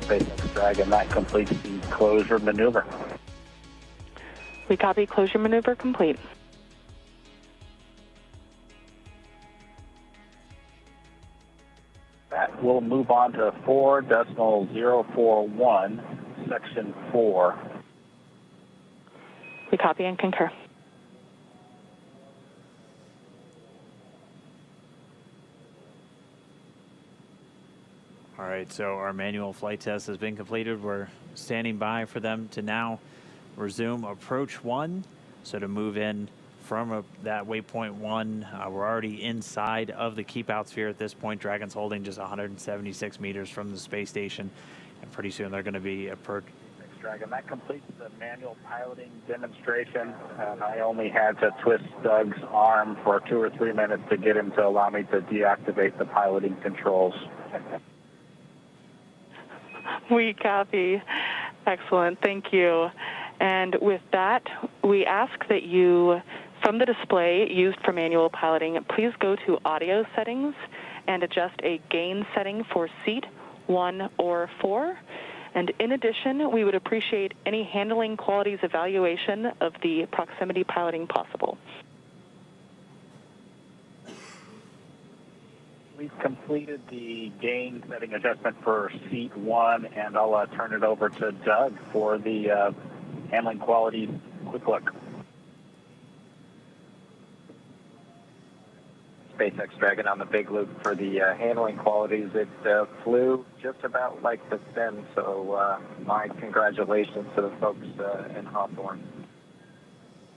SpaceX Dragon. That completes the closure maneuver. We copy. Closure maneuver complete. That will move on to 4.041, section 4. We copy and concur. All right, so our manual flight test has been completed. We're standing by for them to now resume approach 1. So to move in from that waypoint 1, we're already inside of the keep out sphere at this point. Dragon's holding just 176 meters from the space station, and pretty soon they're going to be approaching. Dragon, that completes the manual piloting demonstration. I only had to twist Doug's arm for 2 or 3 minutes to get him to allow me to deactivate the piloting controls. We copy. Excellent. Thank you. And with that, we ask that you, from the display used for manual piloting, please go to audio settings and adjust a gain setting for seat 1 or 4. And in addition, we would appreciate any handling qualities evaluation of the proximity piloting possible. We've completed the gain setting adjustment for seat 1, and I'll turn it over to Doug for the handling qualities quick look. SpaceX Dragon on the big loop for the handling qualities. It flew just about like the sim, so my congratulations to the folks in Hawthorne.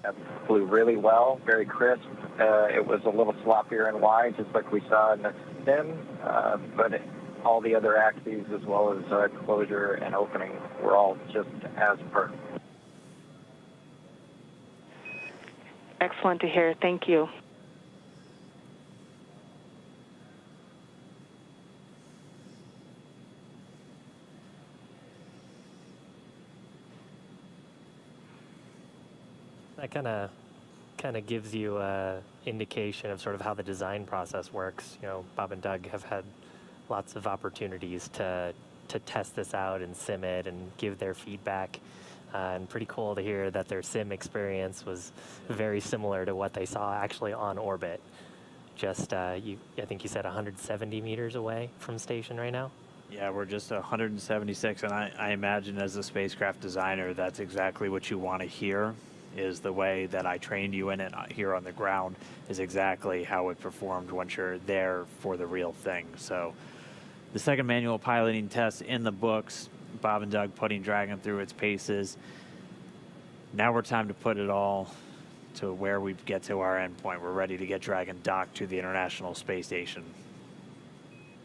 That flew really well, very crisp. It was a little sloppier and wide, just like we saw in the sim, but all the other axes, as well as closure and opening, were all just as per. Excellent to hear. Thank you. That kind of gives you an indication of sort of how the design process works. You know, Bob and Doug have had lots of opportunities to test this out and sim it and give their feedback. And pretty cool to hear that their sim experience was very similar to what they saw actually on orbit. Just, I think you said 170 meters away from station right now? Yeah, we're just 176, and I imagine as a spacecraft designer, that's exactly what you want to hear, is the way that I trained you in it here on the ground is exactly how it performed once you're there for the real thing. So the second manual piloting test in the books, Bob and Doug putting Dragon through its paces. Now we're time to put it all to where we get to our endpoint. We're ready to get Dragon docked to the International Space Station.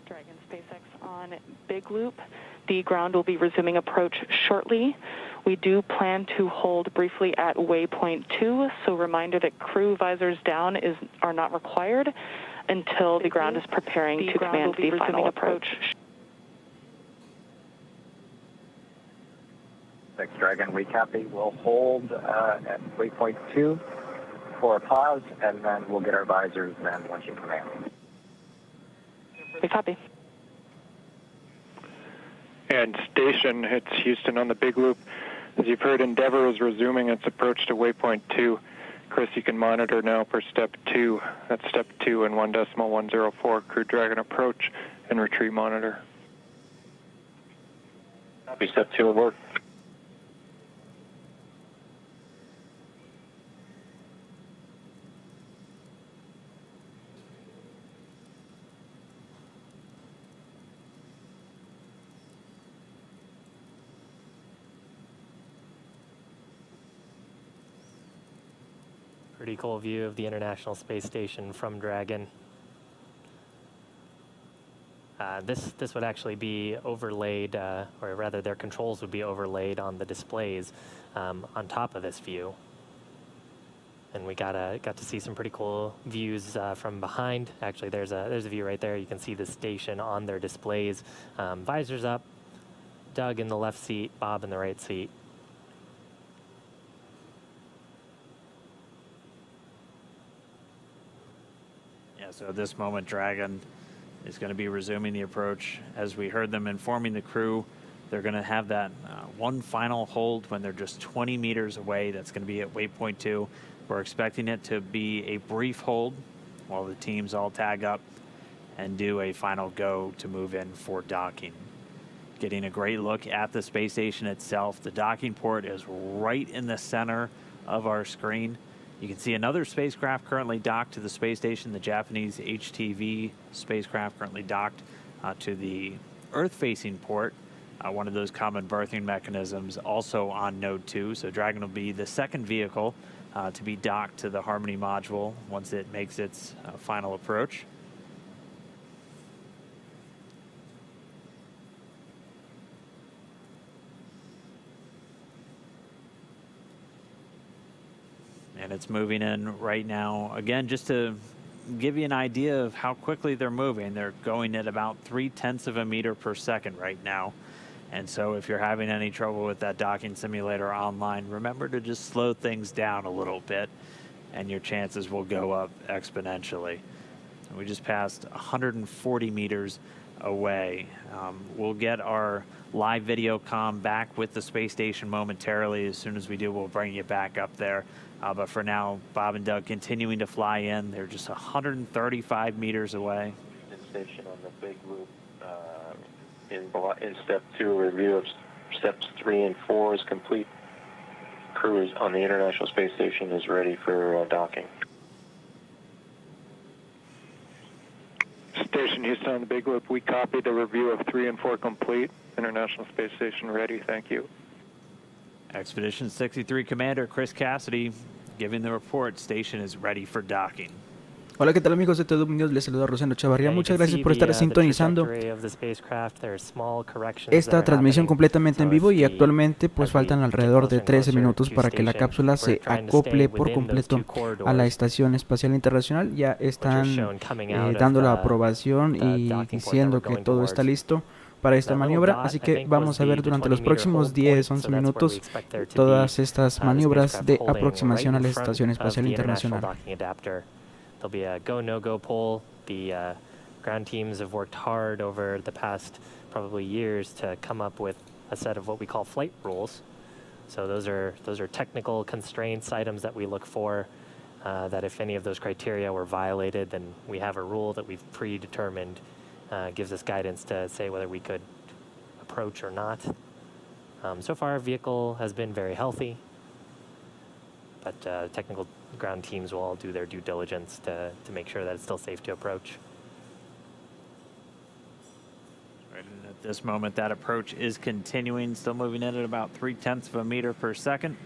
Dragon SpaceX on big loop. The ground will be resuming approach shortly. We do plan to hold briefly at waypoint 2, so reminder that crew visors down are not required until the ground is preparing to command the final approach. SpaceX Dragon, we copy. We'll hold at waypoint 2 for a pause, and then we'll get our visors then once you command. We copy. And station, it's Houston on the big loop. As you've heard, Endeavour is resuming its approach to waypoint 2. Chris, you can monitor now for step 2. That's step 2 and 1.104, Crew Dragon approach and retreat monitor. Copy, step 2 will work. Pretty cool view of the International Space Station from Dragon. This would actually be overlaid, or rather their controls would be overlaid on the displays on top of this view. And we got to see some pretty cool views from behind. Actually, there's a view right there. You can see the station on their displays. Visors up, Doug in the left seat, Bob in the right seat. So at this moment, Dragon is going to be resuming the approach. As we heard them informing the crew They're going to have that one final hold when they're just 20 meters away. That's going to be at waypoint 2. We're expecting it to be a brief hold while the teams all tag up and do a final go to move in for docking. Getting a great look at the space station itself. The docking port is right in the center of our screen. You can see another spacecraft currently docked to the space station, the Japanese HTV spacecraft currently docked to the Earth-facing port. One of those common berthing mechanisms also on Node 2. So Dragon will be the second vehicle to be docked to the Harmony module once it makes its final approach. And it's moving in right now. Again, just to give you an idea of how quickly they're moving, they're going at about 0.3 of a meter per second right now. And so if you're having any trouble with that docking simulator online, remember to just slow things down a little bit and your chances will go up exponentially. We just passed 140 meters away. We'll get our live video comm back with the space station momentarily. As soon as we do, we'll bring you back up there. But for now, Bob and Doug continuing to fly in. They're just 135 meters away. Station on the big loop in step 2, a review of steps 3 and 4 is complete. Crew is on the International Space Station is ready for docking. Station Houston on the big loop. We copy the review of 3 and 4 complete. International Space Station ready. Thank you. Expedition 63 Commander Chris Cassidy giving the report. Station is ready for docking. Hola, ¿qué tal amigos de TW News? Les saluda Rosendo Chavarría. Muchas gracias por estar sintonizando esta transmisión completamente en vivo y actualmente pues faltan alrededor de 13 minutos para que la cápsula se acople por completo a la Estación Espacial Internacional. Ya están dando la aprobación y diciendo que todo está listo para esta maniobra, así que vamos a ver durante los próximos 10-11 minutos todas estas maniobras de aproximación a la Estación Espacial Internacional. There'll be a go, no-go poll. The ground teams have worked hard over the past probably years to come up with a set of what we call flight rules. So those are technical constraints, items that we look for, that if any of those criteria were violated, then we have a rule that we've predetermined, gives us guidance to say whether we could approach or not. So far, our vehicle has been very healthy, but technical ground teams will all do their due diligence to make sure that it's still safe to approach. Right, and at this moment, that approach is continuing, still moving in at about 0.3 of a meter per second.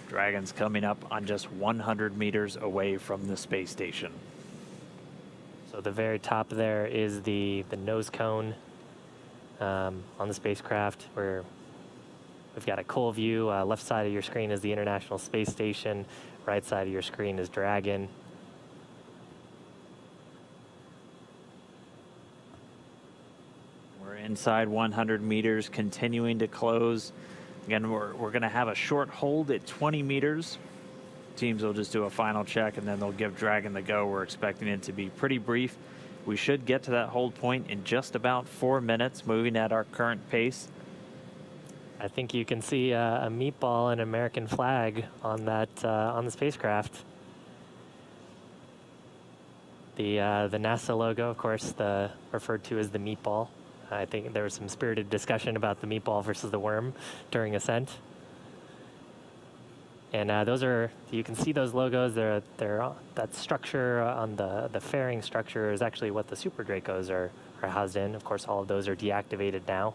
Dragon's coming up on just 100 meters away from the space station. So the very top there is the nose cone on the spacecraft, where we've got a cool view. Left side of your screen is the International Space Station. Right side of your screen is Dragon. We're inside 100 meters, continuing to close. Again, we're going to have a short hold at 20 meters. Teams will just do a final check, and then they'll give Dragon the go. We're expecting it to be pretty brief. We should get to that hold point in just about 4 minutes, moving at our current pace. I think you can see a meatball and an American flag on that on the spacecraft. The NASA logo, of course, referred to as the meatball. I think there was some spirited discussion about the meatball versus the worm during ascent. And you can see those logos. That structure on the fairing structure is actually what the Super Dracos are housed in. Of course, all of those are deactivated now,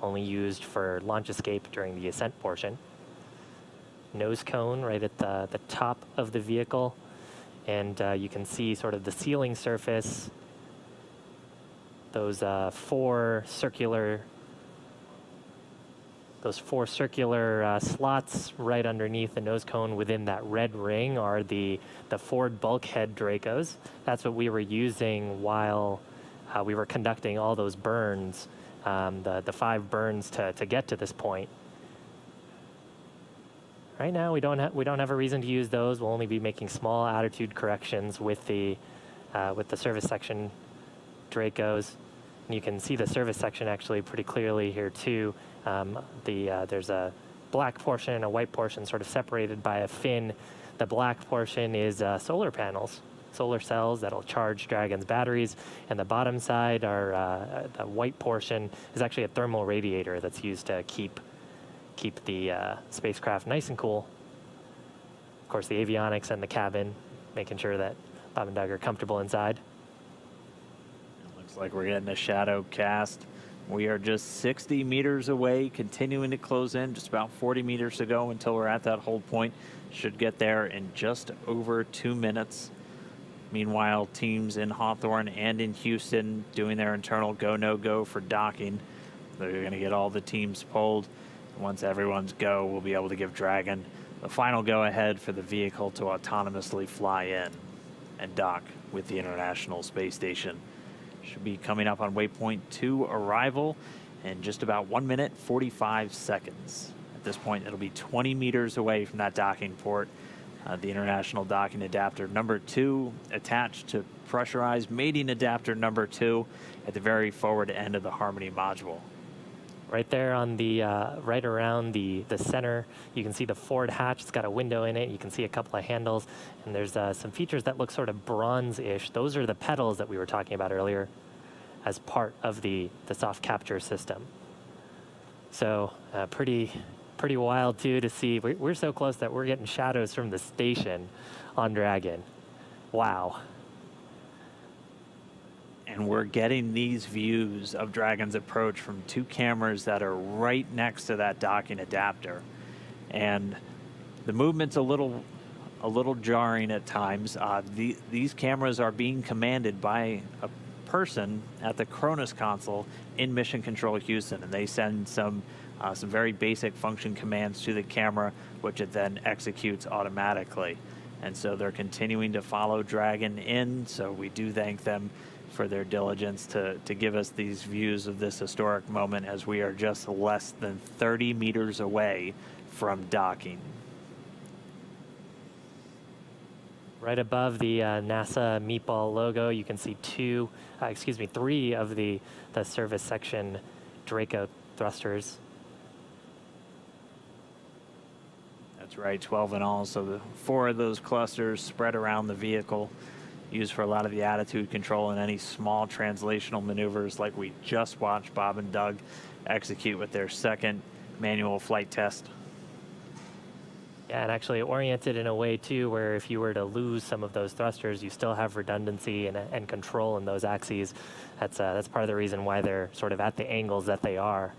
only used for launch escape during the ascent portion. Nose cone right at the top of the vehicle, and you can see sort of the ceiling surface, those four circular slots right underneath the nose cone within that red ring are the forward bulkhead Dracos. That's what we were using while we were conducting all those burns. The 5 burns to get to this point. Right now, we don't have a reason to use those. We'll only be making small attitude corrections with the service section Dracos. And you can see the service section actually pretty clearly here too. There's a black portion and a white portion sort of separated by a fin. The black portion is solar panels, solar cells that'll charge Dragon's batteries, and the bottom side, the white portion, is actually a thermal radiator that's used to keep the spacecraft nice and cool. Of course, the avionics and the cabin, making sure that Bob and Doug are comfortable inside. It looks like we're getting a shadow cast. We are just 60 meters away, continuing to close in, just about 40 meters to go until we're at that hold point. Should get there in just over 2 minutes. Meanwhile, teams in Hawthorne and in Houston doing their internal go, no go for docking. They're going to get all the teams polled. Once everyone's go, we'll be able to give Dragon the final go ahead for the vehicle to autonomously fly in and dock with the International Space Station. Should be coming up on waypoint 2 arrival in just about 1 minute, 45 seconds. At this point, it'll be 20 meters away from that docking port. The International Docking Adapter number 2 attached to pressurized mating adapter number 2 at the very forward end of the Harmony module. Right there on the, right around the center, you can see the forward hatch. It's got a window in it. You can see a couple of handles, and there's some features that look sort of bronze-ish. Those are the pedals that we were talking about earlier as part of the soft capture system. So pretty wild, too, to see. We're so close that we're getting shadows from the station on Dragon. Wow. And we're getting these views of Dragon's approach from 2 cameras that are right next to that docking adapter. And the movement's a little jarring at times. These cameras are being commanded by a person at the Cronus console in Mission Control Houston, and they send some very basic function commands to the camera, which it then executes automatically. And so they're continuing to follow Dragon in, so we do thank them for their diligence to give us these views of this historic moment as we are just less than 30 meters away from docking. Right above the NASA meatball logo, you can see 3 of the service section Draco thrusters. That's right, 12 in all. So the 4 of those clusters spread around the vehicle, used for a lot of the attitude control and any small translational maneuvers like we just watched Bob and Doug execute with their second manual flight test. Yeah, and actually oriented in a way, too, where if you were to lose some of those thrusters, you still have redundancy and control in those axes. That's part of the reason why they're sort of at the angles that they are.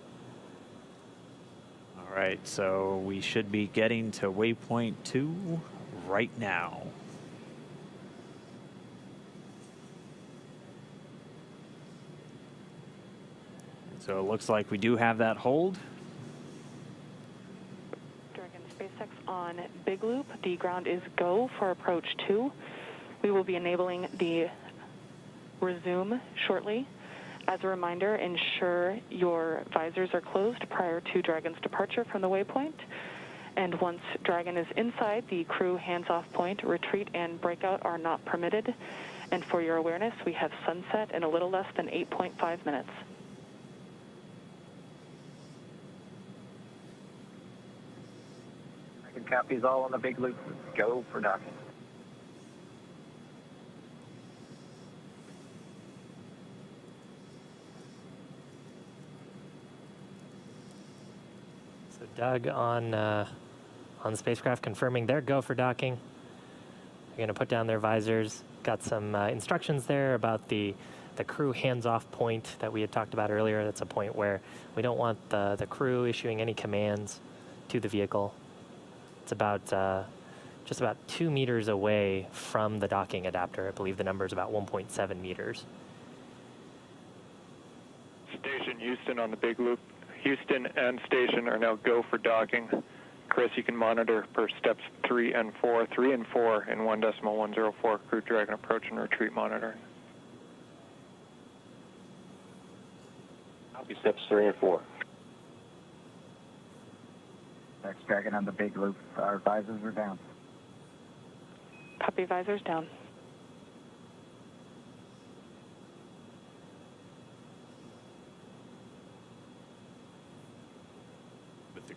All right, so we should be getting to waypoint 2 right now. So it looks like we do have that hold. Dragon SpaceX on Big Loop. The ground is go for approach 2. We will be enabling the resume shortly. As a reminder, ensure your visors are closed prior to Dragon's departure from the waypoint. And once Dragon is inside the crew hands-off point, retreat and breakout are not permitted. And for your awareness, we have sunset in a little less than 8.5 minutes. Copies all on the Big Loop. Go for docking. So Doug on the spacecraft confirming their go for docking. They're going to put down their visors. Got some instructions there about the crew hands-off point that we had talked about earlier. That's a point where we don't want the crew issuing any commands to the vehicle. It's about just about 2 meters away from the docking adapter. I believe the number is about 1.7 meters. Station Houston on the Big Loop. Houston and station are now go for docking. Chris, you can monitor per steps 3 and 4. 3 and 4 in 1.104 Crew Dragon approach and retreat monitoring. Copy steps 3 and 4. Next Dragon on the Big Loop. Our visors are down. Copy, visors down.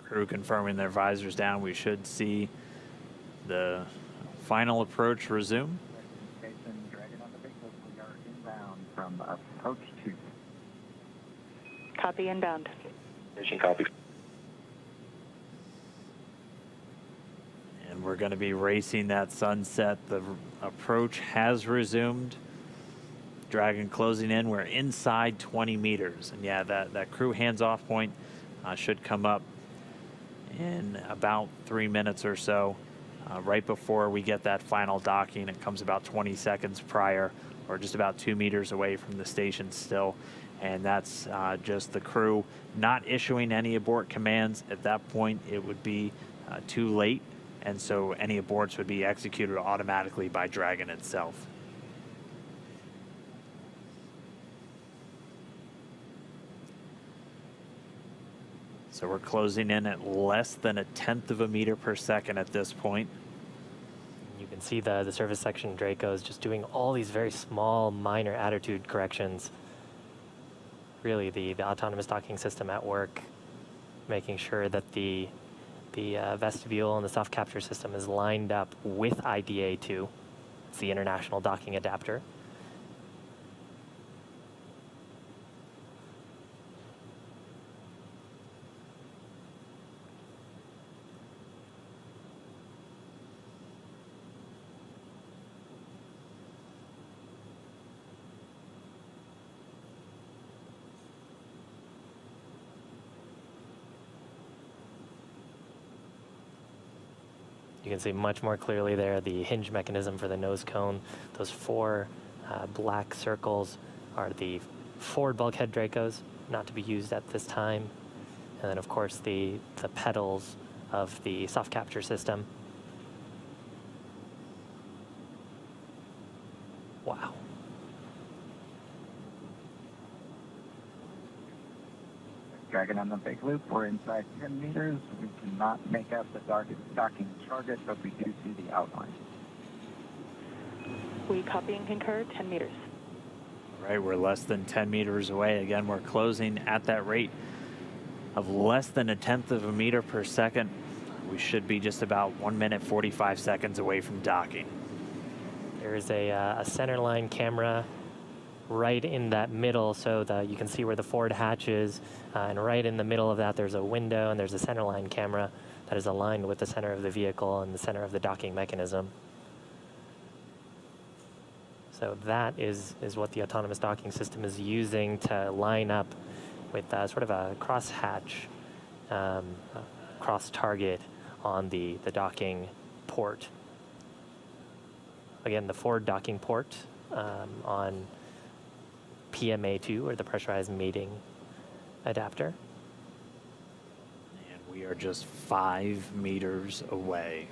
Crew confirming their visors down. We should see the final approach resume. Dragon on the big loop. We are inbound from approach 2. Copy, inbound. Mission copy. And we're going to be racing that sunset. The approach has resumed. Dragon closing in. We're inside 20 meters. And yeah, that crew hands-off point should come up in about 3 minutes or so. Right before we get that final docking, it comes about 20 seconds prior, or just about 2 meters away from the station still. And that's just the crew not issuing any abort commands. At that point, it would be too late. And so any aborts would be executed automatically by Dragon itself. So we're closing in at less than 1/10 of a meter per second at this point. You can see the service section Draco is just doing all these very small, minor attitude corrections. Really, the autonomous docking system at work, making sure that the vestibule and the soft capture system is lined up with IDA2. It's the International Docking Adapter. You can see much more clearly there the hinge mechanism for the nose cone. Those 4 black circles are the forward bulkhead Dracos, not to be used at this time. And then, of course, the pedals of the soft capture system. Wow. Dragon on the big loop. We're inside 10 meters. We cannot make out the docking target, but we do see the outline. We copy and concur, 10 meters. All right, we're less than 10 meters away. Again, we're closing at that rate of less than 1/10 of a meter per second. We should be just about 1 minute, 45 seconds away from docking. There's a center line camera right in that middle, so that you can see where the forward hatch is, and right in the middle of that there's a window, and there's a center line camera that is aligned with the center of the vehicle and the center of the docking mechanism. So that is what the autonomous docking system is using to line up with sort of a cross-hatch, cross-target on the docking port. Again, the forward docking port on PMA2, or the pressurized mating adapter. And we are just 5 meters away.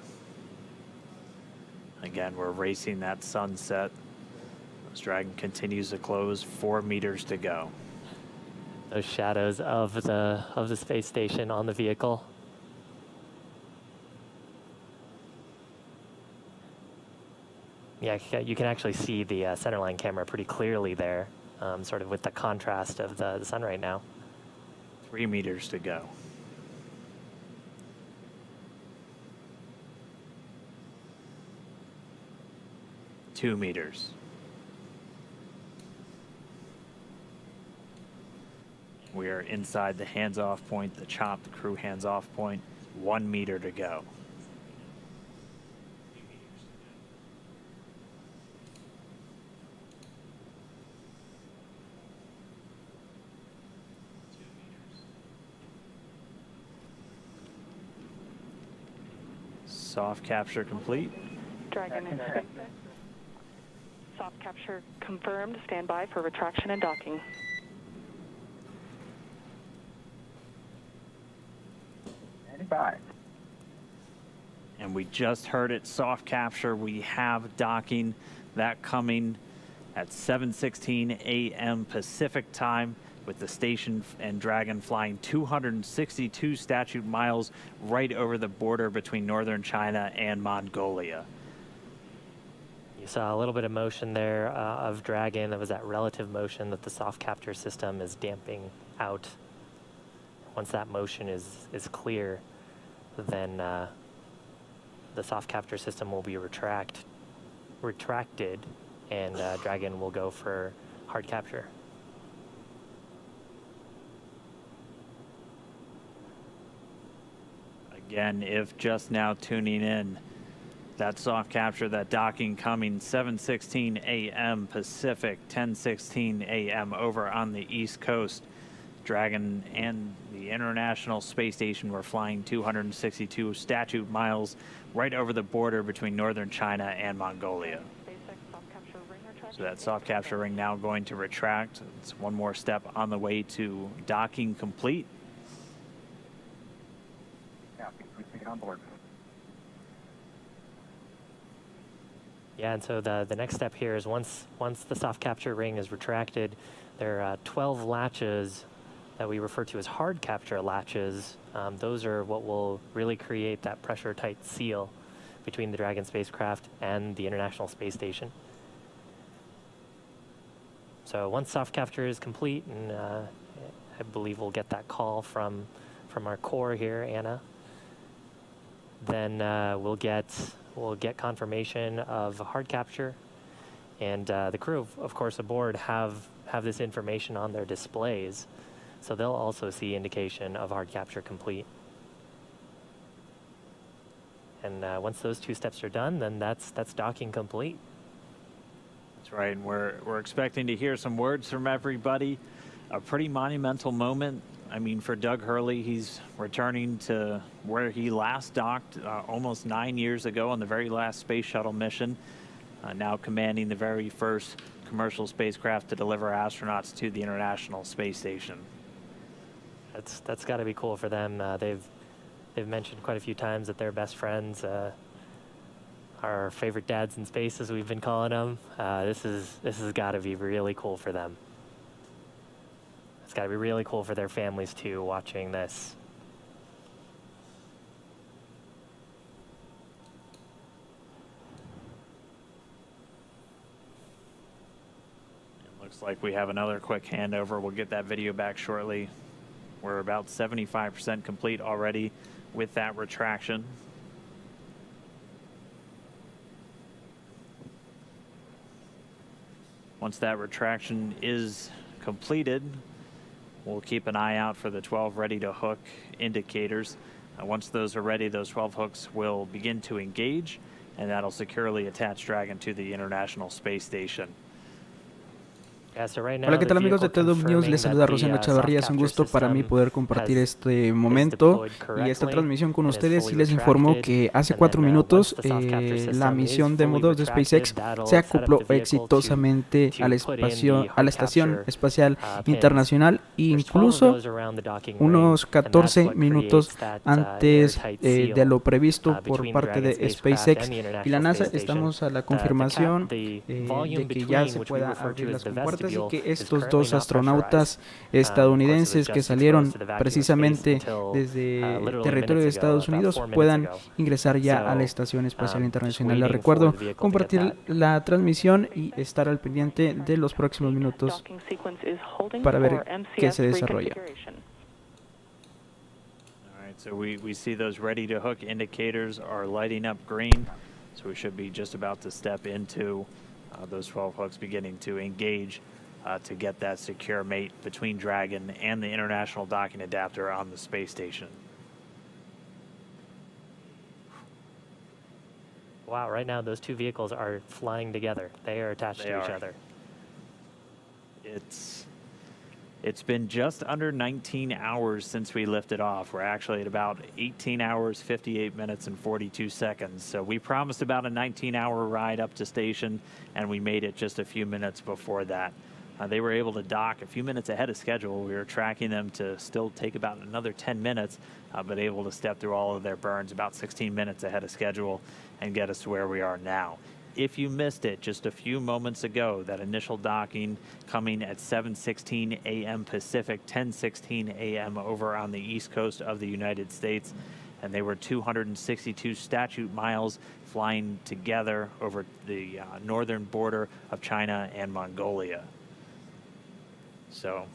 Again, we're racing that sunset. This Dragon continues to close, 4 meters to go. Those shadows of the space station on the vehicle. Yeah, you can actually see the centerline camera pretty clearly there, sort of with the contrast of the sun right now. 3 meters to go. Two meters. We are inside the hands-off point, the chop, the crew hands-off point. 1 meter to go. Soft capture complete. Dragon and SpaceX. Soft capture confirmed. Stand by for retraction and docking. And we just heard it, soft capture. We have docking, that coming at 7:16 a.m. Pacific time, with the station and Dragon flying 262 statute miles right over the border between northern China and Mongolia. You saw a little bit of motion there of Dragon. That was that relative motion that the soft capture system is damping out. once that motion is clear, then the soft capture system will be retracted, and Dragon will go for hard capture. Again, if just now tuning in, that soft capture, that docking coming 7:16 a.m. Pacific, 10:16 a.m. over on the East Coast. Dragon and the International Space Station were flying 262 statute miles right over the border between northern China and Mongolia. So that soft capture ring now going to retract. It's one more step on the way to docking complete. On board. Yeah, and so the next step here is once the soft capture ring is retracted, there are 12 latches that we refer to as hard capture latches. Those are what will really create that pressure-tight seal between the Dragon spacecraft and the International Space Station. So once soft capture is complete, and I believe we'll get that call from our core here, Anna, then we'll get confirmation of hard capture, and the crew, of course, aboard have this information on their displays, so they'll also see indication of hard capture complete. And once those two steps are done, then that's docking complete. That's right, and we're expecting to hear some words from everybody. A pretty monumental moment. I mean, for Doug Hurley, he's returning to where he last docked almost 9 years ago on the very last space shuttle mission, now commanding the very first commercial spacecraft to deliver astronauts to the International Space Station. That's got to be cool for them. They've mentioned quite a few times that they're best friends, our favorite dads in space, as we've been calling them. This has got to be really cool for them. It's got to be really cool for their families too, watching this. It looks like we have another quick handover. We'll get that video back shortly. We're about 75% complete already with that retraction. Once that retraction is completed, we'll keep an eye out for the 12 ready-to-hook indicators. Once those are ready, those 12 hooks will begin to engage, and that'll securely attach Dragon to the International Space Station. Hola, ¿qué tal amigos de TEDUB News? Les saluda Rosendo Chavarría. Es un gusto para mí poder compartir este momento y esta transmisión con ustedes, y les informo que hace 4 minutos la misión de Minutos de SpaceX se acopló exitosamente a la Estación Espacial Internacional, incluso unos 14 minutos antes de lo previsto por parte de SpaceX y la NASA. Estamos a la confirmación de que ya se pueda abrir las compuertas y que estos dos astronautas estadounidenses que salieron precisamente desde el territorio de Estados Unidos puedan ingresar ya a la Estación Espacial Internacional. Les recuerdo compartir la transmisión y estar al pendiente de los próximos minutos para ver qué se desarrolla. So we see those ready to hook indicators are lighting up green, so we should be just about to step into those 12 hooks beginning to engage to get that secure mate between Dragon and the International Docking Adapter on the space station. Wow, right now those two vehicles are flying together. They are attached to each other. It's been just under 19 hours since we lifted off. We're actually at about 18 hours, 58 minutes, and 42 seconds. So we promised about a 19-hour ride up to station, and we made it just a few minutes before that. They were able to dock a few minutes ahead of schedule. We were tracking them to still take about another 10 minutes, but able to step through all of their burns about 16 minutes ahead of schedule and get us to where we are now. If you missed it just a few moments ago, that initial docking coming at 7:16 a.m. Pacific, 10:16 a.m. over on the East Coast of the United States, and they were 262 statute miles flying together over the northern border of China and Mongolia. So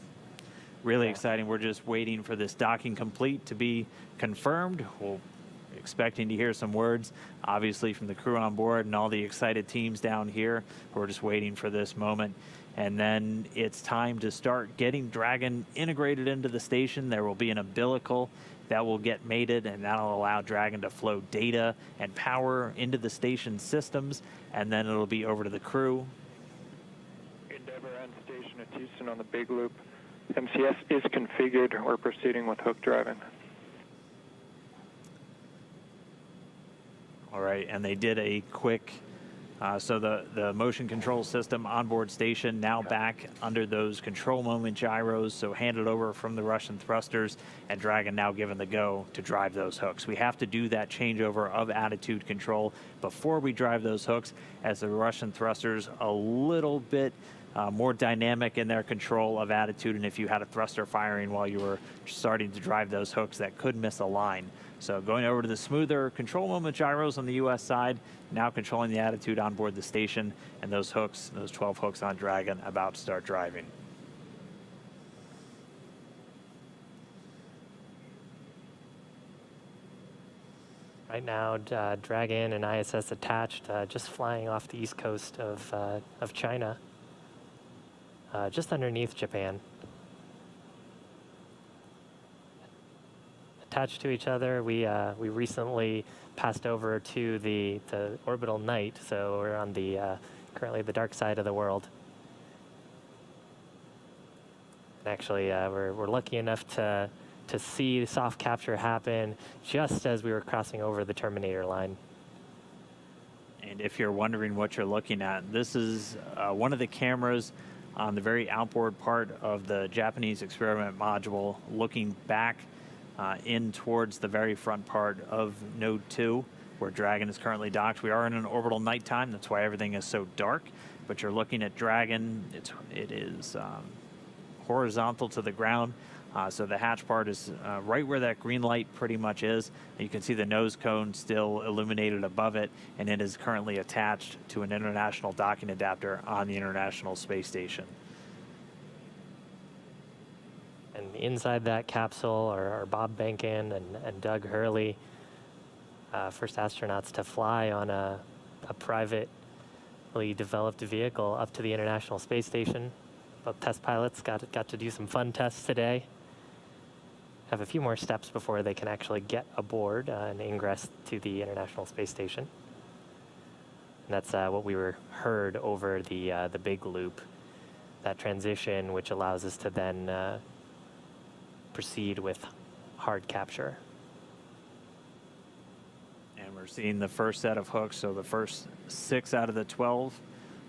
really exciting. We're just waiting for this docking complete to be confirmed. We're expecting to hear some words, obviously, from the crew on board and all the excited teams down here. We're just waiting for this moment. And then it's time to start getting Dragon integrated into the station. There will be an umbilical that will get mated, and that'll allow Dragon to flow data and power into the station systems, and then it'll be over to the crew. Endeavour and station at Houston on the big loop. MCS is configured. We're proceeding with hook driving. All right, and they did a quick, so the motion control system onboard station now back under those control moment gyros, so handed over from the Russian thrusters, and Dragon now given the go to drive those hooks. We have to do that changeover of attitude control before we drive those hooks, as the Russian thrusters a little bit more dynamic in their control of attitude, and if you had a thruster firing while you were starting to drive those hooks, that could miss a line. So going over to the smoother control moment gyros on the US side, now controlling the attitude on board the station, and those hooks, those 12 hooks on Dragon, about to start driving. Right now, Dragon and ISS attached, just flying off the east coast of China, just underneath Japan. Attached to each other. We recently passed over to the orbital night, so we're on the currently the dark side of the world. And actually, we're lucky enough to see soft capture happen just as we were crossing over the Terminator line. And if you're wondering what you're looking at, this is one of the cameras on the very outboard part of the Japanese experiment module, looking back in towards the very front part of Node 2, where Dragon is currently docked. We are in an orbital nighttime, that's why everything is so dark, but you're looking at Dragon. It is horizontal to the ground, so the hatch part is right where that green light pretty much is. You can see the nose cone still illuminated above it, and it is currently attached to an international docking adapter on the International Space Station. And inside that capsule are Bob Behnken and Doug Hurley, first astronauts to fly on a privately developed vehicle up to the International Space Station. Both test pilots got to do some fun tests today. Have a few more steps before they can actually get aboard and ingress to the International Space Station. And that's what we heard over the big loop, that transition, which allows us to then proceed with hard capture. And we're seeing the first set of hooks, so the first 6 out of the 12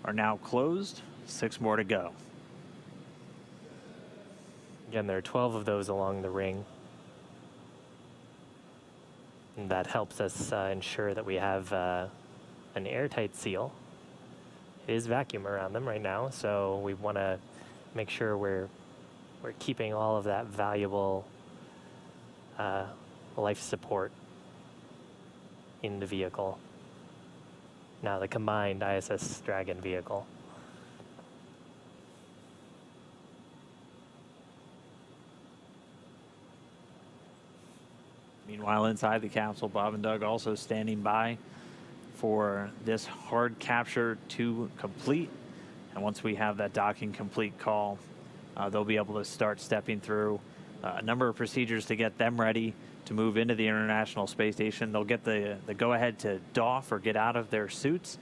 are now closed, 6 more to go. Again, there are 12 of those along the ring. And that helps us ensure that we have an airtight seal. It is vacuum around them right now, so we want to make sure we're keeping all of that valuable life support in the vehicle. Now the combined ISS Dragon vehicle. Meanwhile, inside the capsule, Bob and Doug also standing by for this hard capture to complete. And once we have that docking complete call, they'll be able to start stepping through a number of procedures to get them ready to move into the International Space Station. They'll get the go-ahead to doff or get out of their suits,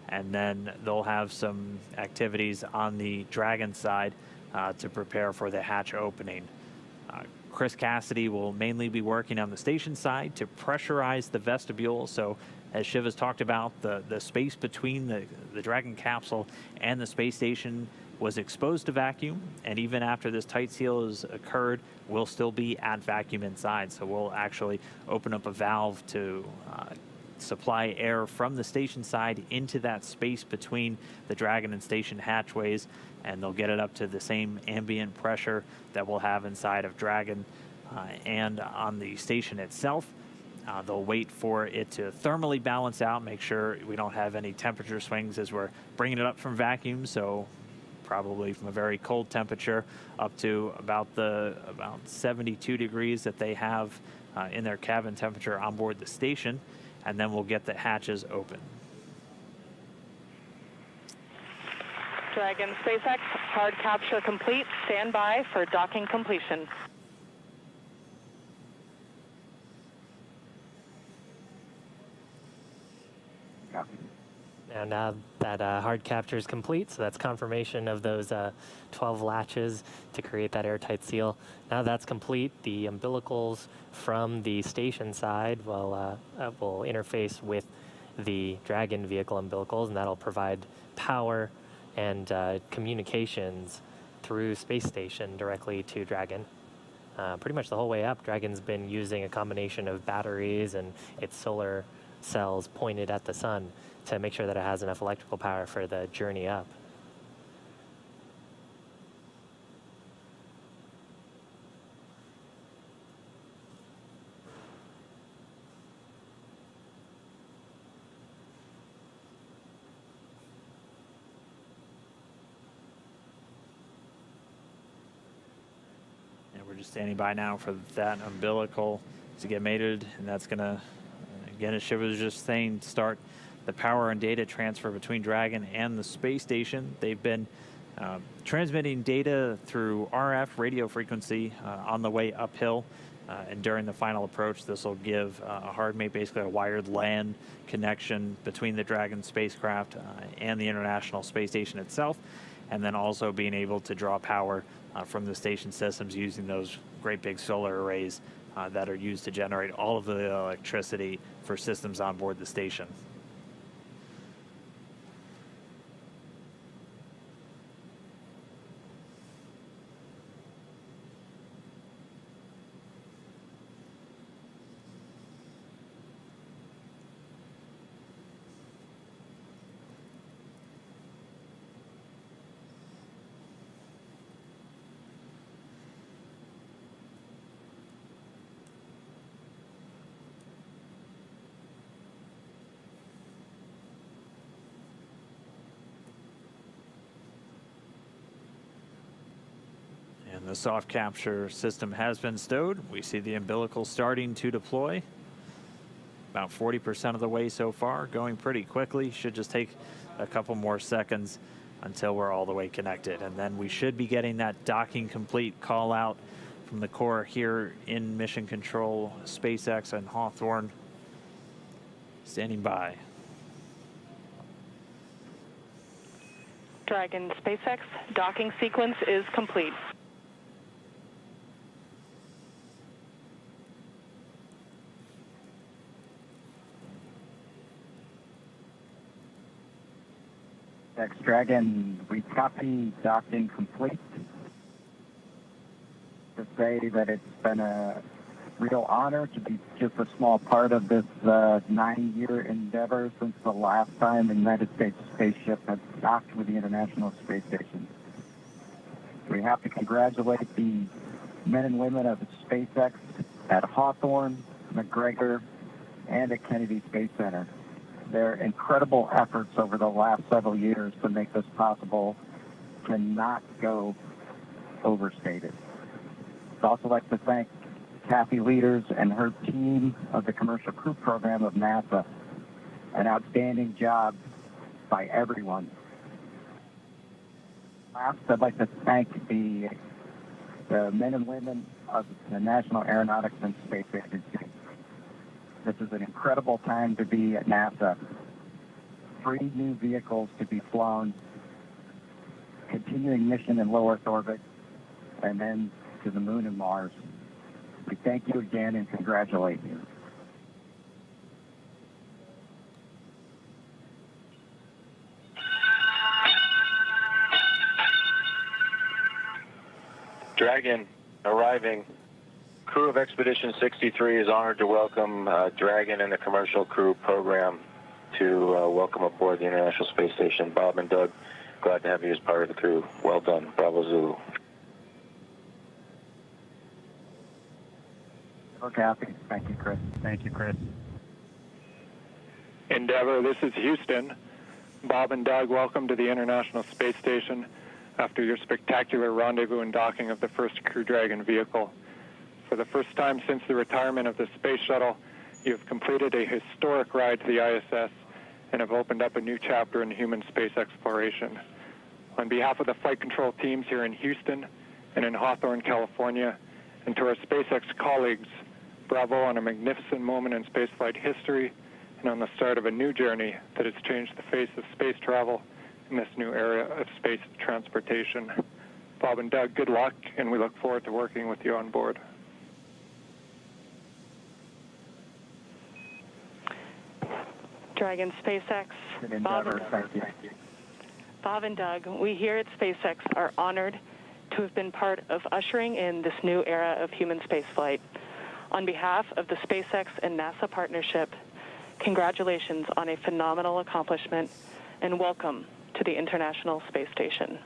and then they'll have some activities on the Dragon side to prepare for the hatch opening. Chris Cassidy will mainly be working on the station side to pressurize the vestibule. So as Shiv has talked about, the space between the Dragon capsule and the space station was exposed to vacuum, and even after this tight seal has occurred, we'll still be at vacuum inside. So we'll actually open up a valve to supply air from the station side into that space between the Dragon and station hatchways, and they'll get it up to the same ambient pressure that we'll have inside of Dragon and on the station itself. They'll wait for it to thermally balance out, make sure we don't have any temperature swings as we're bringing it up from vacuum. So probably from a very cold temperature up to about 72 degrees that they have in their cabin temperature on board the station, and then we'll get the hatches open. Dragon SpaceX, hard capture complete. Stand by for docking completion. And now that hard capture is complete, so that's confirmation of those 12 latches to create that airtight seal. Now that's complete, the umbilicals from the station side will interface with the Dragon vehicle umbilicals, and that'll provide power and communications through space station directly to Dragon. Pretty much the whole way up, Dragon's been using a combination of batteries and its solar cells pointed at the sun to make sure that it has enough electrical power for the journey up. And we're just standing by now for that umbilical to get mated, and that's going to, again, as Shiv was just saying, start the power and data transfer between Dragon and the space station. They've been transmitting data through RF radio frequency on the way uphill, and during the final approach, this will give a hard mate, basically a wired LAN connection between the Dragon spacecraft and the International Space Station itself, and then also being able to draw power from the station systems using those great big solar arrays that are used to generate all of the electricity for systems on board the station. And the soft capture system has been stowed. We see the umbilical starting to deploy. About 40% of the way so far, going pretty quickly. Should just take a couple more seconds until we're all the way connected. And then we should be getting that docking complete call out from the core here in Mission Control, SpaceX and Hawthorne. Standing by. Dragon SpaceX, docking sequence is complete. Dragon, we copy docking complete. To say that it's been a real honor to be just a small part of this 9-year endeavor since the last time the United States spaceship had docked with the International Space Station. We have to congratulate the men and women of SpaceX at Hawthorne, McGregor, and at Kennedy Space Center. Their incredible efforts over the last several years to make this possible cannot go overstated. I'd also like to thank Kathy Leaders and her team of the Commercial Crew Program of NASA. An outstanding job by everyone. Last, I'd like to thank the men and women of the National Aeronautics and Space Agency. This is an incredible time to be at NASA. 3 new vehicles to be flown, continuing mission in low Earth orbit, and then to the moon and Mars. We thank you again and congratulate you. Dragon arriving. Crew of Expedition 63 is honored to welcome Dragon and the Commercial Crew Program to welcome aboard the International Space Station. Bob and Doug, glad to have you as part of the crew. Well done. Bravo Zulu. Kathy. Thank you, Chris. Thank you, Chris. Endeavour, this is Houston. Bob and Doug, welcome to the International Space Station. after your spectacular rendezvous and docking of the first Crew Dragon vehicle. For the first time since the retirement of the space shuttle, you have completed a historic ride to the ISS and have opened up a new chapter in human space exploration. On behalf of the flight control teams here in Houston and in Hawthorne, California, and to our SpaceX colleagues, bravo on a magnificent moment in spaceflight history and on the start of a new journey that has changed the face of space travel in this new era of space transportation. Bob and Doug, good luck, and we look forward to working with you on board. Dragon SpaceX, Bob and Doug, we here at SpaceX are honored to have been part of ushering in this new era of human spaceflight. On behalf of the SpaceX and NASA partnership, congratulations on a phenomenal accomplishment and welcome to the International Space Station.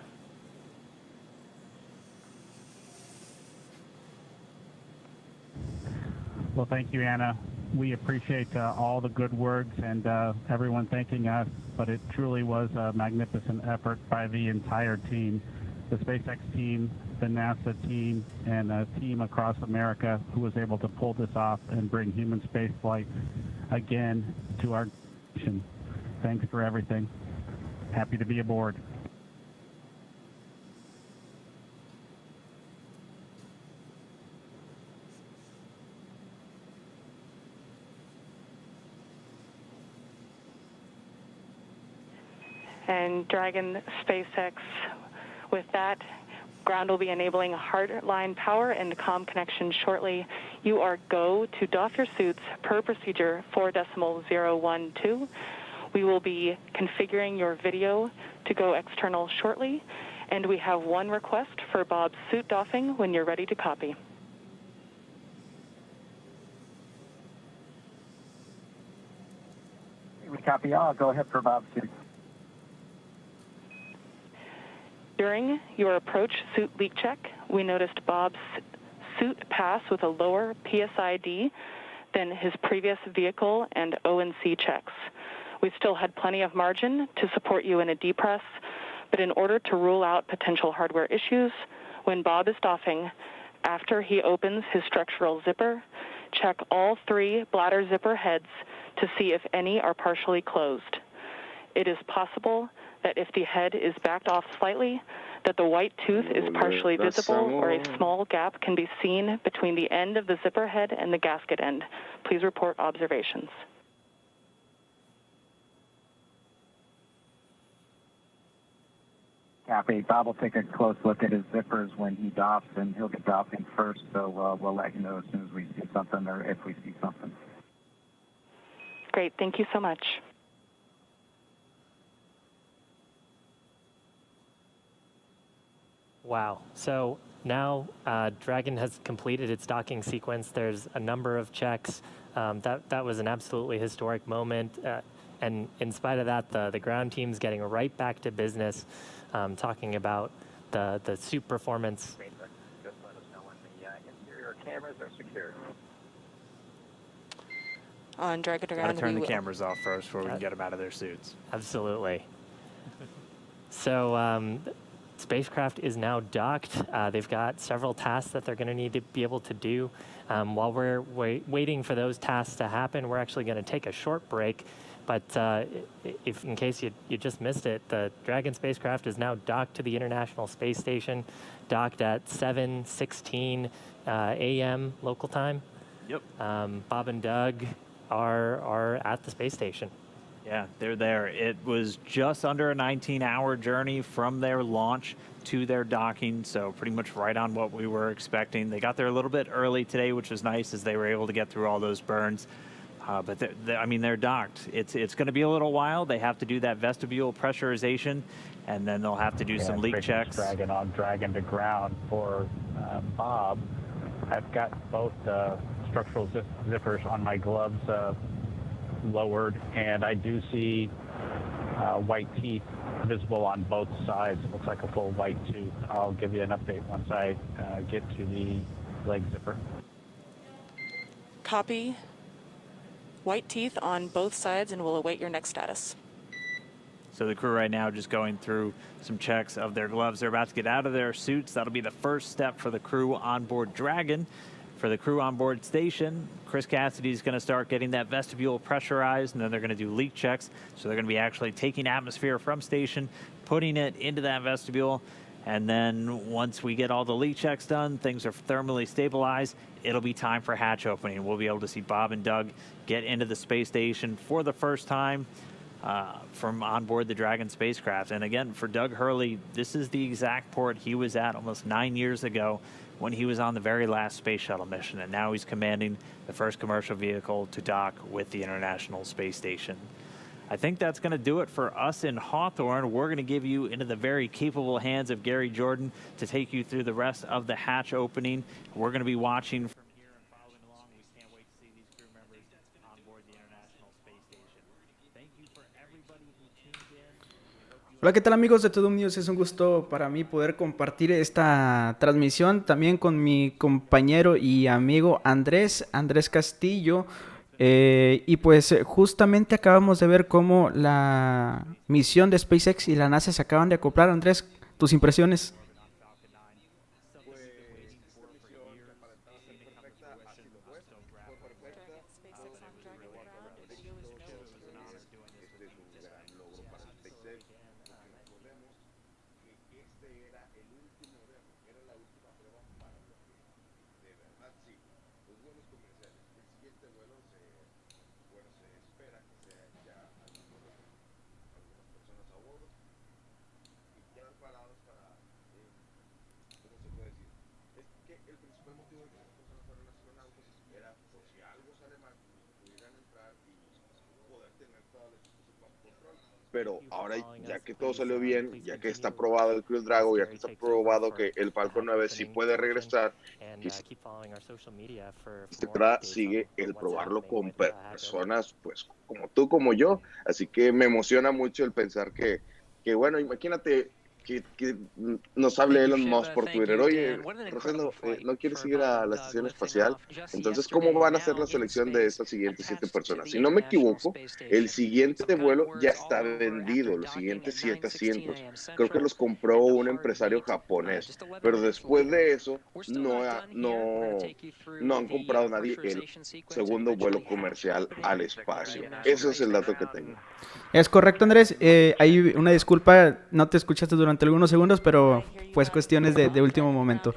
Well, thank you, Anna. We appreciate all the good words and everyone thanking us, but it truly was a magnificent effort by the entire team, the SpaceX team, the NASA team, and a team across America who was able to pull this off and bring human spaceflight again to our nation. Thanks for everything. Happy to be aboard. And Dragon SpaceX, with that, ground will be enabling hardline power and comm connection shortly. You are go to doff your suits per procedure 4.012. We will be configuring your video to go external shortly, and we have one request for Bob's suit doffing when you're ready to copy. We copy all. Go ahead for Bob's suit. During your approach suit leak check, we noticed Bob's suit pass with a lower PSID than his previous vehicle and O&C checks. We still had plenty of margin to support you in a depress, but in order to rule out potential hardware issues, when Bob is doffing, after he opens his structural zipper, check all 3 bladder zipper heads to see if any are partially closed. It is possible that if the head is backed off slightly, that the white tooth is partially visible or a small gap can be seen between the end of the zipper head and the gasket end. Please report observations. Copy. Bob will take a close look at his zippers when he doffs, and he'll get doffing first, so we'll let you know as soon as we see something or if we see something. Great. Thank you so much. Wow. So now Dragon has completed its docking sequence. There's a number of checks. That was an absolutely historic moment. And in spite of that, the ground team's getting right back to business, talking about the suit performance. Just let us know when the interior cameras are secured. On Dragon to Gotta ground, turn we the will. cameras off first before we can get them out of their suits. Absolutely. So spacecraft is now docked. They've got several tasks that they're going to need to be able to do. While we're waiting for those tasks to happen, we're actually going to take a short break. But if, in case you just missed it, the Dragon spacecraft is now docked to the International Space Station, docked at 7:16 a.m. local time. Yep. Bob and Doug are at the space station. Yeah, they're there. It was just under a 19-hour journey from their launch to their docking, so pretty much right on what we were expecting. They got there a little bit early today, which was nice, as they were able to get through all those burns. But they're docked. It's going to be a little while. They have to do that vestibule pressurization, and then they'll have to do some leak checks. Dragon on Dragon to ground for Bob. I've got both structural zippers on my gloves lowered, and I do see white teeth visible on both sides. It looks like a full white tooth. I'll give you an update once I get to the leg zipper. Copy. White teeth on both sides, and we'll await your next status. So the crew right now just going through some checks of their gloves. They're about to get out of their suits. That'll be the first step for the crew on board Dragon. For the crew on board station, Chris Cassidy is going to start getting that vestibule pressurized, and then they're going to do leak checks. So they're going to be actually taking atmosphere from station, putting it into that vestibule, and then once we get all the leak checks done, things are thermally stabilized, it'll be time for hatch opening. We'll be able to see Bob and Doug get into the space station for the first time from on board the Dragon spacecraft. And again, for Doug Hurley, this is the exact port he was at almost 9 years ago when he was on the very last space shuttle mission, and now he's commanding the first commercial vehicle to dock with the International Space Station. I think that's going to do it for us in Hawthorne. We're going to give you into the very capable hands of Gary Jordan to take you through the rest of the hatch opening. We're going to be watching from here and following along. We can't wait to see these crew members on board the International Space Station. Thank you for everybody who tuned in. Hola, ¿qué tal amigos de Todo News? Es un gusto para mí poder compartir esta transmisión también con mi compañero y amigo Andrés Castillo. Y pues justamente acabamos de ver cómo la misión de SpaceX y la NASA se acaban de acoplar. Andrés, tus impresiones. Pero ahora, ya que todo salió bien, ya que está aprobado el Crew Dragon, ya que está aprobado que el Falcon 9 sí puede regresar, sigue el probarlo con personas pues como tú, como yo. Así que me emociona mucho el pensar que bueno, imagínate que nos hable Elon Musk por Twitter: oye, Rosendo, ¿no quieres ir a la Estación Espacial? Entonces, ¿cómo van a hacer la selección de estas siguientes 7 personas? Si no me equivoco, el siguiente vuelo ya está vendido, los siguientes 7 asientos. Creo que los compró un empresario japonés, pero después de eso no han comprado nadie el segundo vuelo comercial al espacio. Ese es el dato que tengo. Es correcto, Andrés. Hay una disculpa, no te escuchaste durante algunos segundos, pero pues cuestiones de último momento.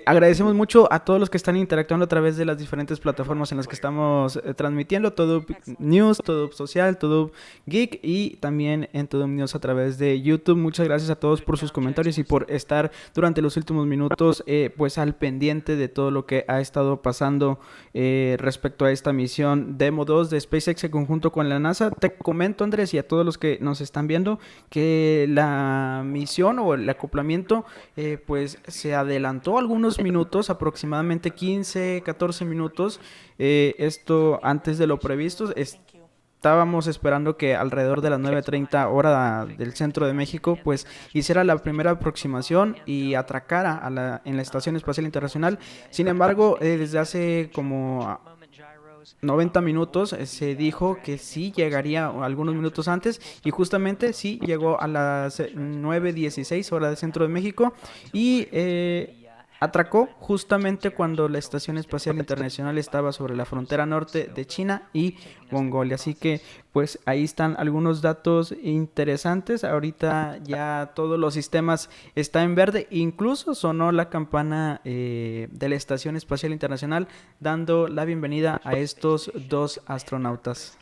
Agradecemos mucho a todos los que están interactuando a través de las diferentes plataformas en las que estamos transmitiendo: Todo News, Todo Social, Todo Geek, y también en Todo News a través de YouTube. Muchas gracias a todos por sus comentarios y por estar durante los últimos minutos pues al pendiente de todo lo que ha estado pasando respecto a esta misión Demo 2 de SpaceX en conjunto con la NASA. Te comento, Andrés, y a todos los que nos están viendo, que la misión o el acoplamiento pues se adelantó algunos minutos, aproximadamente 15, 14 minutos, esto antes de lo previsto. Estábamos esperando que alrededor de las 9:30 hora del centro de México pues hiciera la primera aproximación y atracara en la Estación Espacial Internacional. Sin embargo, desde hace como 90 minutos se dijo que sí llegaría algunos minutos antes, y justamente sí llegó a las 9:16 hora del centro de México, y atracó justamente cuando la Estación Espacial Internacional estaba sobre la frontera norte de China y Mongolia. Así que pues ahí están algunos datos interesantes. Ahorita ya todos los sistemas están en verde, incluso sonó la campana de la Estación Espacial Internacional dando la bienvenida a estos 2 astronautas.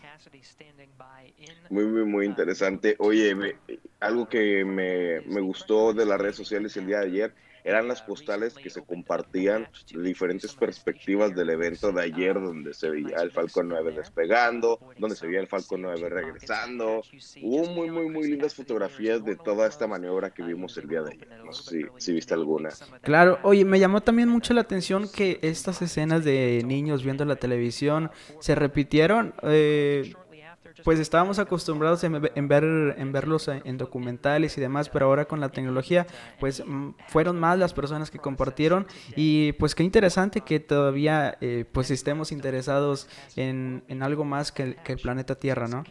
Muy interesante. Oye, algo que me gustó de las redes sociales el día de ayer eran las postales que se compartían de diferentes perspectivas del evento de ayer, donde se veía el Falcon 9 despegando, donde se veía el Falcon 9 regresando. Hubo muy lindas fotografías de toda esta maniobra que vimos el día de ayer. No sé si viste alguna. Claro, oye, me llamó también mucho la atención que estas escenas de niños viendo la televisión se repitieron. Pues estábamos acostumbrados en verlos en documentales y demás, pero ahora con la tecnología pues fueron más las personas que compartieron, y pues qué interesante que todavía pues estemos interesados en algo más que el planeta Tierra, ¿no?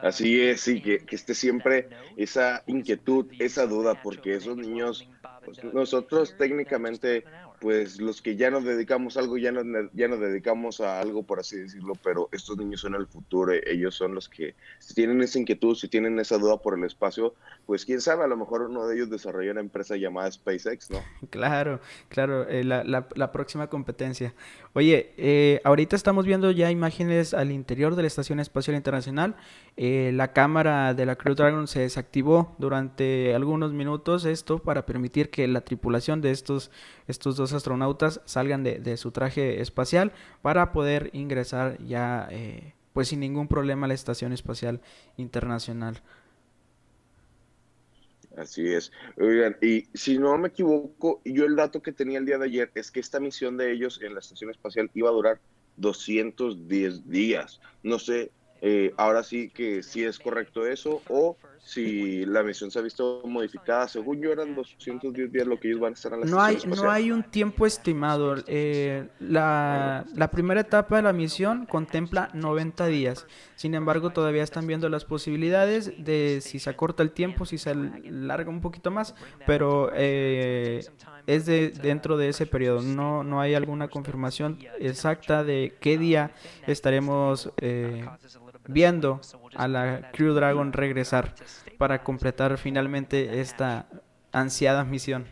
Así es, sí, que esté siempre esa inquietud, esa duda, porque esos niños, pues, nosotros técnicamente, pues los que ya nos dedicamos a algo, ya nos dedicamos a algo, por así decirlo, pero estos niños son el futuro, ellos son los que, si tienen esa inquietud, si tienen esa duda por el espacio, pues quién sabe, a lo mejor uno de ellos desarrolla una empresa llamada SpaceX, ¿no? Claro, claro, la próxima competencia. Oye, ahorita estamos viendo ya imágenes al interior de la Estación Espacial Internacional. La cámara de la Crew Dragon se desactivó durante algunos minutos, esto para permitir que la tripulación de estos dos astronautas salgan de su traje espacial para poder ingresar ya pues sin ningún problema a la Estación Espacial Internacional. Así es. Oigan, y si no me equivoco, yo el dato que tenía el día de ayer es que esta misión de ellos en la Estación Espacial iba a durar 210 días. No sé, ahora sí que si es correcto eso o si la misión se ha visto modificada. Según yo eran 210 días lo que ellos van a estar en la Estación No Espacial. hay un tiempo estimado. La primera etapa de la misión contempla 90 días. Sin embargo, todavía están viendo las posibilidades de si se acorta el tiempo, si se alarga un poquito más, pero es dentro de ese periodo. No hay alguna confirmación exacta de qué día estaremos viendo a la Crew Dragon regresar para completar finalmente esta ansiada misión.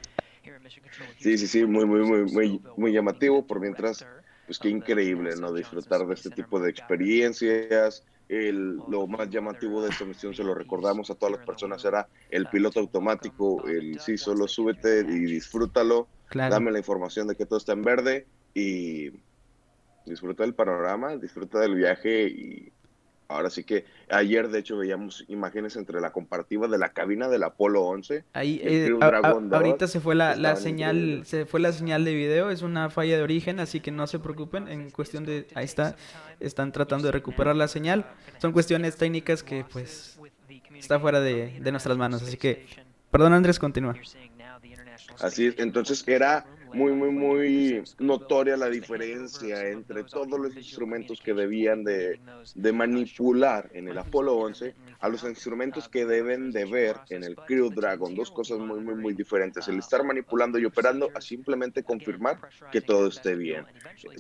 Sí, muy llamativo. Por mientras, pues qué increíble, ¿no? Disfrutar de este tipo de experiencias. Lo más llamativo de esta misión, se lo recordamos a todas las personas, era el piloto automático, sí, solo súbete y disfrútalo, Claro. dame la información de que todo está en verde y disfruta del panorama, disfruta del viaje. Y ahora sí que ayer, de hecho, veíamos imágenes entre la comparativa de la cabina del Apolo 11 Ahí, y el Crew Dragon 2. ahorita se fue la Estaban señal, increíbles. se fue la señal de video, es una falla de origen, así que no se preocupen, en cuestión de, ahí está, están tratando de recuperar la señal, son cuestiones técnicas que pues está fuera de nuestras manos, así que, perdón Andrés, continúa. Así es, entonces era muy notoria la diferencia entre todos los instrumentos que debían de manipular en el Apolo 11 a los instrumentos que deben de ver en el Crew Dragon. Dos cosas muy diferentes. El estar manipulando y operando a simplemente confirmar que todo esté bien.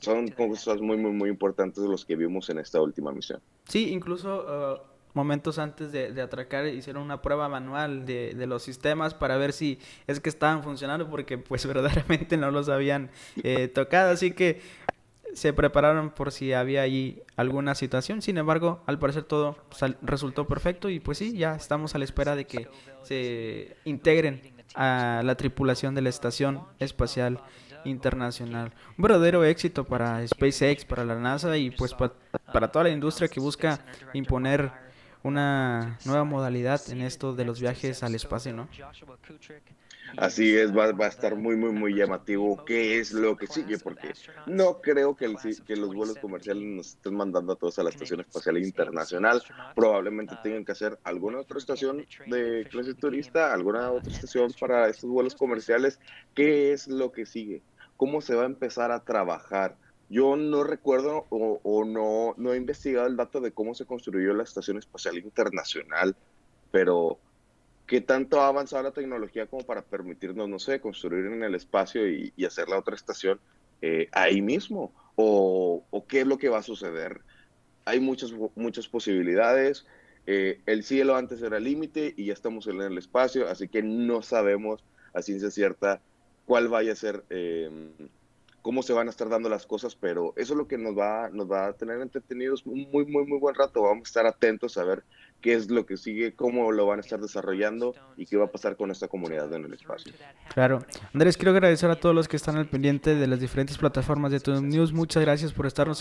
Son cosas muy importantes de los que vimos en esta última misión. Sí, incluso momentos antes de atracar hicieron una prueba manual de los sistemas para ver si es que estaban funcionando, porque pues verdaderamente no los habían tocado, así que se prepararon por si había ahí alguna situación. Sin embargo, al parecer todo resultó perfecto y pues sí, ya estamos a la espera de que se integren a la tripulación de la Estación Espacial Internacional. Un verdadero éxito para SpaceX, para la NASA y pues para toda la industria que busca imponer una nueva modalidad en esto de los viajes al espacio, ¿no? Así es, va a estar muy llamativo qué es lo que sigue, porque no creo que los vuelos comerciales nos estén mandando a todos a la Estación Espacial Internacional. Probablemente tengan que hacer alguna otra estación de clase turista, alguna otra estación para estos vuelos comerciales. ¿Qué es lo que sigue? ¿Cómo se va a empezar a trabajar? Yo no recuerdo o no he investigado el dato de cómo se construyó la Estación Espacial Internacional, pero ¿qué tanto ha avanzado la tecnología como para permitirnos, no sé, construir en el espacio y hacer la otra estación ahí mismo? ¿O qué es lo que va a suceder? Hay muchas posibilidades. El cielo antes era el límite y ya estamos en el espacio, así que no sabemos a ciencia cierta cuál vaya a ser, cómo se van a estar dando las cosas, pero eso es lo que nos va a tener entretenidos muy buen rato. Vamos a estar atentos a ver qué es lo que sigue, cómo lo van a estar desarrollando y qué va a pasar con esta comunidad en el espacio. Claro. Andrés, quiero agradecer a todos los que están al pendiente de las diferentes plataformas de Tu News. Muchas gracias por estarnos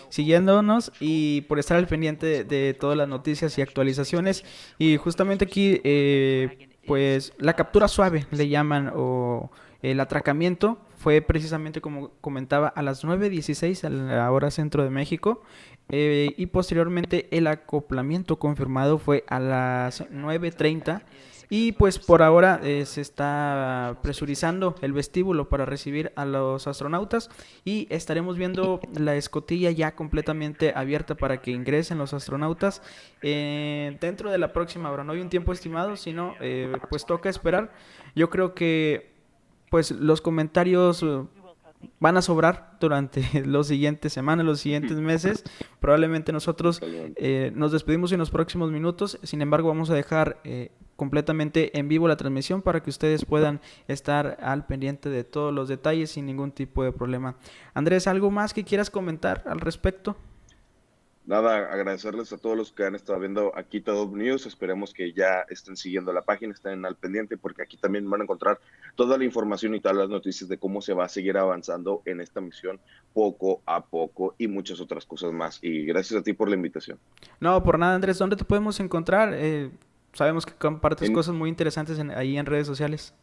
siguiéndonos y por estar al pendiente de todas las noticias y actualizaciones. Y justamente aquí, pues la captura suave le llaman, o el atracamiento fue precisamente, como comentaba, a las 9:16 a la hora centro de México, y posteriormente el acoplamiento confirmado fue a las 9:30 Y pues por ahora se está presurizando el vestíbulo para recibir a los astronautas y estaremos viendo la escotilla ya completamente abierta para que ingresen los astronautas dentro de la próxima hora. No hay un tiempo estimado, sino pues toca esperar. Yo creo que pues los comentarios van a sobrar durante los siguientes semanas, los siguientes meses. Probablemente nosotros nos despedimos en los próximos minutos. Sin embargo, vamos a dejar completamente en vivo la transmisión para que ustedes puedan estar al pendiente de todos los detalles sin ningún tipo de problema. Andrés, ¿algo más que quieras comentar al respecto? Nada, agradecerles a todos los que han estado viendo aquí Todo News. Esperemos que ya estén siguiendo la página, estén al pendiente, porque aquí también van a encontrar toda la información y todas las noticias de cómo se va a seguir avanzando en esta misión poco a poco y muchas otras cosas más. Y gracias a ti por la invitación. No, por nada, Andrés. ¿Dónde te podemos encontrar? Sabemos que compartes cosas muy interesantes ahí en redes sociales.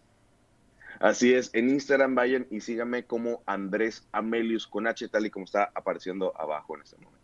Así es, en Instagram vayan y síganme como Andrés Amelius con H, tal y como está apareciendo abajo en este momento.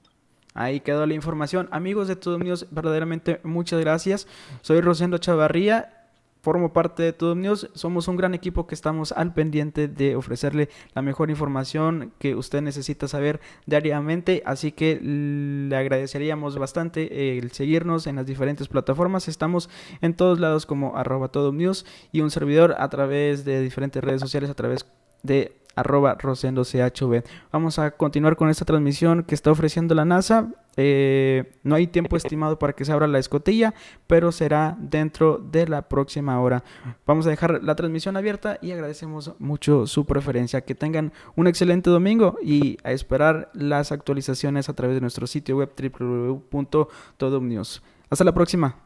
Ahí quedó la información. Amigos de Todo News, verdaderamente muchas gracias. Soy Rosendo Chavarría, formo parte de Todo News. Somos un gran equipo que estamos al pendiente de ofrecerle la mejor información que usted necesita saber diariamente. Así que le agradeceríamos bastante el seguirnos en las diferentes plataformas. Estamos en todos lados como @TodoNews y un servidor a través de diferentes redes sociales, a través de @RosendoCHV. Vamos a continuar con esta transmisión que está ofreciendo la NASA. No hay tiempo estimado para que se abra la escotilla, pero será dentro de la próxima hora. Vamos a dejar la transmisión abierta y agradecemos mucho su preferencia. Que tengan un excelente domingo y a esperar las actualizaciones a través de nuestro sitio web www.todomnews. Hasta la próxima.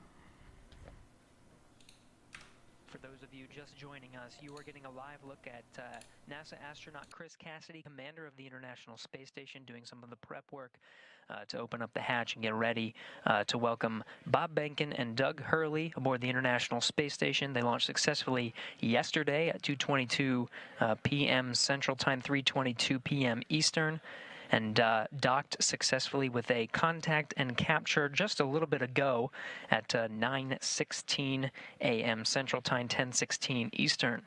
NASA astronaut Chris Cassidy, commander of the International Space Station, doing some of the prep work to open up the hatch and get ready to welcome Bob Behnken and Doug Hurley aboard the International Space Station. They launched successfully yesterday at 2:22 p.m. Central Time, 3:22 p.m. Eastern, and docked successfully with a contact and capture just a little bit ago at 9:16 a.m. Central Time, 10:16 Eastern.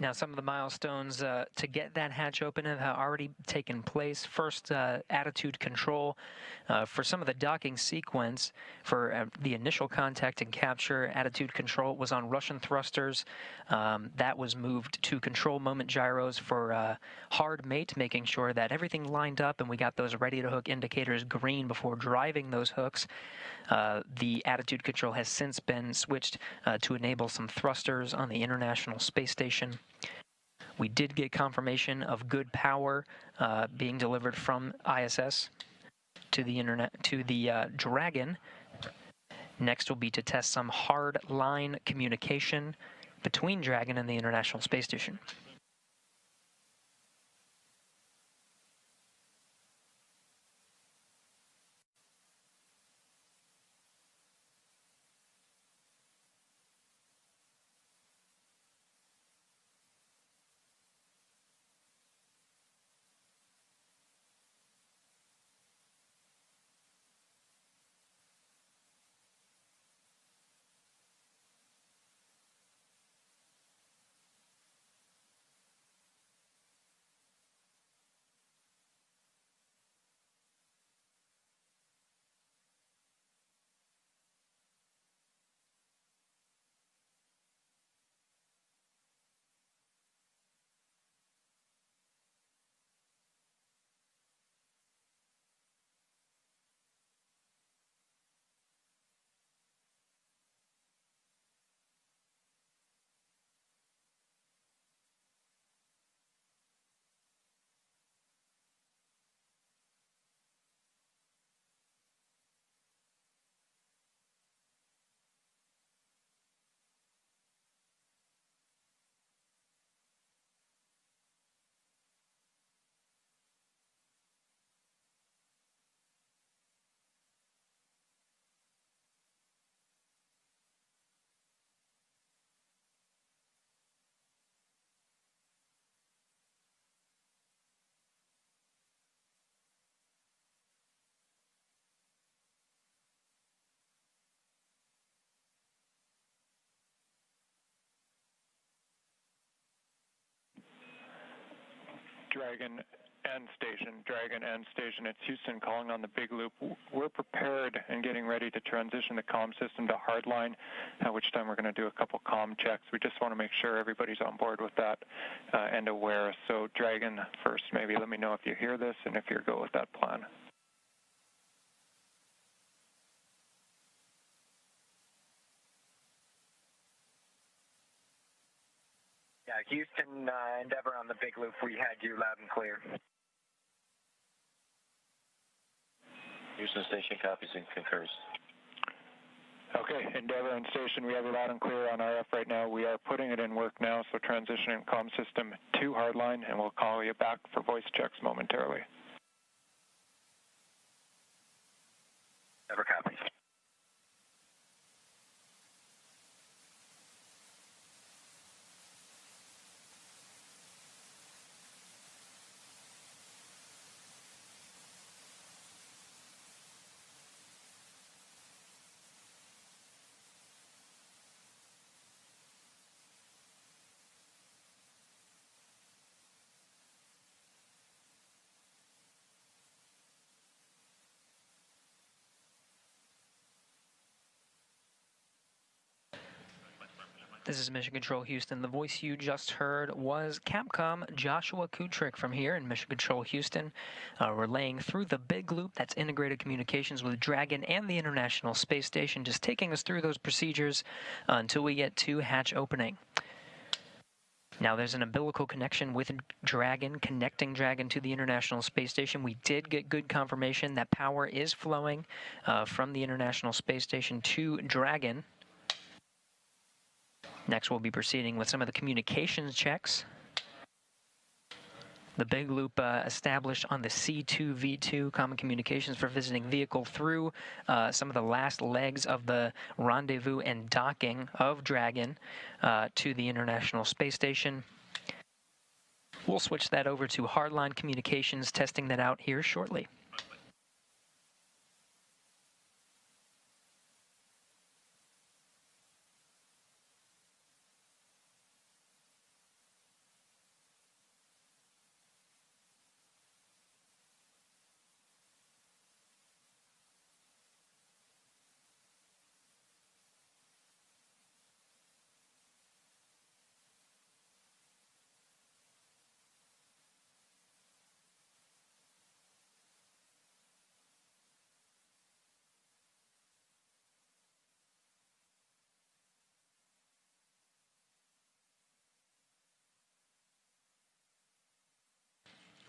Now, some of the milestones to get that hatch open have already taken place. First, attitude control for some of the docking sequence for the initial contact and capture. Attitude control was on Russian thrusters. That was moved to control moment gyros for hard mate, making sure that everything lined up and we got those ready to hook indicators green before driving those hooks. The attitude control has since been switched to enable some thrusters on the International Space Station. We did get confirmation of good power being delivered from ISS to the Dragon. Next will be to test some hard line communication between Dragon and the International Space Station. Dragon and station. It's Houston calling on the big loop. We're prepared and getting ready to transition the comm system to hardline, at which time we're going to do a couple comm checks. We just want to make sure everybody's on board with that and aware. So Dragon, first, maybe let me know if you hear this and if you're go with that plan. Yeah, Houston, Endeavor on the big loop. We had you loud and clear. Houston station copies and concurs. Okay, Endeavor and station, we have it loud and clear on RF right now. We are putting it in work now, so transitioning comm system to hardline, and we'll call you back for voice checks momentarily. Endeavor copies. This is Mission Control Houston. The voice you just heard was Capcom Joshua Kutrick from here in Mission Control Houston, relaying through the big loop that's integrated communications with Dragon and the International Space Station, just taking us through those procedures until we get to hatch opening. Now, there's an umbilical connection with Dragon, connecting Dragon to the International Space Station. We did get good confirmation that power is flowing from the International Space Station to Dragon. Next, we'll be proceeding with some of the communications checks. The big loop established on the C2V2 Common Communications for Visiting Vehicle through some of the last legs of the rendezvous and docking of Dragon to the International Space Station. We'll switch that over to hardline communications, testing that out here shortly.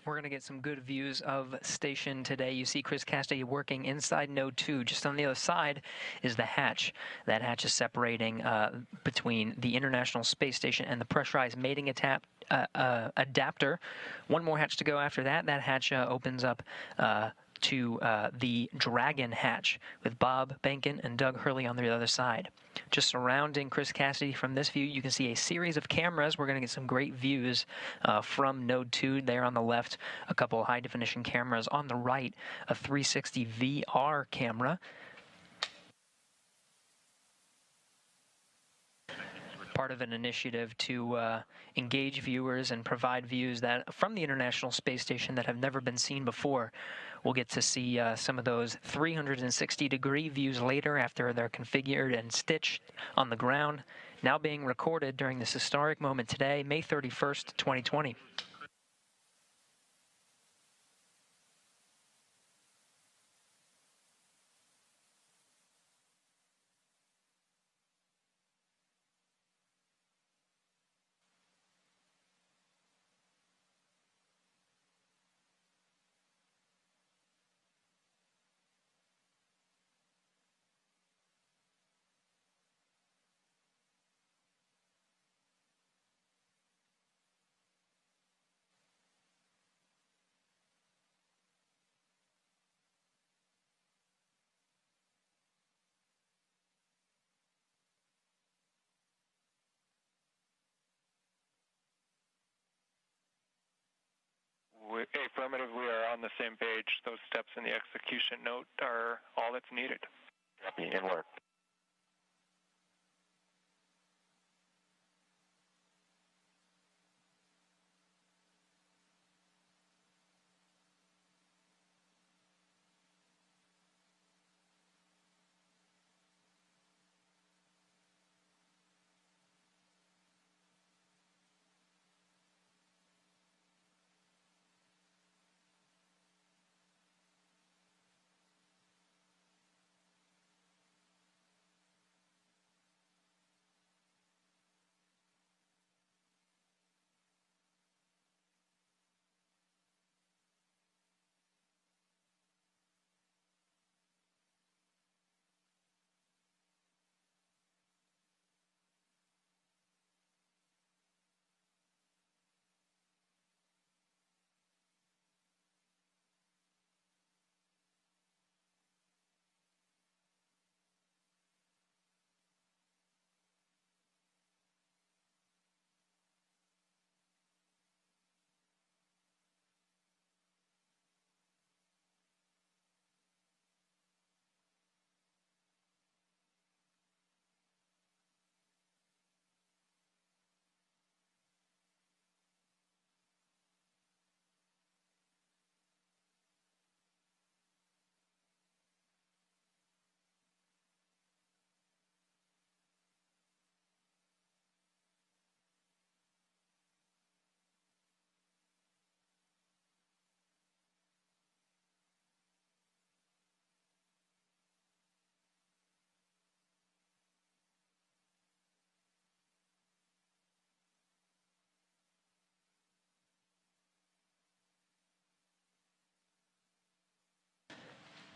We're going to get some good views of station today. You see Chris Cassidy working inside node 2. Just on the other side is the hatch. That hatch is separating between the International Space Station and the pressurized mating adapter. One more hatch to go after that. That hatch opens up to the Dragon hatch with Bob Benkin and Doug Hurley on the other side. Just surrounding Chris Cassidy from this view, you can see a series of cameras. We're going to get some great views from Node 2 there on the left, a couple of high-definition cameras on the right, a 360 VR camera. Part of an initiative to engage viewers and provide views that from the International Space Station that have never been seen before. We'll get to see some of those 360-degree views later after they're configured and stitched on the ground, now being recorded during this historic moment today, May 31st, 2020. Affirmative, we are on the same page. Those steps in the execution note are all that's needed. Copy, in work.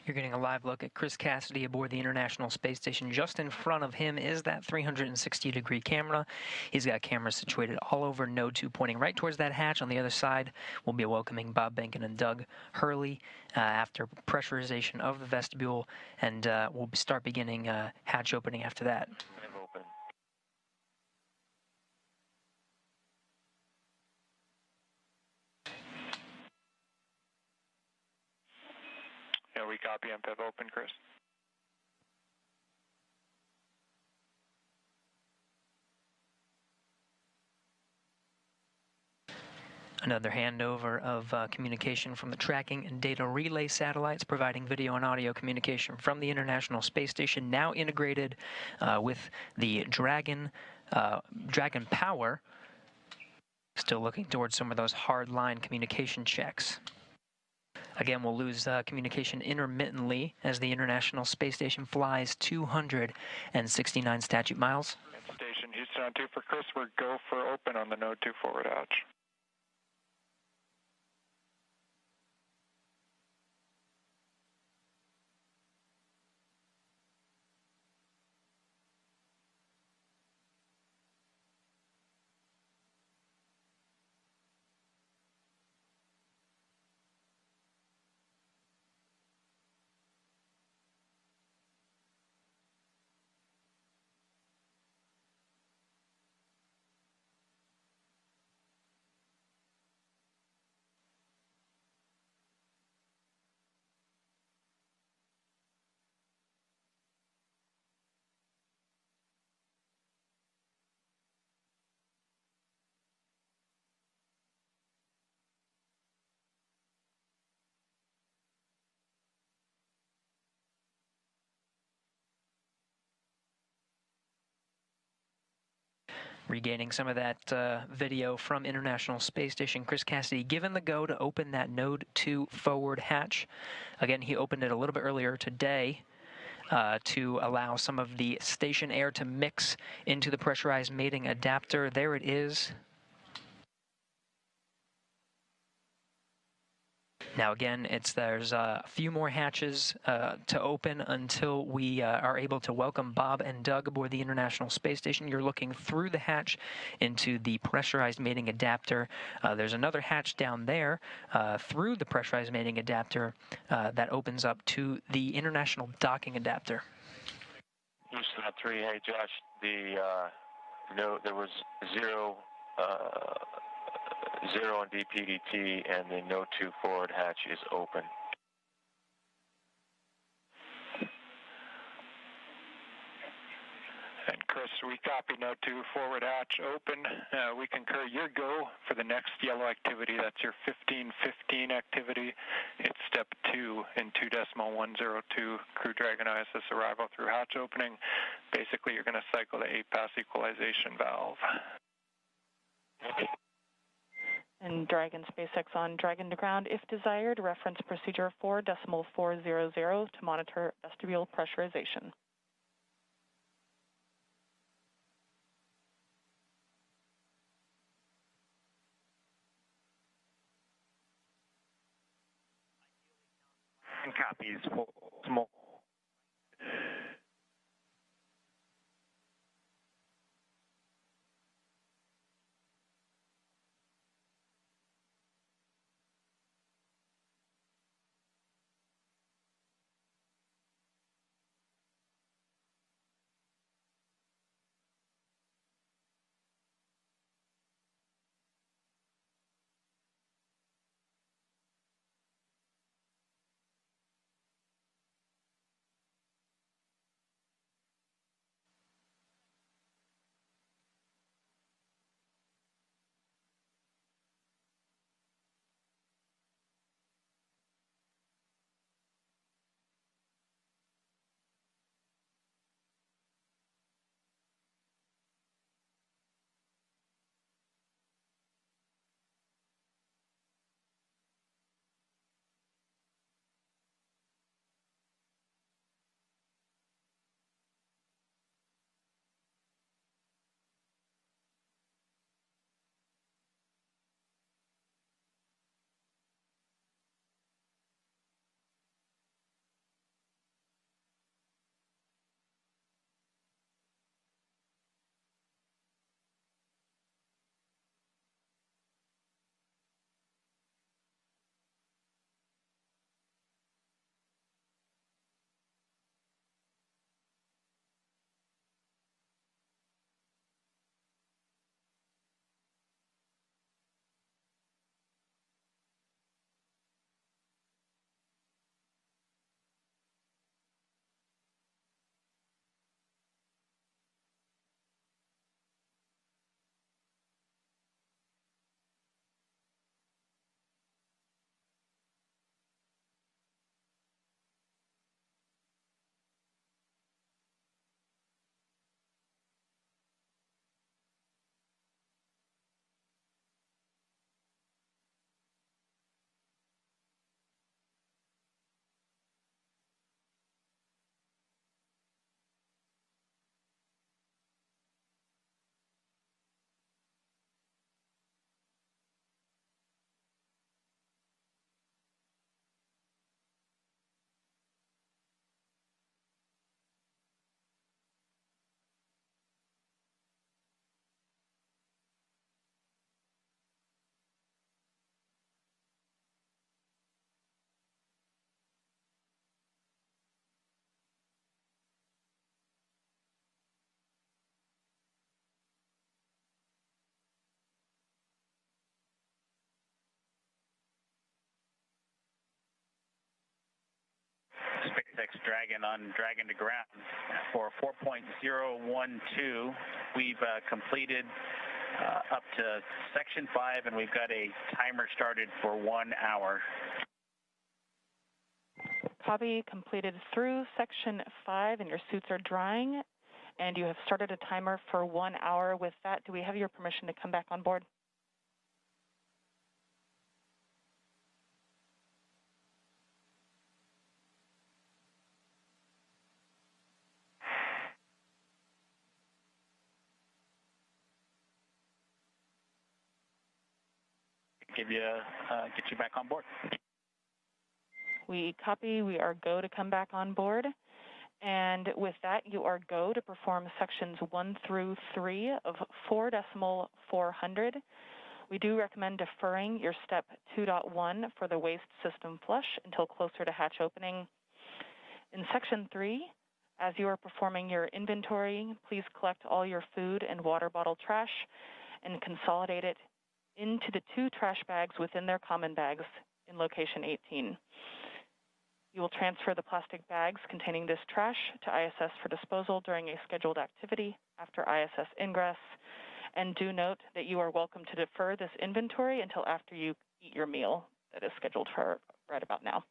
You're getting a live look at Chris Cassidy aboard the International Space Station. Just in front of him is that 360-degree camera. He's got cameras situated all over Node 2, pointing right towards that hatch. On the other side, we'll be welcoming Bob Behnken and Doug Hurley after pressurization of the vestibule, and we'll start beginning hatch opening after that. Yeah, we copy MPEV open, Chris. Another handover of communication from the tracking and data relay satellites, providing video and audio communication from the International Space Station, now integrated with the Dragon power. Still looking towards some of those hard line communication checks. Again, we'll lose communication intermittently as the International Space Station flies 269 statute miles. Station Houston on 2 for Chris. We're go for open on the Node 2 forward hatch. Regaining some of that video from International Space Station, Chris Cassidy given the go to open that Node 2 forward hatch. Again, he opened it a little bit earlier today to allow some of the station air to mix into the pressurized mating adapter. There it is. Now again, there's a few more hatches to open until we are able to welcome Bob and Doug aboard the International Space Station. You're looking through the hatch into the pressurized mating adapter. There's another hatch down there through the pressurized mating adapter that opens up to the International Docking Adapter. Houston at 3, hey Josh, there was zero on DPDT, and the Node 2 forward hatch is open. And Chris, we copy Node 2 forward hatch open. We concur your go for the next yellow activity. That's your 1515 activity. It's step 2 in 2.102 Crew Dragon ISS arrival through hatch opening. Basically, you're going to cycle the 8-pass equalization valve. Okay. And Dragon SpaceX on Dragon to ground. If desired, reference procedure 4.400 to monitor vestibule pressurization. And copies for small. SpaceX Dragon on Dragon to ground. For 4.012, we've completed up to Section 5, and we've got a timer started for 1 hour. Copy. Completed through Section 5, and your suits are drying, and you have started a timer for 1 hour. With that, do we have your permission to come back on board? Get you back on board. We copy. We are go to come back on board. And with that, you are go to perform sections 1 through 3 of 4.400. We do recommend deferring your step 2.1 for the waste system flush until closer to hatch opening. In section 3, as you are performing your inventory, please collect all your food and water bottle trash and consolidate it into the 2 trash bags within their common bags in location 18. You will transfer the plastic bags containing this trash to ISS for disposal during a scheduled activity after ISS ingress. And do note that you are welcome to defer this inventory until after you eat your meal that is scheduled for right about now.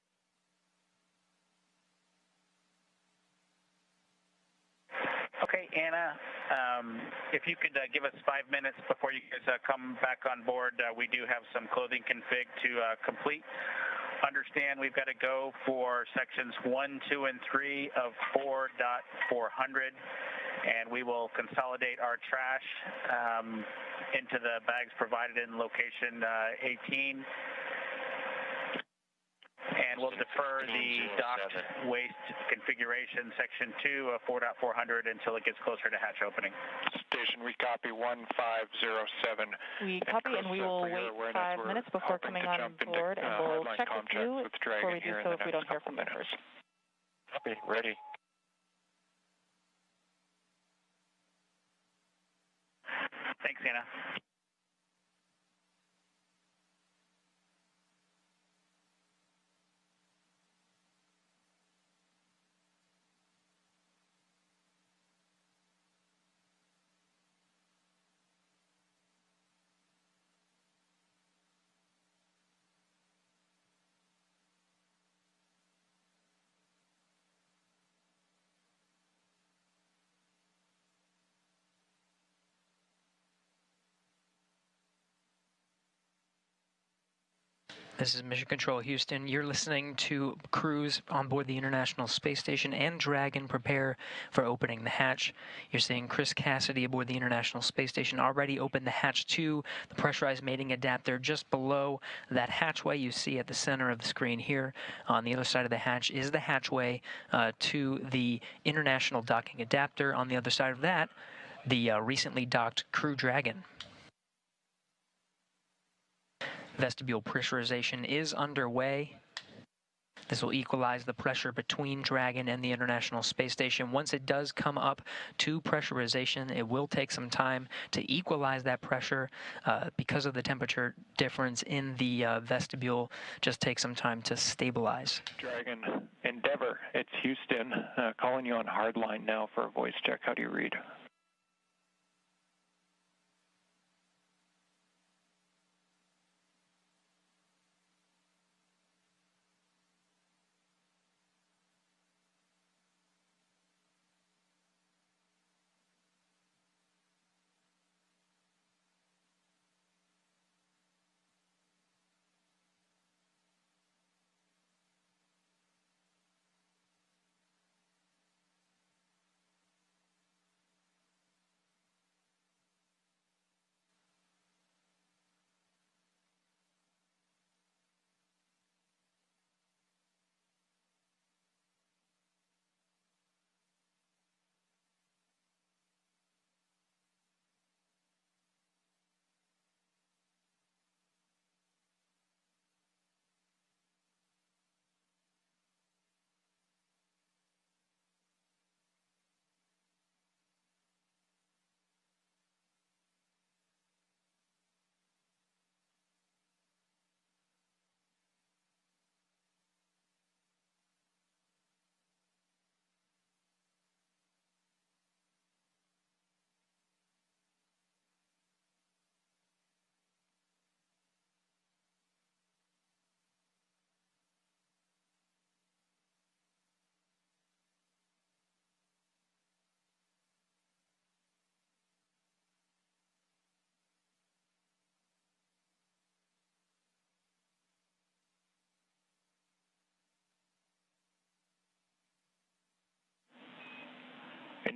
Okay, Anna, if you could give us 5 minutes before you guys come back on board, we do have some clothing config to complete. Understand we've got to go for sections 1, 2, and 3 of 4.400, and we will consolidate our trash into the bags provided in location 18. And we'll defer the docked waste configuration, section 2 of 4.400, until it gets closer to hatch opening. Station, we copy 1507. We copy, and we will wait 5 minutes before coming on board, and we'll check with you before we do so if we don't hear from you first. Copy, ready. Thanks, Anna. This is Mission Control Houston. You're listening to crews on board the International Space Station and Dragon prepare for opening the hatch. You're seeing Chris Cassidy aboard the International Space Station already opened the hatch to the pressurized mating adapter just below that hatchway you see at the center of the screen here. On the other side of the hatch is the hatchway to the International Docking Adapter. On the other side of that, the recently docked Crew Dragon. Vestibule pressurization is underway. This will equalize the pressure between Dragon and the International Space Station. Once it does come up to pressurization, it will take some time to equalize that pressure because of the temperature difference in the vestibule. Just take some time to stabilize. Dragon, Endeavor, it's Houston. Calling you on hardline now for a voice check. How do you read?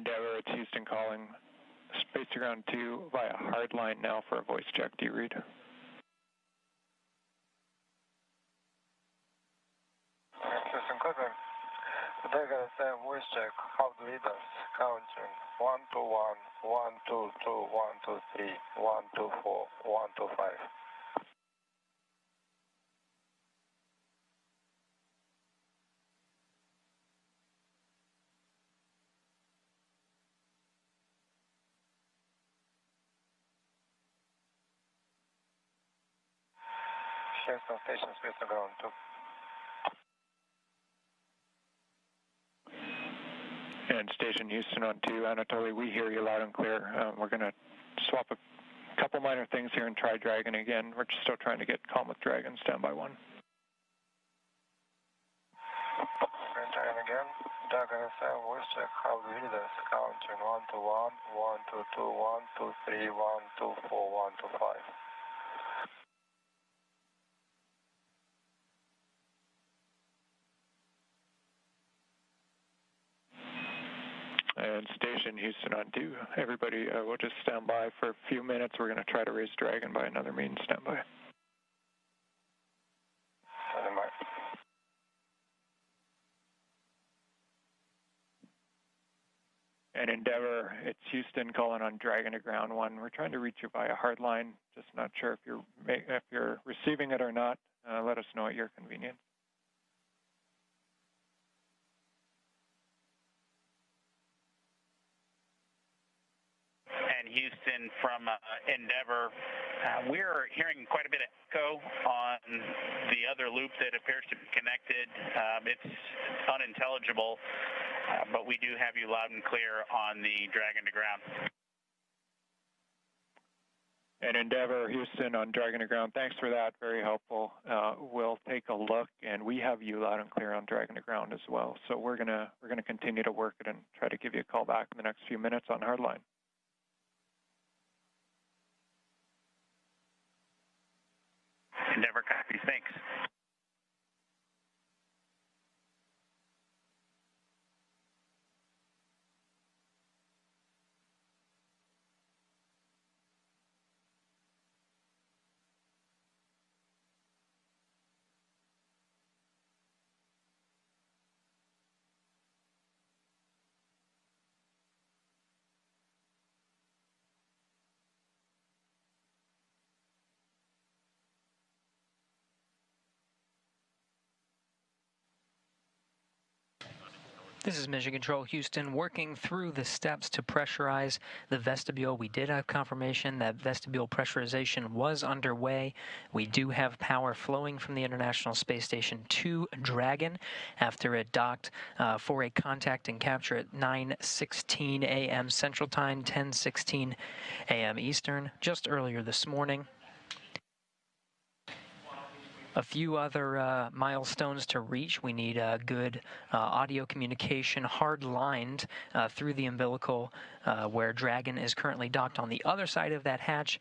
Endeavor, it's Houston calling. Space to ground 2 via hard line now for a voice check. Do you read? Houston, clear. Dragon voice check. How do leaders? Counting 1 to 1, 1 2 2, 1 2 3, 1 2 4, 1 2 5. Houston station, space to ground 2. And Station Houston on 2, Anatoly, we hear you loud and clear. We're going to swap a couple minor things here and try Dragon again. We're just still trying to get calm with Dragon. Stand by 1. Dragon again. Dragon FM, voice check. How do leaders? Counting 1 to 1, 1 2 2, 1 2 3, 1 2 4, 1 2 5. And Station Houston on 2. Everybody, we'll just stand by for a few minutes. We're going to try to raise Dragon by another means. Stand by. And Endeavor, it's Houston calling on Dragon to ground 1. We're trying to reach you via hard line. Just not sure if you're receiving it or not. Let us know at your convenience. And Houston from Endeavor, we're hearing quite a bit of echo on the other loop that appears to be connected. It's unintelligible, but we do have you loud and clear on the Dragon to ground. And Endeavor, Houston on Dragon to ground. Thanks for that. Very helpful. We'll take a look, and we have you loud and clear on Dragon to ground as well. So we're gonna continue to work it and try to give you a call back in the next few minutes on hardline. Endeavor copies. Thanks. This is Mission Control Houston, working through the steps to pressurize the vestibule. We did have confirmation that vestibule pressurization was underway. We do have power flowing from the International Space Station to Dragon after it docked for a contact and capture at 9:16 a.m. Central Time, 10:16 a.m. Eastern, just earlier this morning. A few other milestones to reach. We need good audio communication hard-lined through the umbilical where Dragon is currently docked on the other side of that hatch,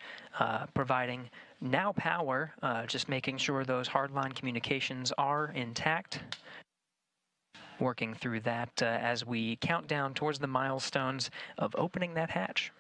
providing now power, just making sure those hard-line communications are intact. Working through that as we count down towards the milestones of opening that hatch.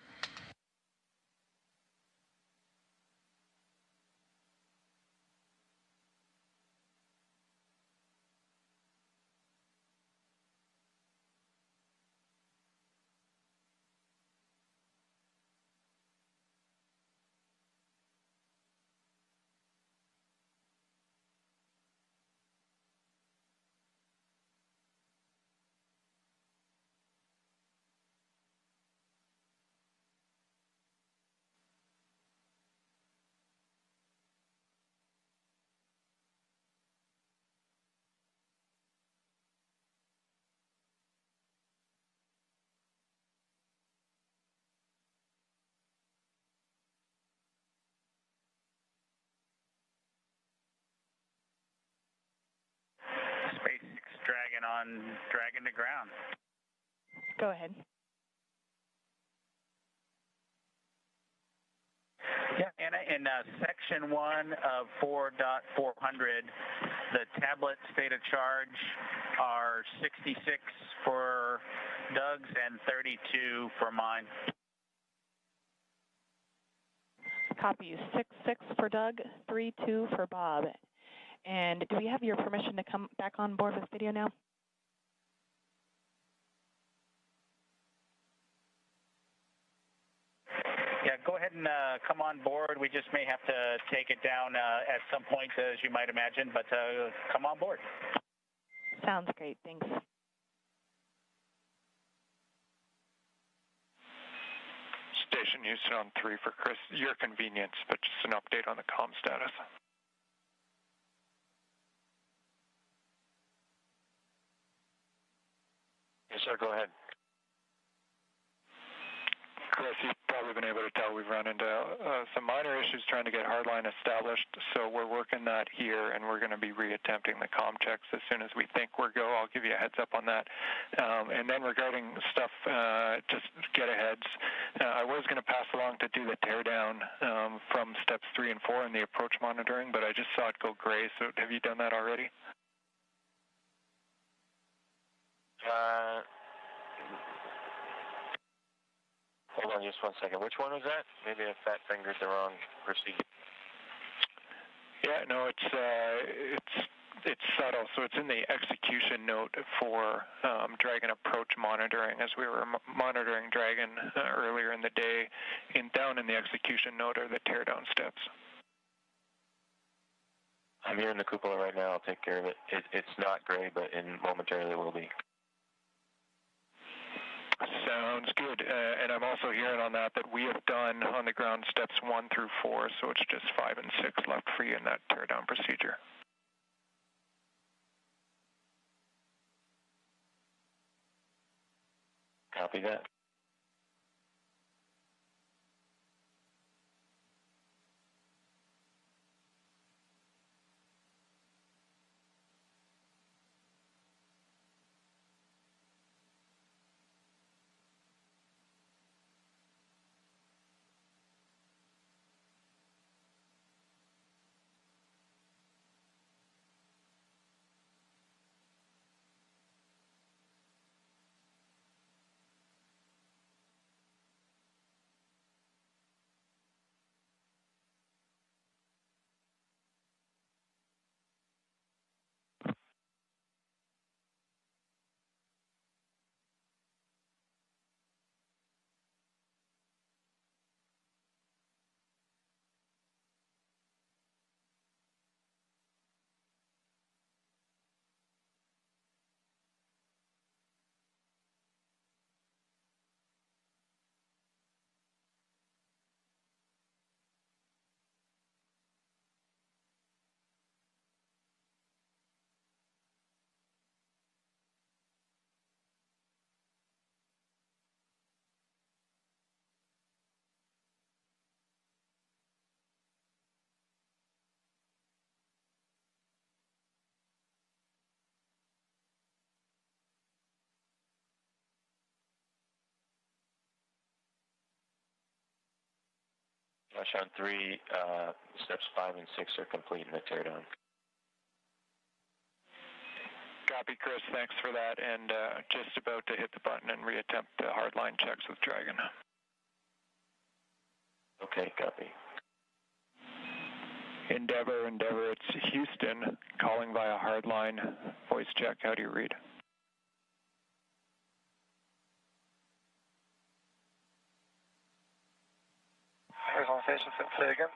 Dragon on Dragon to ground. Go ahead. Yeah, and in section 1 of 4.400, The tablet state of charge are 66 for Doug's and 32 for mine. Copy. 66 for Doug, 32 for Bob. And do we have your permission to come back on board with video now? Yeah, go ahead and come on board. We just may have to take it down at some point, as you might imagine, but come on board. Sounds great. Thanks. Station Houston on 3 for Chris. Your convenience, but just an update on the comm status. Yes, sir. Go ahead. Chris, you've probably been able to tell we've run into some minor issues trying to get hardline established, so we're working that here, and we're going to be reattempting the comm checks as soon as we think we're go. I'll give you a heads up on that. And then regarding stuff, just get aheads, I was going to pass along to do the teardown from steps 3 and 4 in the approach monitoring, but I just saw it go gray, so have you done that already? Hold on just one second. Which one was that? Maybe I fat-fingered the wrong procedure. Yeah, no, it's subtle. So it's in the execution note for Dragon approach monitoring, as we were monitoring Dragon earlier in the day. Down in the execution note are the teardown steps. I'm here in the cupola right now. I'll take care of it. It's not gray, but momentarily will be. Sounds good. And I'm also hearing on that we have done on the ground steps 1 through 4, so it's just 5 and 6 left for you in that teardown procedure. Copy that. Touchdown 3, steps 5 and 6 are complete in the teardown. Copy, Chris. Thanks for that. And just about to hit the button and reattempt the hardline checks with Dragon. Okay, copy. Endeavor, it's Houston calling via hardline voice check. How do you read? On station, say again.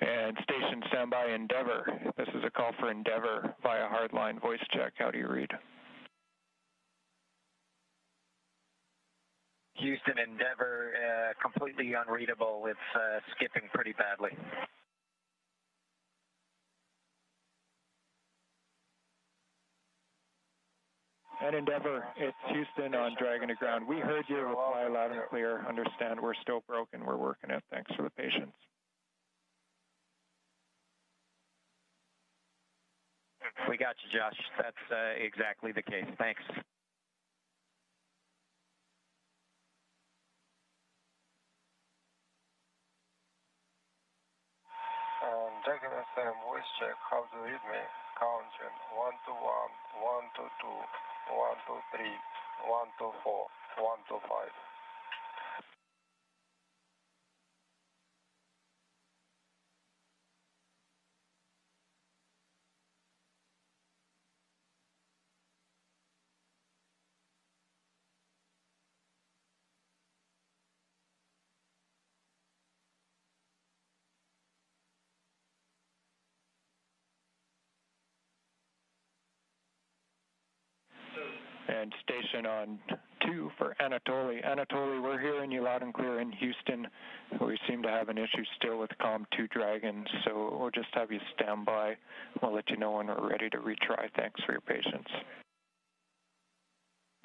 And station standby, Endeavor. This is a call for Endeavor via hardline voice check. How do you read? Houston, Endeavor, completely unreadable. It's skipping pretty badly. And Endeavor, it's Houston on Dragon to ground. We heard your reply loud and clear. Understand we're still broken. We're working it. Thanks for the patience. We got you, Josh. That's exactly the case. Thanks. Dragon FM voice check. How do you read me? Counting 1 to 1, 1 to 2, 1 to 3, 1 to 4, 1 to 5. And station on 2 for Anatoly. Anatoly, we're hearing you loud and clear in Houston. We seem to have an issue still with COM 2 Dragon, so we'll just have you stand by. We'll let you know when we're ready to retry. Thanks for your patience.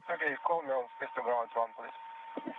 Okay, call me on Space Ground 1, please.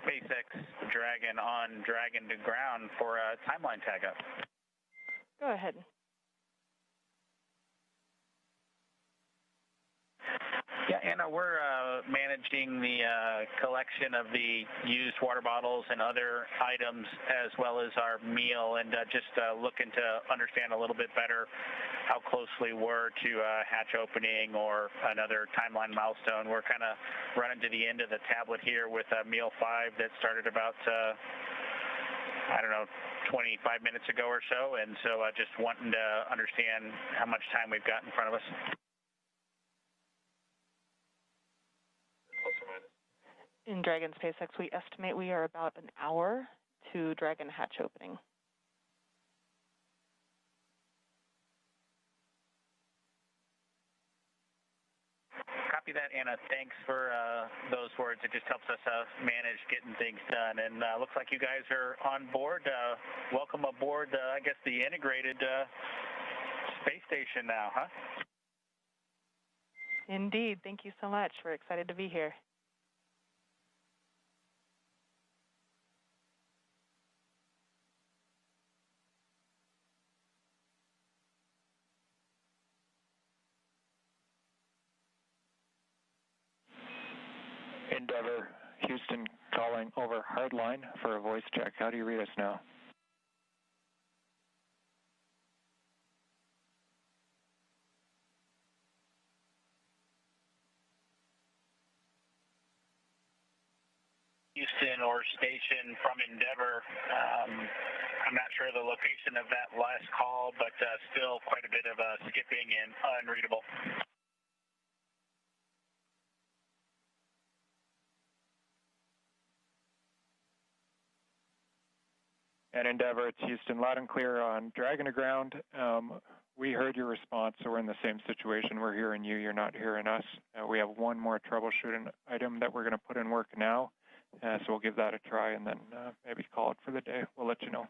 SpaceX Dragon on Dragon to ground for a timeline tag up. Go ahead. Yeah, Anna, we're managing the collection of the used water bottles and other items as well as our meal, and just looking to understand a little bit better how closely we're to hatch opening or another timeline milestone. We're kind of running to the end of the tablet here with meal 5 that started about, 25 minutes ago or so, and so just wanting to understand how much time we've got in front of us. In Dragon SpaceX, we estimate we are about an hour to Dragon hatch opening. Copy that, Anna. Thanks for those words. It just helps us manage getting things done. And looks like you guys are on board. Welcome aboard, I guess, the integrated space station now, huh? Indeed. Thank you so much. We're excited to be here. Endeavor, Houston calling over hardline for a voice check. How do you read us now? Houston or station from Endeavor. I'm not sure the location of that last call, but still quite a bit of skipping and unreadable. And Endeavor, it's Houston, loud and clear on Dragon to ground. We heard your response, so we're in the same situation. We're hearing you, you're not hearing us. We have one more troubleshooting item that we're going to put in work now, so we'll give that a try and then maybe call it for the day. We'll let you know.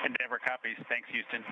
Endeavor copies. Thanks, Houston.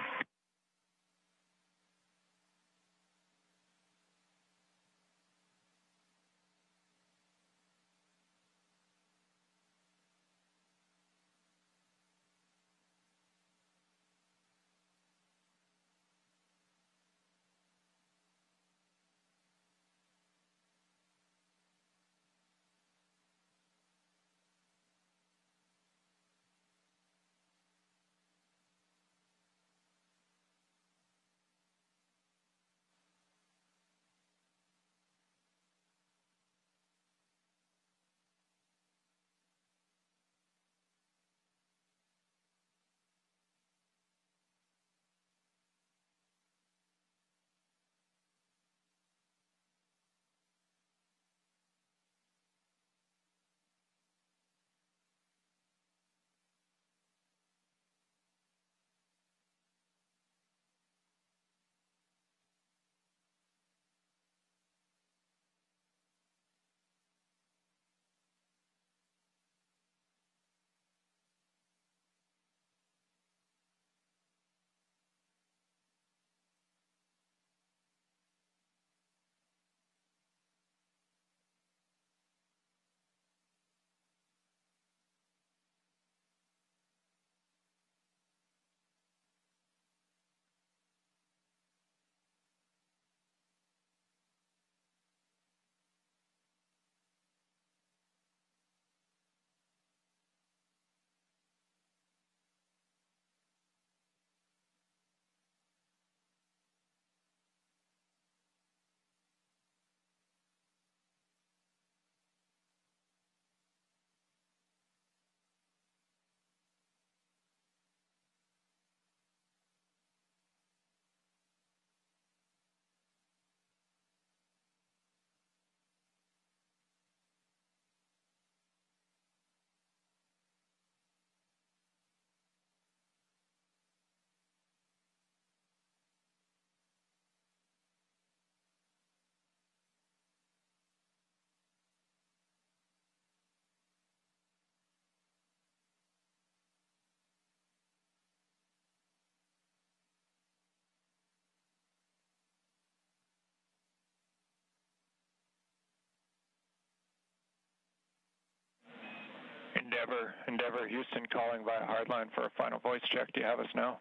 Endeavor, Houston calling via hardline for a final voice check. Do you have us now?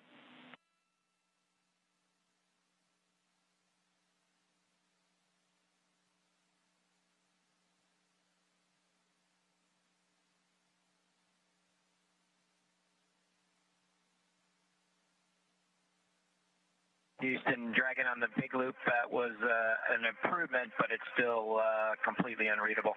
Houston, Dragon on the big loop. That was an improvement, but it's still completely unreadable.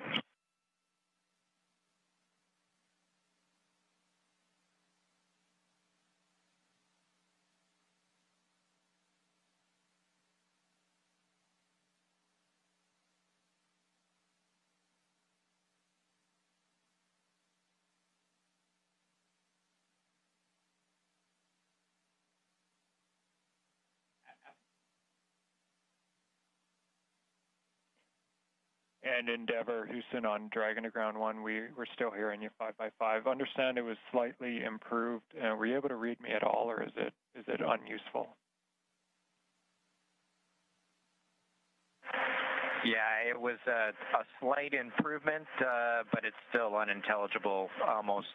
And Endeavor, Houston, on Dragon to Ground 1, we're still hearing you 5x5. Understand it was slightly improved. Were you able to read me at all, or is it unuseful? Yeah, it was a slight improvement, but it's still unintelligible, almost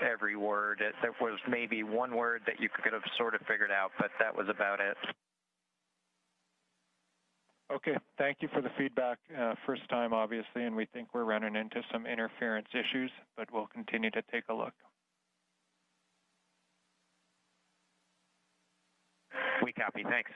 every word. There was maybe one word that you could have sort of figured out, but that was about it. Okay, thank you for the feedback. First time, obviously, and we think we're running into some interference issues, but we'll continue to take a look. We copy, thanks.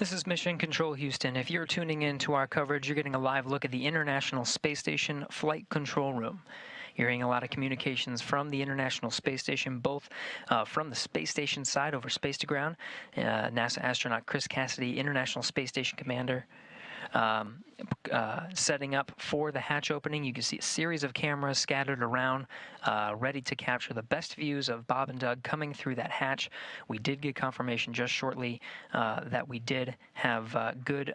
This is Mission Control Houston. If you're tuning in to our coverage, you're getting a live look at the International Space Station Flight Control Room. You're hearing a lot of communications from the International Space Station, both from the space station side over space to ground, NASA astronaut Chris Cassidy, International Space Station Commander, setting up for the hatch opening. You can see a series of cameras scattered around, ready to capture the best views of Bob and Doug coming through that hatch. We did get confirmation just shortly that we did have good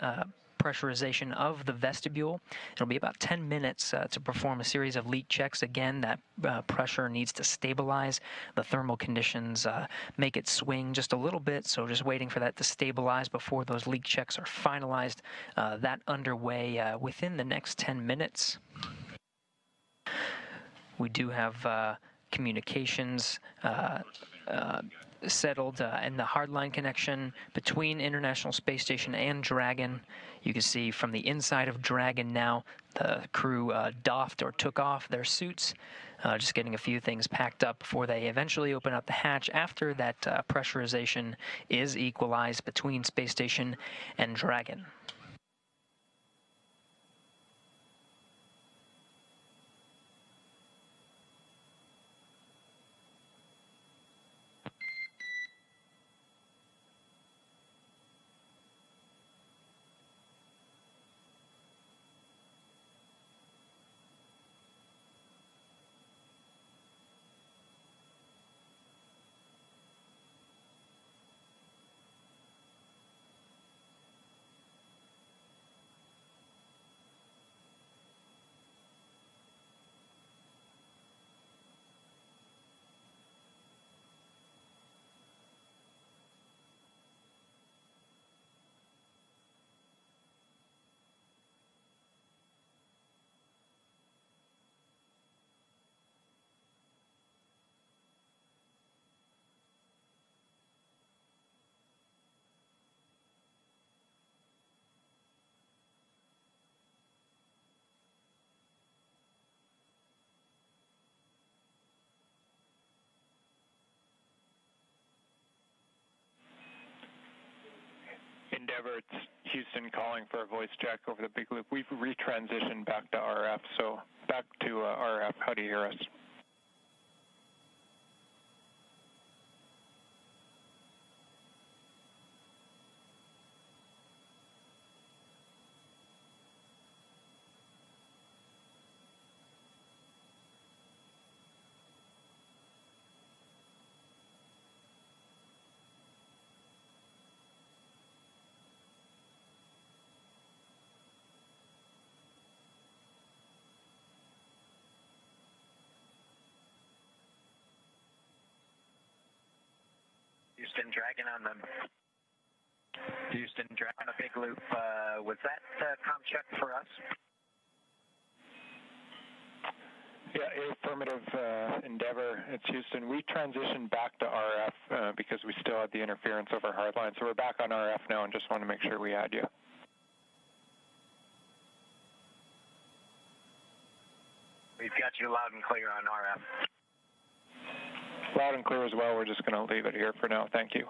pressurization of the vestibule. It'll be about 10 minutes to perform a series of leak checks. Again, that pressure needs to stabilize. The thermal conditions make it swing just a little bit, so just waiting for that to stabilize before those leak checks are finalized. That underway within the next 10 minutes. We do have communications settled in the hardline connection between International Space Station and Dragon. You can see from the inside of Dragon now, the crew doffed or took off their suits, just getting a few things packed up before they eventually open up the hatch after that pressurization is equalized between Space Station and Dragon. Endeavor, it's Houston calling for a voice check over the big loop. We've retransitioned back to RF, so back to RF. How do you hear us? Houston Dragon on the Houston Dragon on a big loop. Was that comm check for us? Yeah, affirmative, Endeavor. It's Houston. We transitioned back to RF because we still had the interference over hardline. So we're back on RF now and just want to make sure we had you. We've got you loud and clear on RF. Loud and clear as well. We're just going to leave it here for now. Thank you.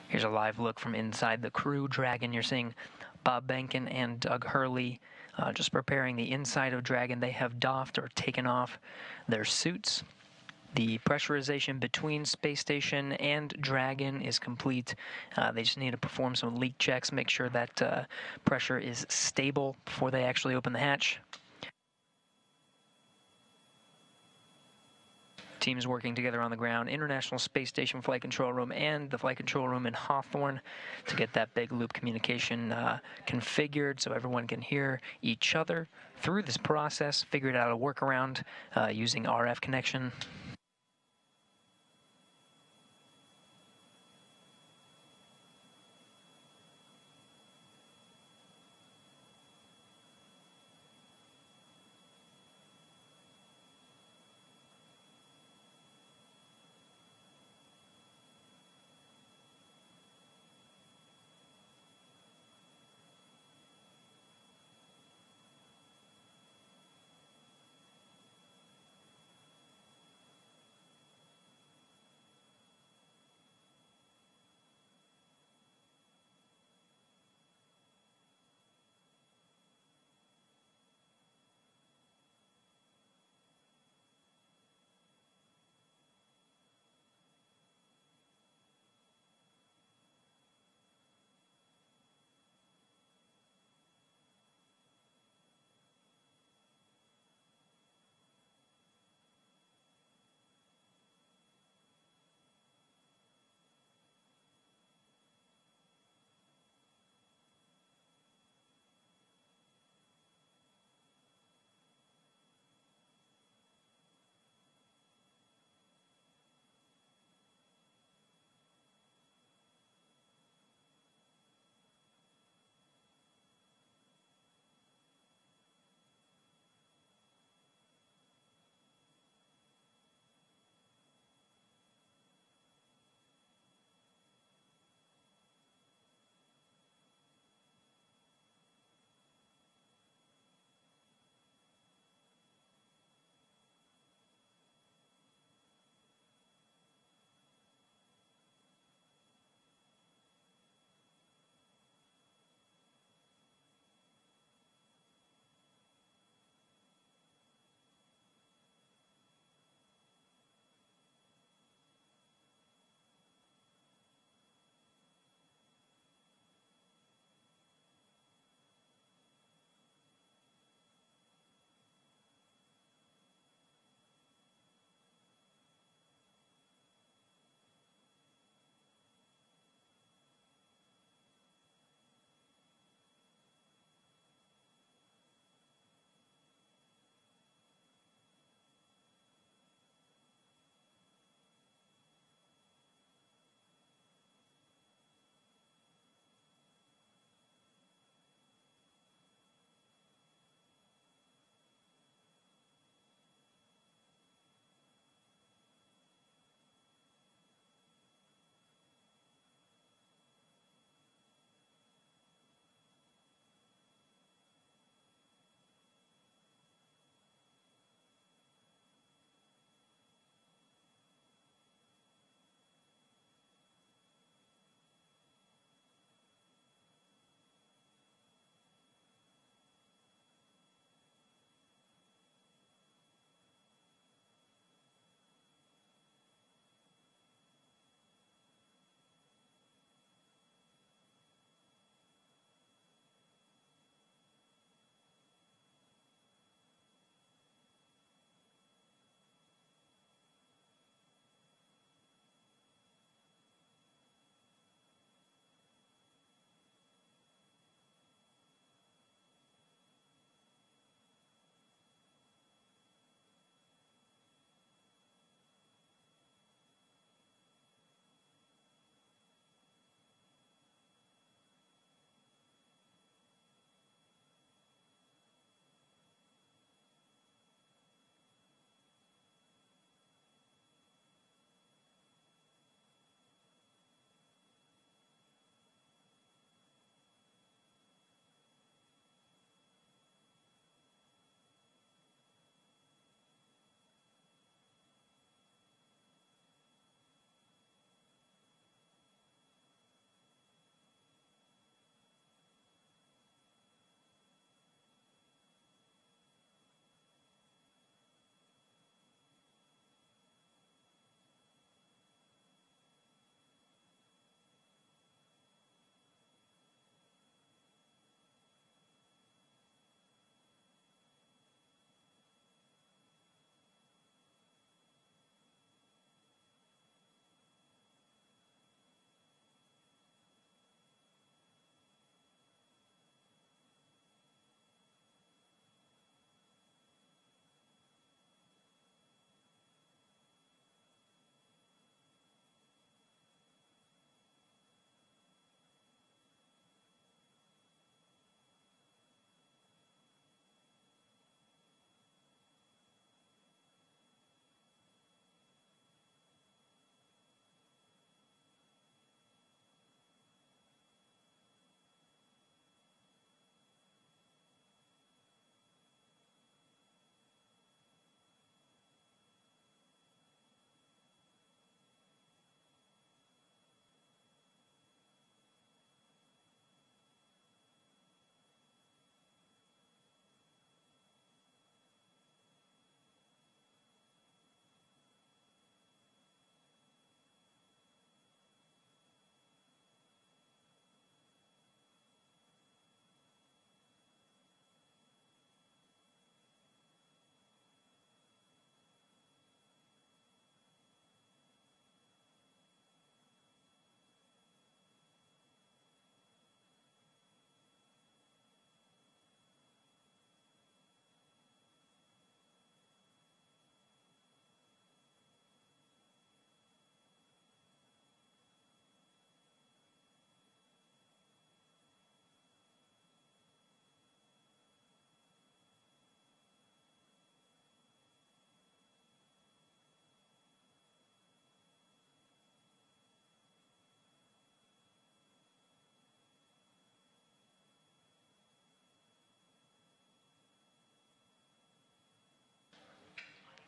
Here's a live look from inside the Crew Dragon. You're seeing Bob Behnken and Doug Hurley just preparing the inside of Dragon. They have doffed or taken off their suits. The pressurization between Space Station and Dragon is complete. They just need to perform some leak checks, make sure that pressure is stable before they actually open the hatch. Teams working together on the ground, International Space Station Flight Control Room and the Flight Control Room in Hawthorne to get that big loop communication configured so everyone can hear each other through this process, figured out a workaround using RF connection.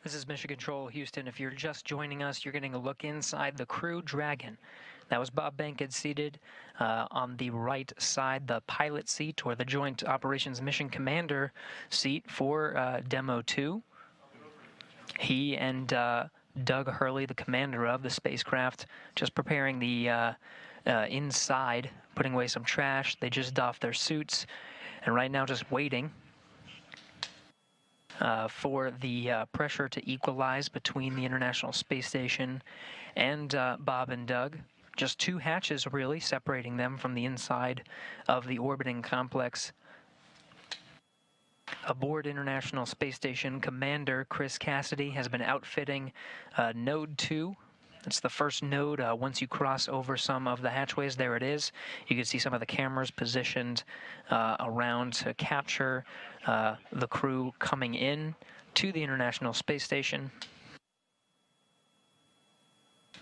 This is Mission Control, Houston. If you're just joining us, you're getting a look inside the Crew Dragon. That was Bob Bankhead seated on the right side, the pilot seat, or the Joint Operations Mission Commander seat for Demo 2. He and Doug Hurley, the commander of the spacecraft, just preparing the inside, putting away some trash. They just doffed their suits, and right now just waiting for the pressure to equalize between the International Space Station and Bob and Doug. Just two hatches, really, separating them from the inside of the orbiting complex. Aboard International Space Station, Commander Chris Cassidy has been outfitting Node 2. It's the first node. Once you cross over some of the hatchways, there it is. You can see some of the cameras positioned around to capture the crew coming in to the International Space Station.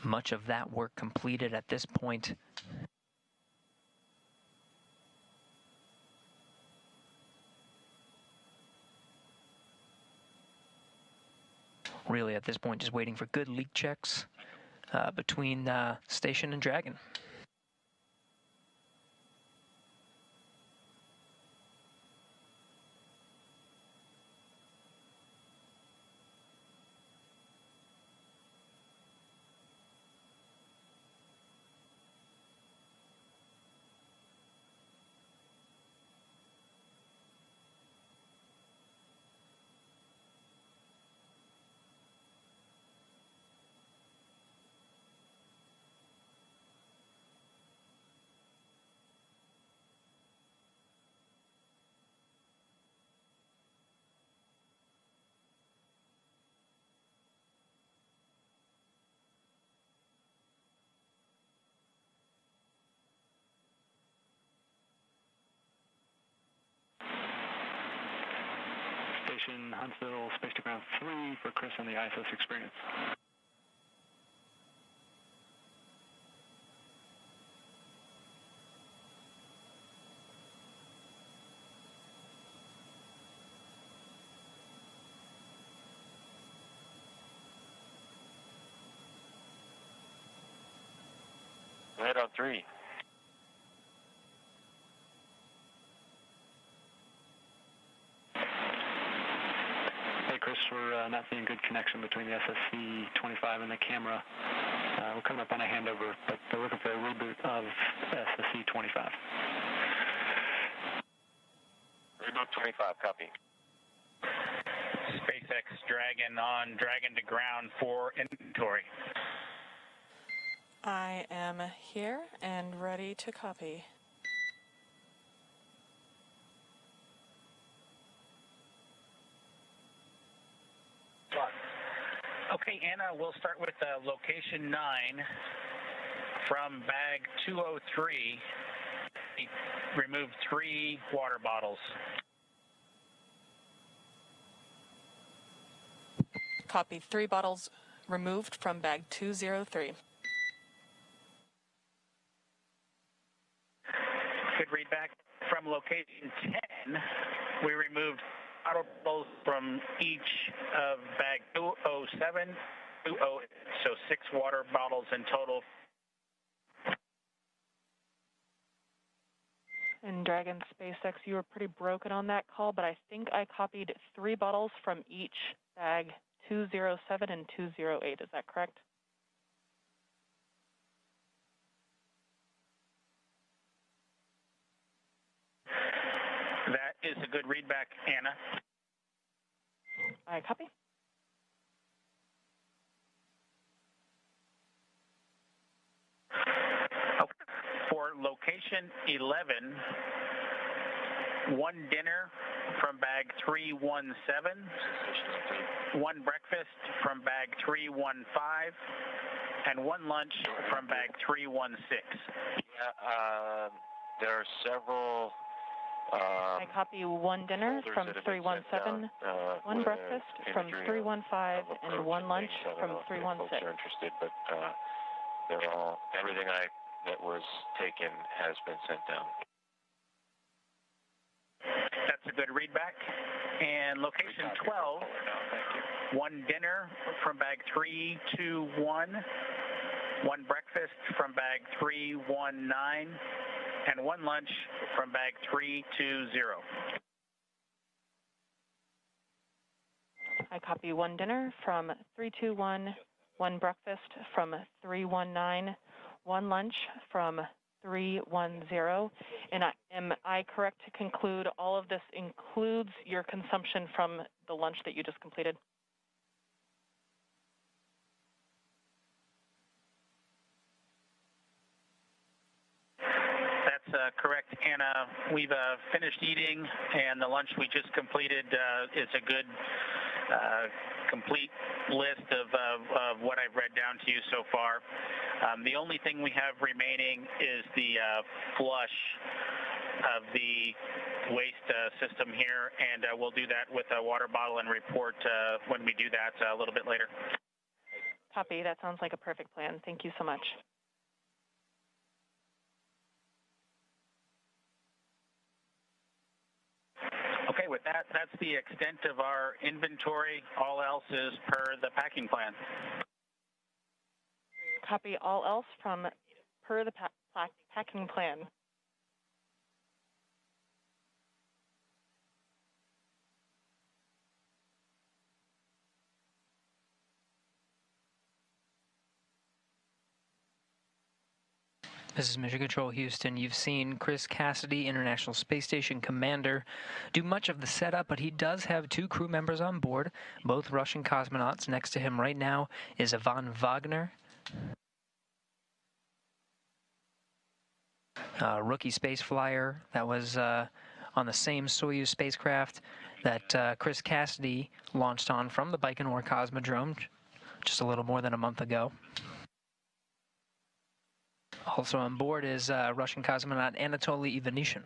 Much of that work completed at this point. Really, at this point, just waiting for good leak checks between Station and Dragon. Station Huntsville, Space to Ground 3 for Chris and the ISS experience. Go ahead on 3. Chris, we're not seeing good connection between the SSC-25 and the camera. We're coming up on a handover, but they're looking for a reboot of SSC-25. Reboot 25, copy. SpaceX Dragon on Dragon to ground for inventory. I am here and ready to copy. Okay, Anna, we'll start with location 9 from bag 203. We removed 3 water bottles. Copy. 3 bottles removed from bag 203. Good readback. From location 10, we removed bottles from each of bag 207, 20, so 6 water bottles in total. And Dragon SpaceX, you were pretty broken on that call, but I think I copied 3 bottles from each bag 207 and 208. Is that correct? That is a good readback, Anna. I copy. Okay. For location 11, 1 dinner from bag 317, 1 breakfast from bag 315, and 1 lunch from bag 316. Yeah, there are several. I copy 1 dinner from 317, 1 breakfast from 315, and 1 lunch from 316. Folks are interested, but they're all everything that was taken has been sent down. That's a good readback. And location 12, one dinner from bag 321, one breakfast from bag 319, and one lunch from bag 320. I copy one dinner from 321, one breakfast from 319, one lunch from 310. And am I correct to conclude all of this includes your consumption from the lunch that you just completed? That's correct, Anna. We've finished eating, and the lunch we just completed is a good complete list of what I've read down to you so far. The only thing we have remaining is the flush of the waste system here, and we'll do that with a water bottle and report when we do that a little bit later. Copy. That sounds like a perfect plan. Thank you so much. Okay, with that, that's the extent of our inventory. All else is per the packing plan. Copy. All else from per the packing plan. This is Mission Control Houston. You've seen Chris Cassidy, International Space Station Commander, do much of the setup, but he does have two crew members on board, both Russian cosmonauts. Next to him right now is Ivan Wagner, rookie space flyer that was on the same Soyuz spacecraft that Chris Cassidy launched on from the Baikonur Cosmodrome just a little more than a month ago. Also on board is Russian cosmonaut Anatoly Ivanishin.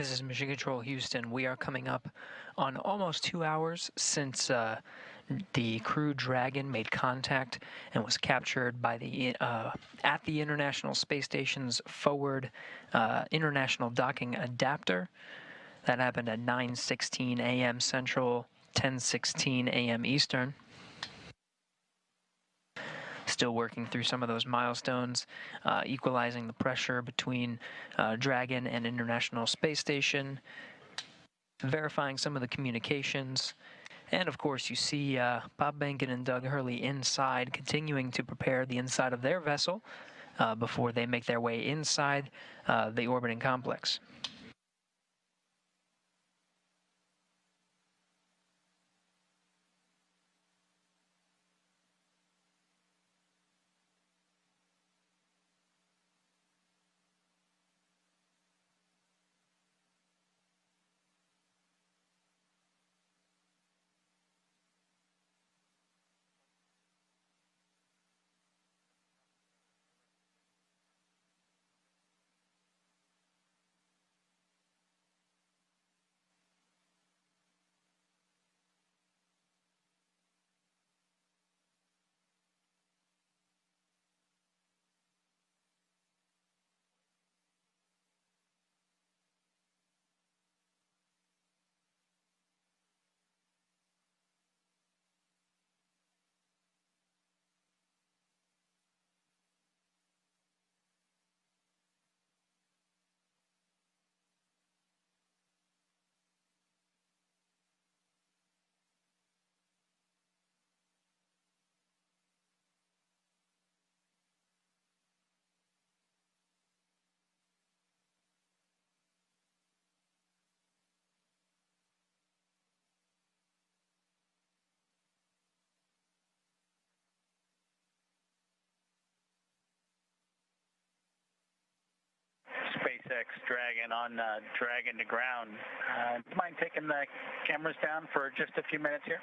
This is Mission Control Houston. We are coming up on almost 2 hours since the Crew Dragon made contact and was captured by at the International Space Station's forward International Docking Adapter. That happened at 9:16 a.m. Central, 10:16 a.m. Eastern. Still working through some of those milestones, equalizing the pressure between Dragon and International Space Station, verifying some of the communications, and of course you see Bob Behnken and Doug Hurley inside, continuing to prepare the inside of their vessel before they make their way inside the orbiting complex. SpaceX Dragon on Dragon to ground. Do you mind taking the cameras down for just a few minutes here?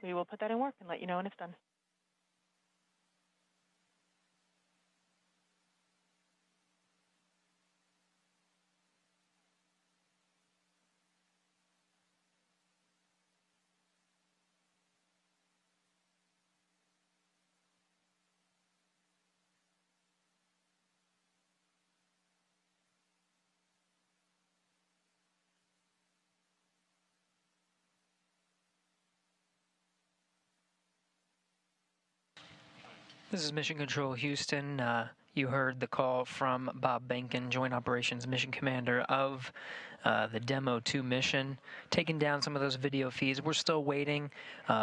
We will put that in work and let you know when it's done. This is Mission Control Houston. You heard the call from Bob Behnken, Joint Operations Mission Commander of the Demo 2 mission, taking down some of those video feeds. We're still waiting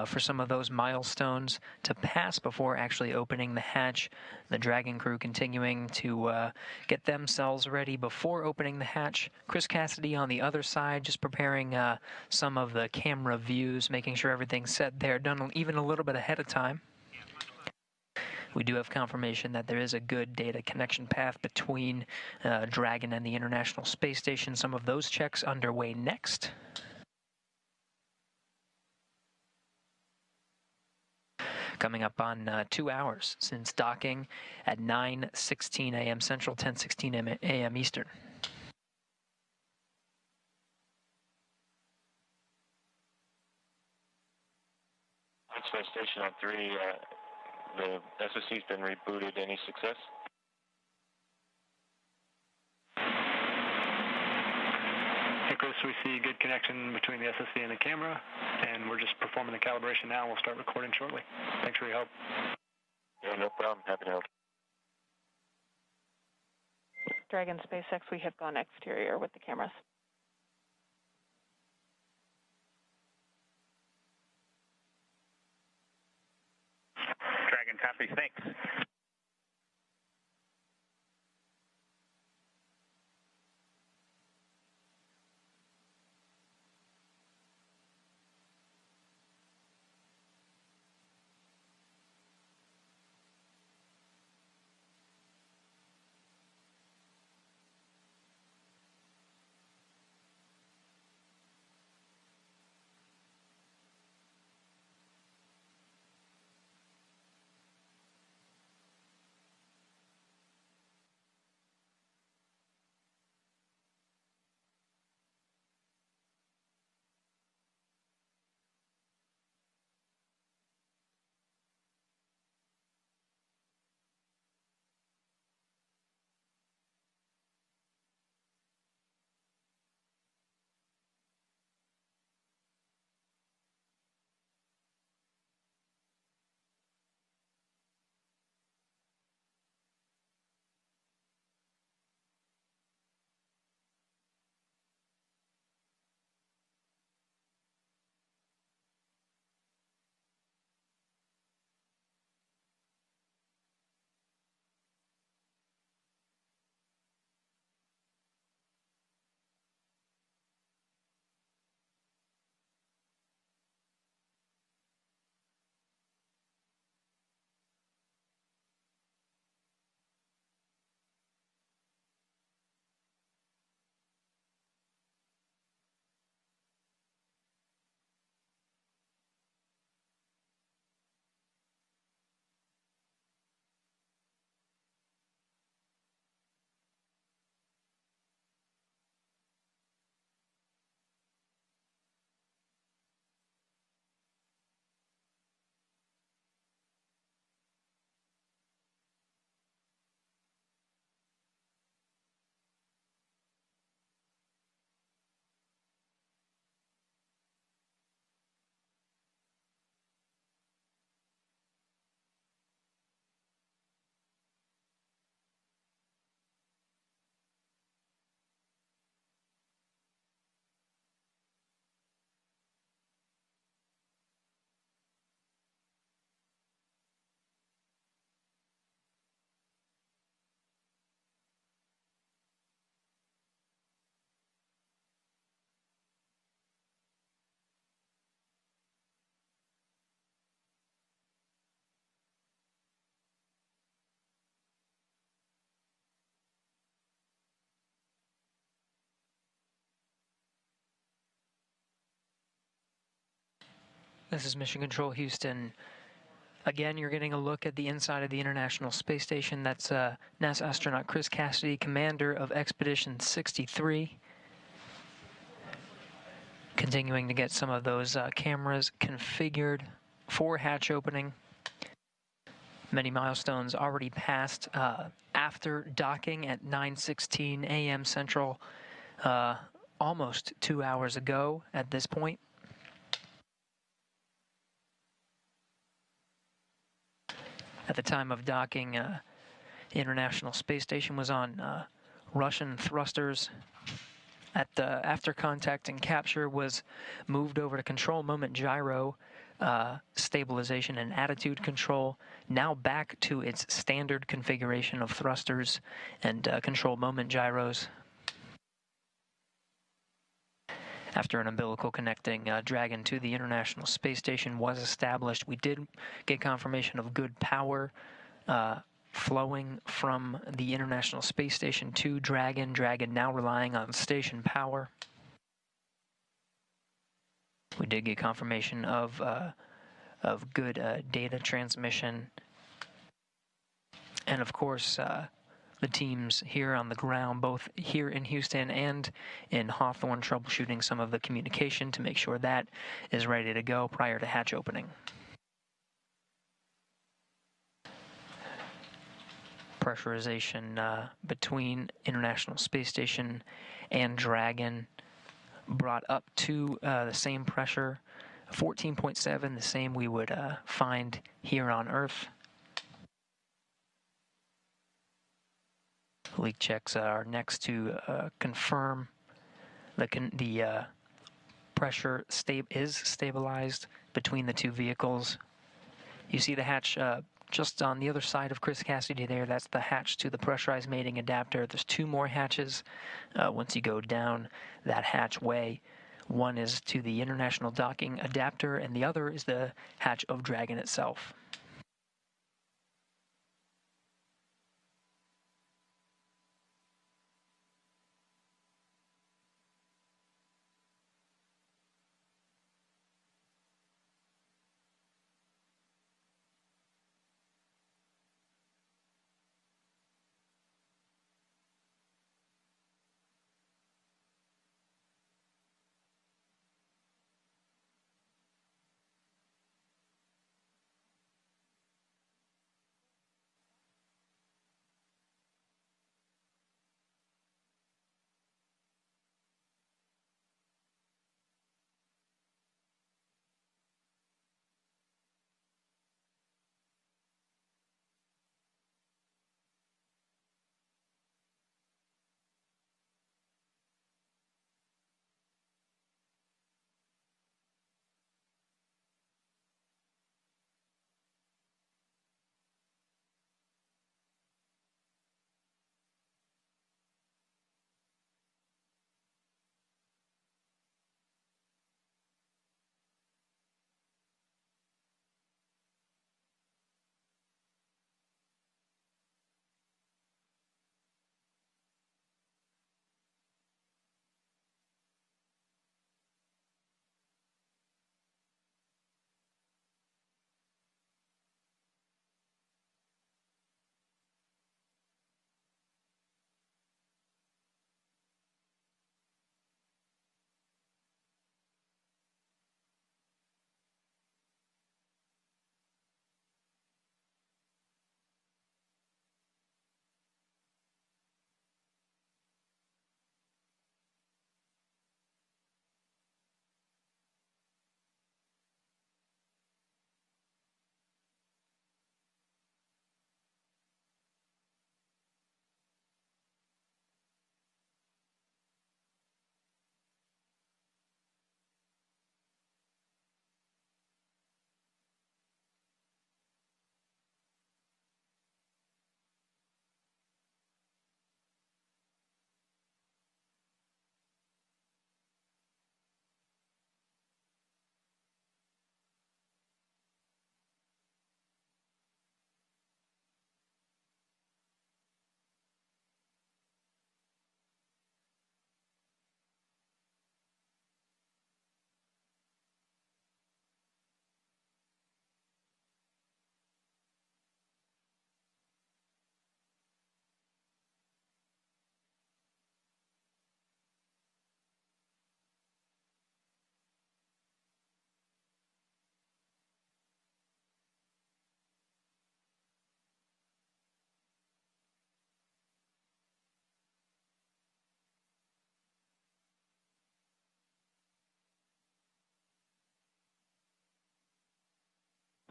for some of those milestones to pass before actually opening the hatch. The Dragon crew continuing to get themselves ready before opening the hatch. Chris Cassidy on the other side, just preparing some of the camera views, making sure everything's set there, done even a little bit ahead of time. We do have confirmation that there is a good data connection path between Dragon and the International Space Station. Some of those checks underway next. Coming up on 2 hours since docking at 9:16 a.m. Central, 10:16 a.m. Eastern. Space Station on 3. The SSC's been rebooted. Any success? Hey Chris, we see good connection between the SSC and the camera, and we're just performing the calibration now. We'll start recording shortly. Thanks for your help. Yeah, no problem. Happy to help. Dragon SpaceX, we have gone exterior with the cameras. Dragon copy, thanks. This is Mission Control Houston. Again, you're getting a look at the inside of the International Space Station. That's NASA astronaut Chris Cassidy, commander of Expedition 63. Continuing to get some of those cameras configured for hatch opening. Many milestones already passed after docking at 9:16 a.m. Central, almost 2 hours ago at this point. At the time of docking, the International Space Station was on Russian thrusters. After contact and capture was moved over to control moment gyro, stabilization and attitude control, now back to its standard configuration of thrusters and control moment gyros. After an umbilical connecting Dragon to the International Space Station was established, we did get confirmation of good power flowing from the International Space Station to Dragon. Dragon now relying on station power. We did get confirmation of good data transmission. And of course, the teams here on the ground, both here in Houston and in Hawthorne, troubleshooting some of the communication to make sure that is ready to go prior to hatch opening. Pressurization between International Space Station and Dragon brought up to the same pressure, 14.7, the same we would find here on Earth. Leak checks are next to confirm the pressure is stabilized between the two vehicles. You see the hatch just on the other side of Chris Cassidy there. That's the hatch to the pressurized mating adapter. There's two more hatches once you go down that hatchway. One is to the international docking adapter, and the other is the hatch of Dragon itself.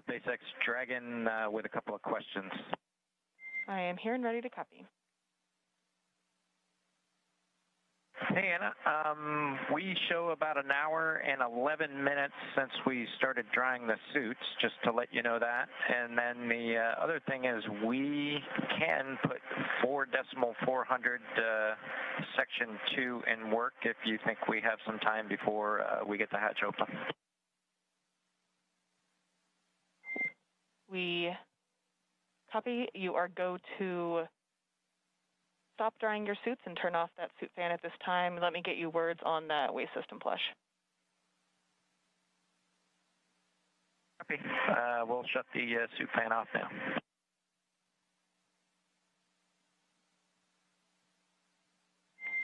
SpaceX, Dragon with a couple of questions. I am here and ready to copy. Hey, Anna. We show about an hour and 11 minutes since we started drying the suits, just to let you know that. And then the other thing is we can put 4.400 section 2 in work if you think we have some time before we get the hatch open. We copy. You are go to stop drying your suits and turn off that suit fan at this time. Let me get you words on that waste system flush. Copy. We'll shut the suit fan off now.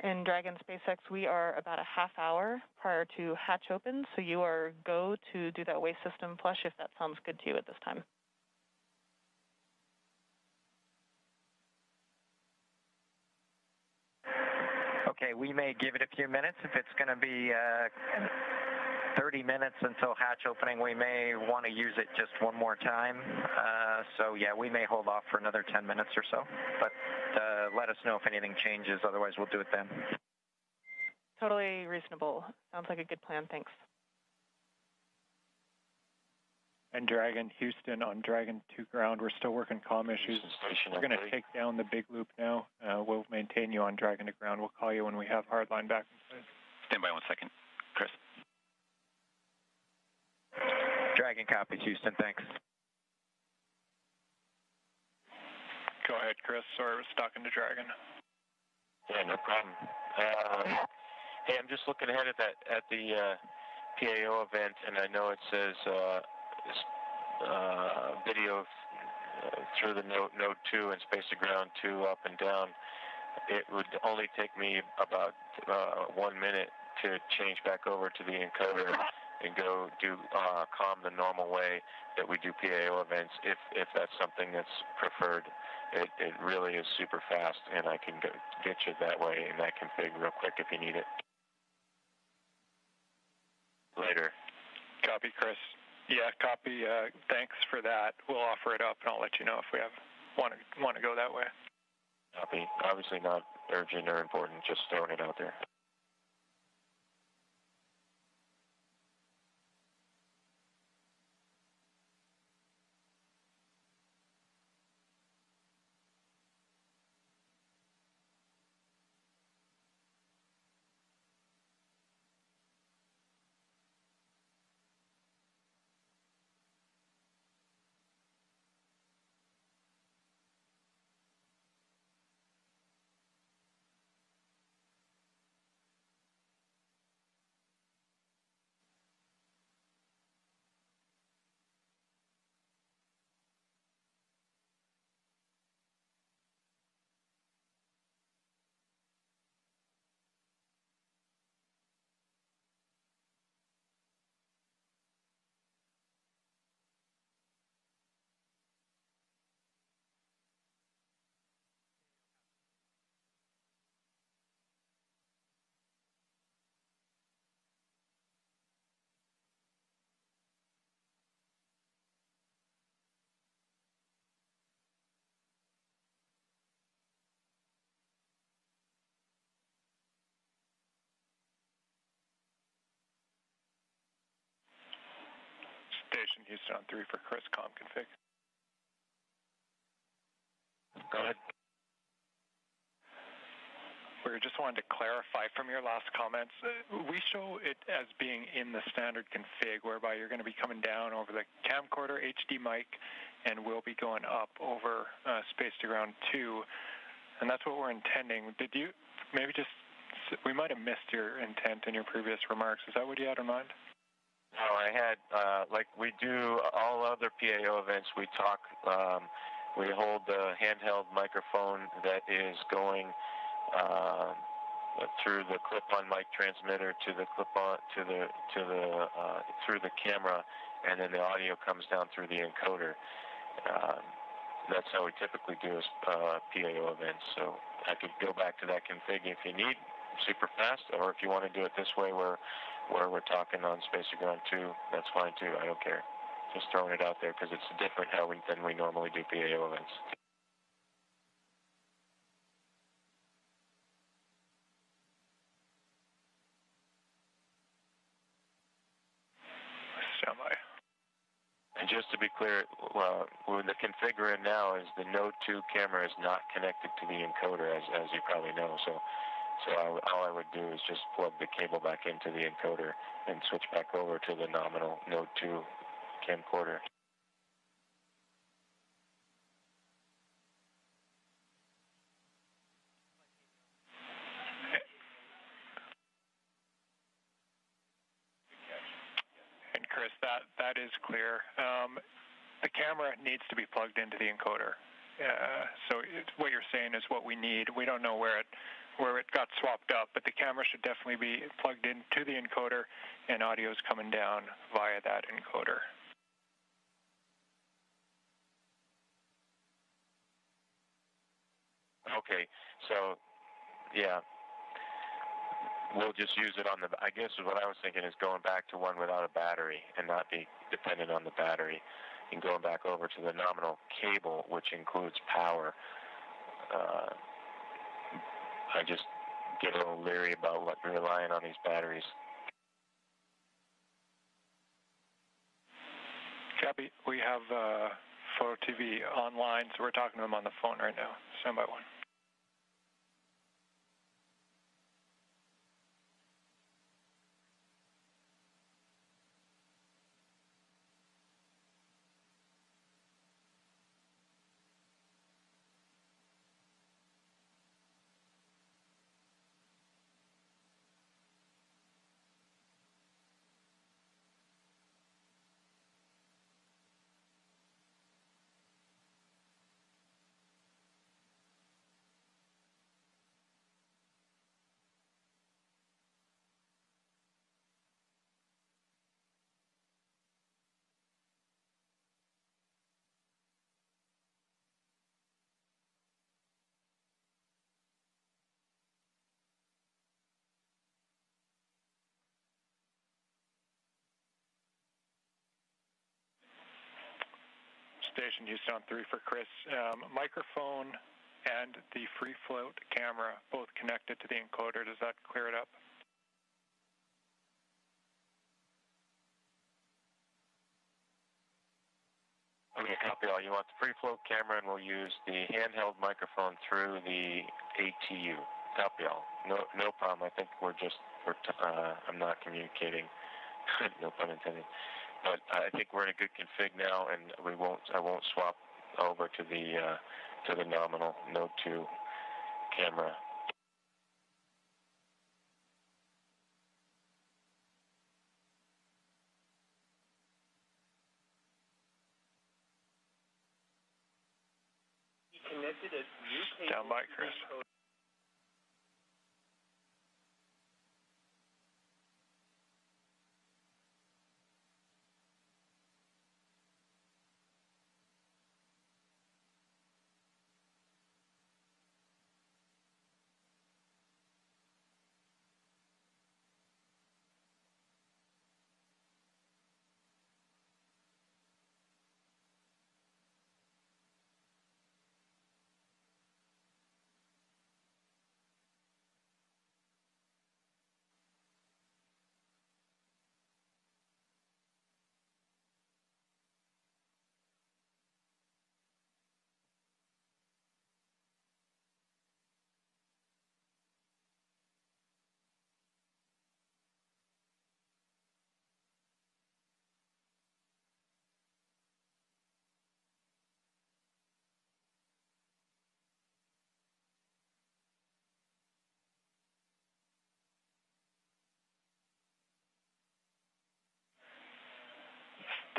In Dragon SpaceX, we are about a half hour prior to hatch open, so you are go to do that waste system flush if that sounds good to you at this time. Okay, we may give it a few minutes. If it's going to be 30 minutes until hatch opening, we may want to use it just one more time. So yeah, we may hold off for another 10 minutes or so. But let us know if anything changes. Otherwise, we'll do it then. Totally reasonable. Sounds like a good plan. Thanks. And Dragon, Houston on Dragon 2 ground. We're still working comm issues. We're going to take down the big loop now. We'll maintain you on Dragon to ground. We'll call you when we have hardline back in place. Stand by 1 second. Chris. Dragon copies, Houston. Thanks. Go ahead, Chris. Sorry, I was talking to Dragon. Yeah, no problem. Hey, I'm just looking ahead at the PAO event, and I know it says video through the node 2 and space to ground 2 up and down. It would only take me about 1 minute to change back over to the encoder and go do comm the normal way that we do PAO events, if that's something that's preferred. It really is super fast, and I can get you that way in that config real quick if you need it. Later. Copy, Chris. Yeah, copy. Thanks for that. We'll offer it up, and I'll let you know if we want to go that way. Copy. Obviously not urgent or important, just throwing it out there. Station Houston on 3 for Chris, comm config. Go ahead. We just wanted to clarify from your last comments. We show it as being in the standard config, whereby you're going to be coming down over the camcorder HD mic, and we'll be going up over space to ground 2, and that's what we're intending. Did you maybe just? We might have missed your intent in your previous remarks. Is that what you had in mind? No, I had, like we do all other PAO events, we talk, we hold the handheld microphone that is going through the clip-on mic transmitter to the clip-on, through the camera, and then the audio comes down through the encoder. That's how we typically do PAO events, so I could go back to that config if you need, super fast, or if you want to do it this way where we're talking on space to ground 2, that's fine too. I don't care. Just throwing it out there because it's different than we normally do PAO events. Standby. And just to be clear, the config we're in now is the Node 2 camera is not connected to the encoder, as you probably know. So all I would do is just plug the cable back into the encoder and switch back over to the nominal Node 2 camcorder. And Chris, that is clear. The camera needs to be plugged into the encoder. So what you're saying is what we need. We don't know where it got swapped up, but the camera should definitely be plugged into the encoder, and audio is coming down via that encoder. Okay, so yeah, we'll just use it on the. I guess what I was thinking is going back to one without a battery and not be dependent on the battery, and going back over to the nominal cable, which includes power. I just get a little leery about relying on these batteries. Copy. We have Photo TV online, so we're talking to them on the phone right now. Stand by one. Station Houston on 3 for Chris. Microphone and the free float camera both connected to the encoder. Does that clear it up? Okay, copy all. You want the free float camera, and we'll use the handheld microphone through the ATU. Copy all. No problem. I think I'm not communicating. No pun intended. But I think we're in a good config now, and I won't swap over to the nominal Node 2 camera. Stand by, Chris.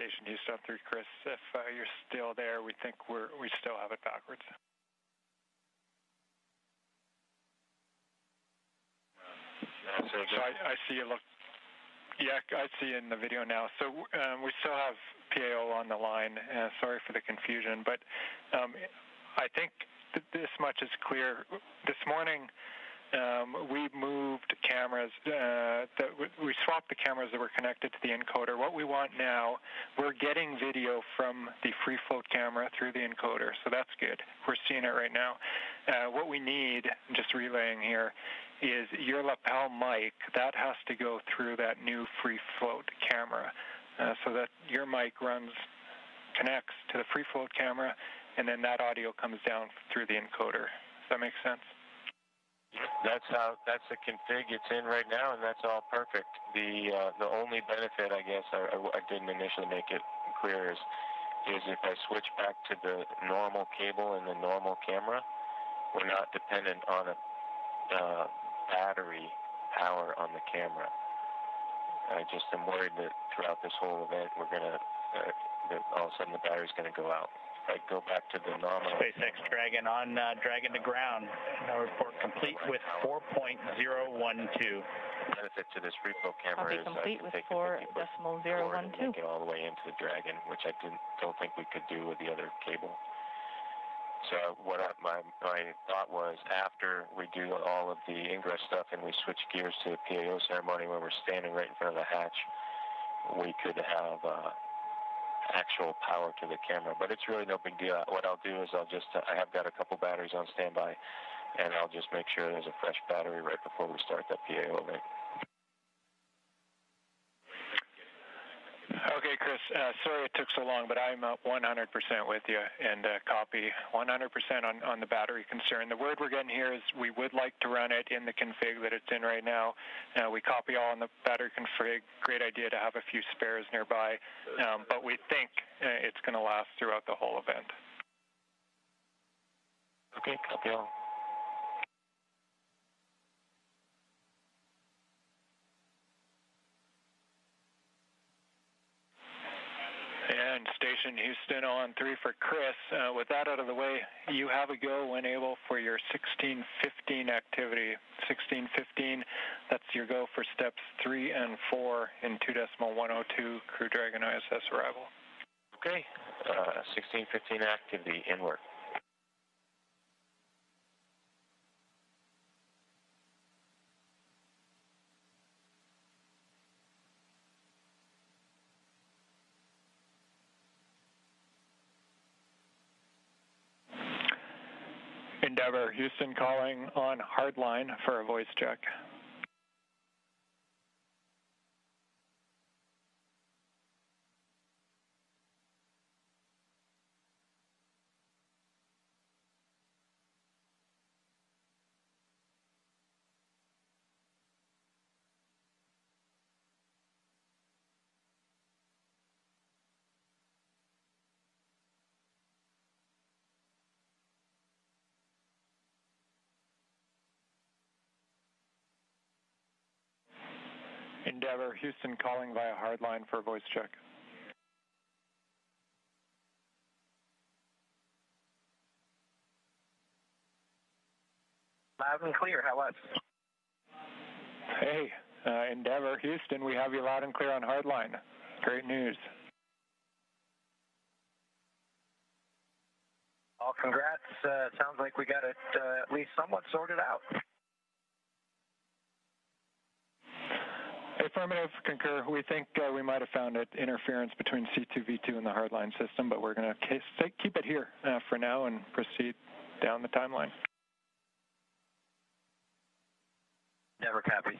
Station Houston 3, Chris. If you're still there, we think we still have it backwards. So I see you look. Yeah, I see in the video now. So we still have PAO on the line. Sorry for the confusion, but I think this much is clear. This morning, we moved cameras, we swapped the cameras that were connected to the encoder. What we want now, we're getting video from the free float camera through the encoder, so that's good. We're seeing it right now. What we need, just relaying here, is your lapel mic. That has to go through that new free float camera, so that your mic connects to the free float camera, and then that audio comes down through the encoder. Does that make sense? That's the config it's in right now, and that's all perfect. The only benefit, I guess, I didn't initially make it clear, is if I switch back to the normal cable and the normal camera, we're not dependent on a battery power on the camera. I just am worried that throughout this whole event, we're gonna that all of a sudden the battery's gonna go out. I go back to the normal. SpaceX Dragon on Dragon to ground. Now report complete with 4.012. Benefit to this free flow camera is complete I with can take 4.012. and make it all the way into the Dragon, which I don't think we could do with the other cable. So what my thought was, after we do all of the ingress stuff and we switch gears to the PAO ceremony when we're standing right in front of the hatch, we could have actual power to the camera. But it's really no big deal. What I'll do is I have got a couple batteries on standby, and I'll just make sure there's a fresh battery right before we start that PAO event. Okay, Chris, sorry it took so long, but I'm 100% with you, and copy 100% on the battery concern. The word we're getting here is we would like to run it in the config that it's in right now. We copy all on the battery config. Great idea to have a few spares nearby, but we think it's going to last throughout the whole event. Okay, copy all. And Station Houston on 3 for Chris. With that out of the way, you have a go when able for your 1615 activity. 1615, that's your go for steps 3 and 4 in 2.102 Crew Dragon ISS arrival. Okay, 1615 activity, inward. Endeavor, Houston calling on hardline for a voice check. Endeavor, Houston calling via hardline for a voice check. Loud and clear, how was? Hey, Endeavor, Houston, we have you loud and clear on hardline. Great news. Well, congrats. Sounds like we got it at least somewhat sorted out. Affirmative, concur. We think we might have found an interference between C2V2 and the hardline system, but we're going to keep it here for now and proceed down the timeline. Never copies.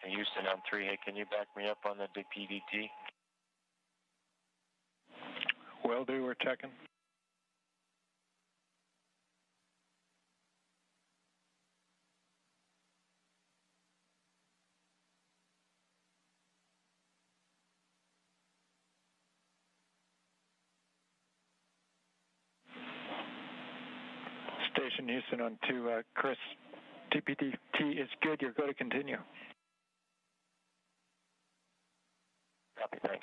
Houston on 3, hey, can you back me up on the PDT? Will do, we're checking. Station Houston on 2, Chris, TPT is good. You're going to continue. Copy, thank you.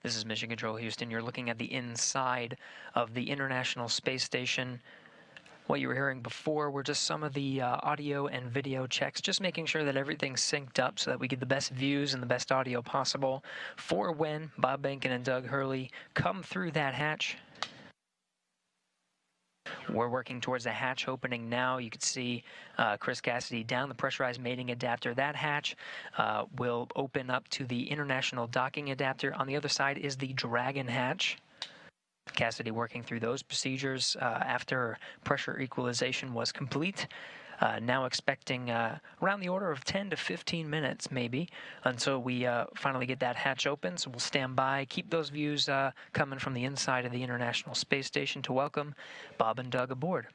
This is Mission Control Houston. You're looking at the inside of the International Space Station. What you were hearing before were just some of the audio and video checks, just making sure that everything's synced up so that we get the best views and the best audio possible for when Bob Behnken and Doug Hurley come through that hatch. We're working towards a hatch opening now. You can see Chris Cassidy down the pressurized mating adapter. That hatch will open up to the international docking adapter. On the other side is the Dragon hatch. Cassidy working through those procedures after pressure equalization was complete. Now expecting around the order of 10 to 15 minutes maybe until we finally get that hatch open. So we'll stand by, keep those views coming from the inside of the International Space Station to welcome Bob and Doug aboard.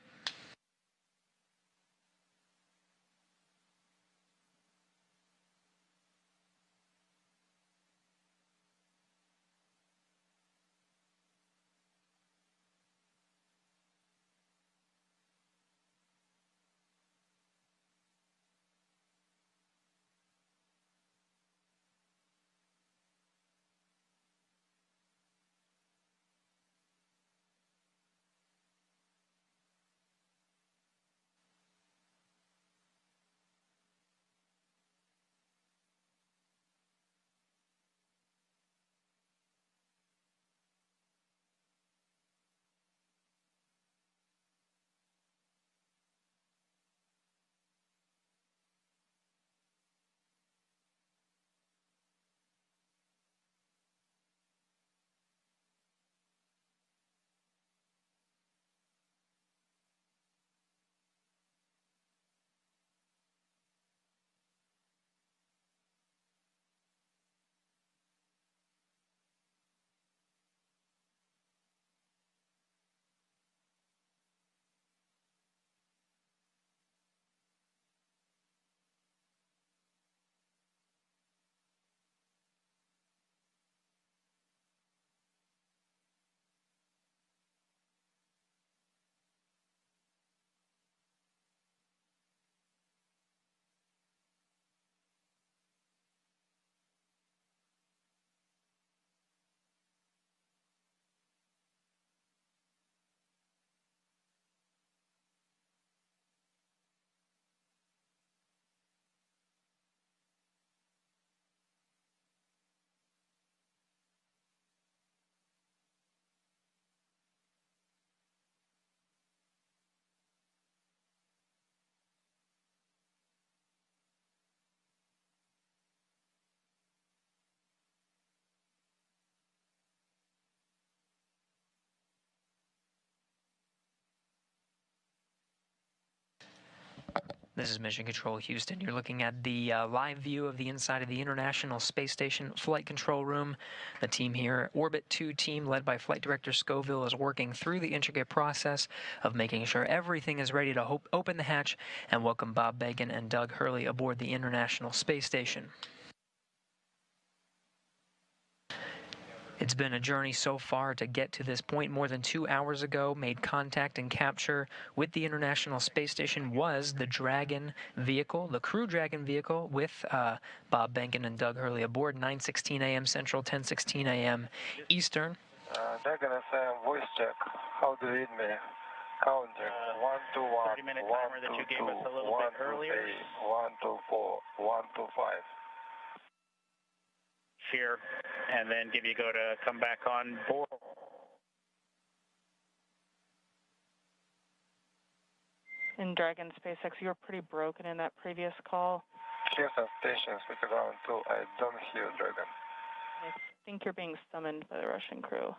This is Mission Control Houston. You're looking at the live view of the inside of the International Space Station Flight Control Room. The team here, Orbit 2 team, led by Flight Director Scoville, is working through the intricate process of making sure everything is ready to open the hatch and welcome Bob Behnken and Doug Hurley aboard the International Space Station. It's been a journey so far to get to this point. More than 2 hours ago, made contact and capture with the International Space Station was the Dragon vehicle, the Crew Dragon vehicle, with Bob Behnken and Doug Hurley aboard, 9:16 a.m. Central, 10:16 a.m. Eastern. Dragon FM voice check. How do you read me? Counting. 1 to 1, 30-minute 1 timer that to you gave 2, us a little 1 bit to earlier. 3, 1 to 4, 1 to 5. Here, and then give you go to come back on board. In Dragon SpaceX, you were pretty broken in that previous call. Houston stations with ground 2. I don't hear Dragon. I think you're being summoned by the Russian crew.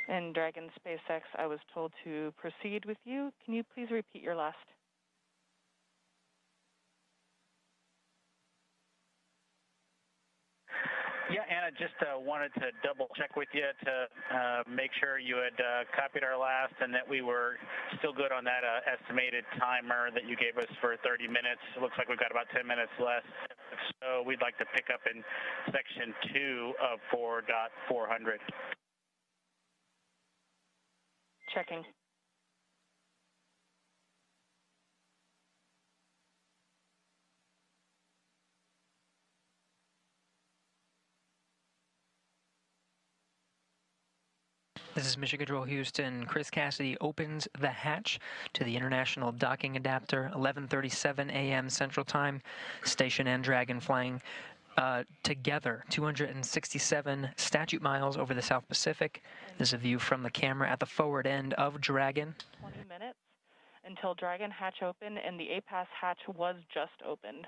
In Dragon SpaceX, I was told to proceed with you. Can you please repeat your last? Yeah, Anna, just wanted to double check with you to make sure you had copied our last and that we were still good on that estimated timer that you gave us for 30 minutes. It looks like we've got about 10 minutes left. So we'd like to pick up in section 2 of 4.400. Checking. This is Mission Control Houston. Chris Cassidy opens the hatch to the International Docking Adapter, 11:37 a.m. Central Time. Station and Dragon flying together, 267 statute miles over the South Pacific. This is a view from the camera at the forward end of Dragon. 20 minutes until Dragon hatch open, and the APAS hatch was just opened.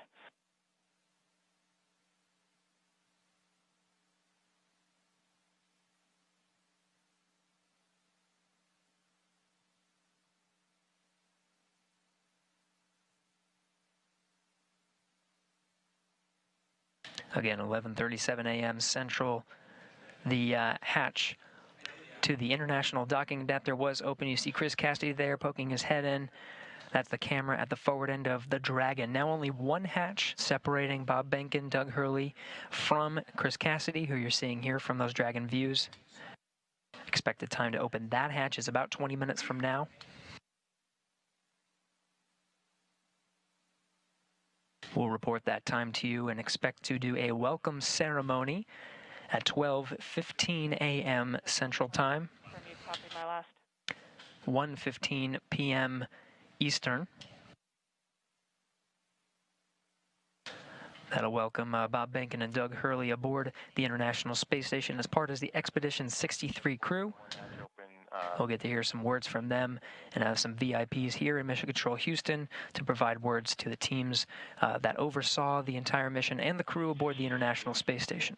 Again, 11:37 a.m. Central. The hatch to the International Docking Adapter was open. You see Chris Cassidy there poking his head in. That's the camera at the forward end of the Dragon. Now only one hatch separating Bob Behnken, Doug Hurley from Chris Cassidy, who you're seeing here from those Dragon views. Expected time to open that hatch is about 20 minutes from now. We'll report that time to you and expect to do a welcome ceremony at 12:15 a.m. Central Time, 1:15 p.m. Eastern. That'll welcome Bob Behnken and Doug Hurley aboard the International Space Station as part of the Expedition 63 crew. We'll get to hear some words from them and have some VIPs here in Mission Control Houston to provide words to the teams that oversaw the entire mission and the crew aboard the International Space Station.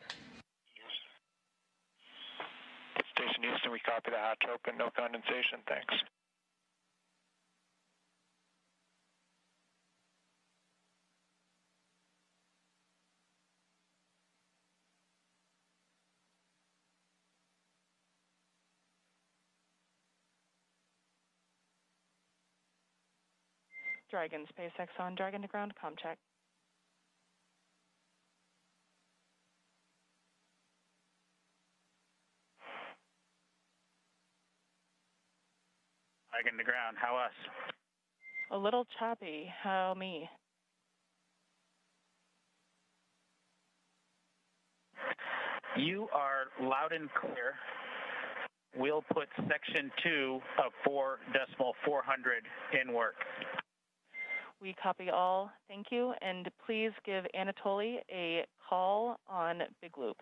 Station Houston, we copy the hatch open, no condensation, thanks. Dragon SpaceX on Dragon to ground, comm check. Dragon to ground, how us? A little choppy, how me? You are loud and clear. We'll put section 2 of 4.400 in work. We copy all, thank you, and please give Anatoly a call on Big Loop.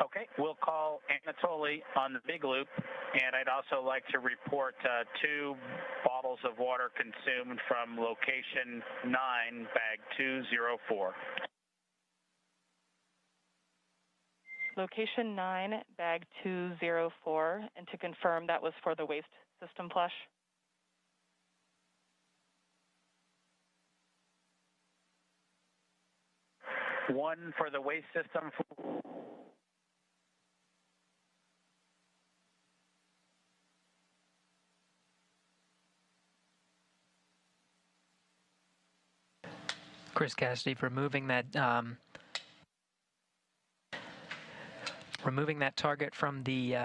Okay, we'll call Anatoly on the Big Loop, and I'd also like to report 2 bottles of water consumed from location 9, bag 204. Location 9, bag 204, and to confirm that was for the waste system flush. One for the waste system. Chris Cassidy, removing that target from the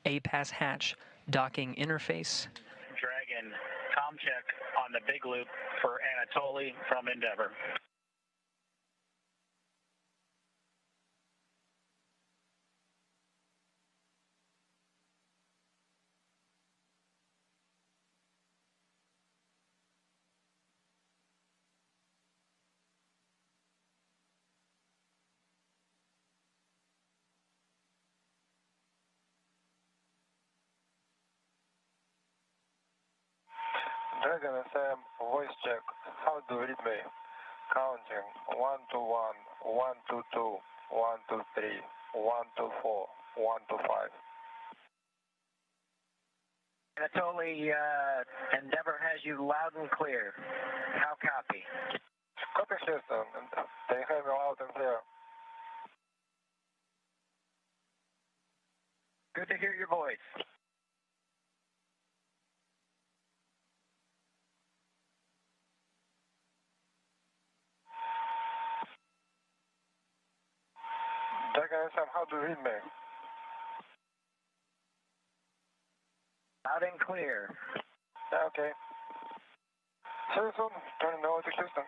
A-pass hatch docking interface. Dragon, comm check on the big loop for Anatoly from Endeavor. Dragon SM, voice check. How to read me? Counting. 1 to 1, 1 to 2, 1 to 3, 1 to 4, 1 to 5. Anatoly, Endeavor has you loud and clear. How copy? Copy system. They have you loud and clear. Good to hear your voice. Dragon SM, how to read me? Loud and clear. Yeah, okay. See you soon. Turning over to Houston.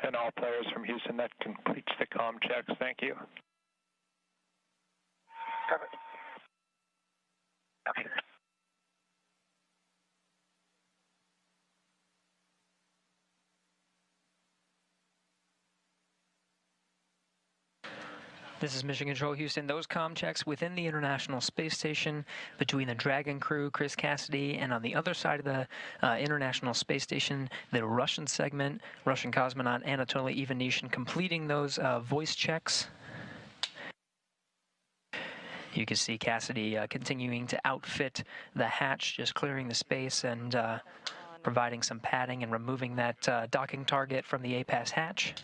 And all players from Houston, that completes the comm checks. Thank you. Copy. Okay. This is Mission Control Houston. Those comm checks within the International Space Station between the Dragon crew, Chris Cassidy, and on the other side of the International Space Station, the Russian segment, Russian cosmonaut Anatoly Ivanishin completing those voice checks. You can see Cassidy continuing to outfit the hatch, just clearing the space and providing some padding and removing that docking target from the A-pass hatch.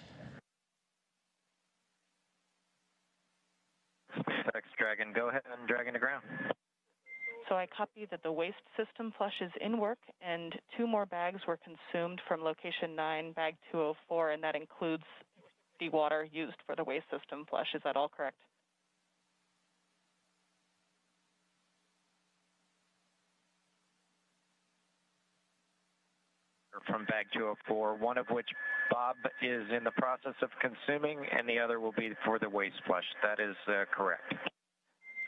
SpaceX Dragon, go ahead and Dragon to ground. So I copy that the waste system flush is in work, and 2 more bags were consumed from location 9, bag 204, and that includes the water used for the waste system flush. Is that all correct? From bag 204, one of which Bob is in the process of consuming, and the other will be for the waste flush. That is correct.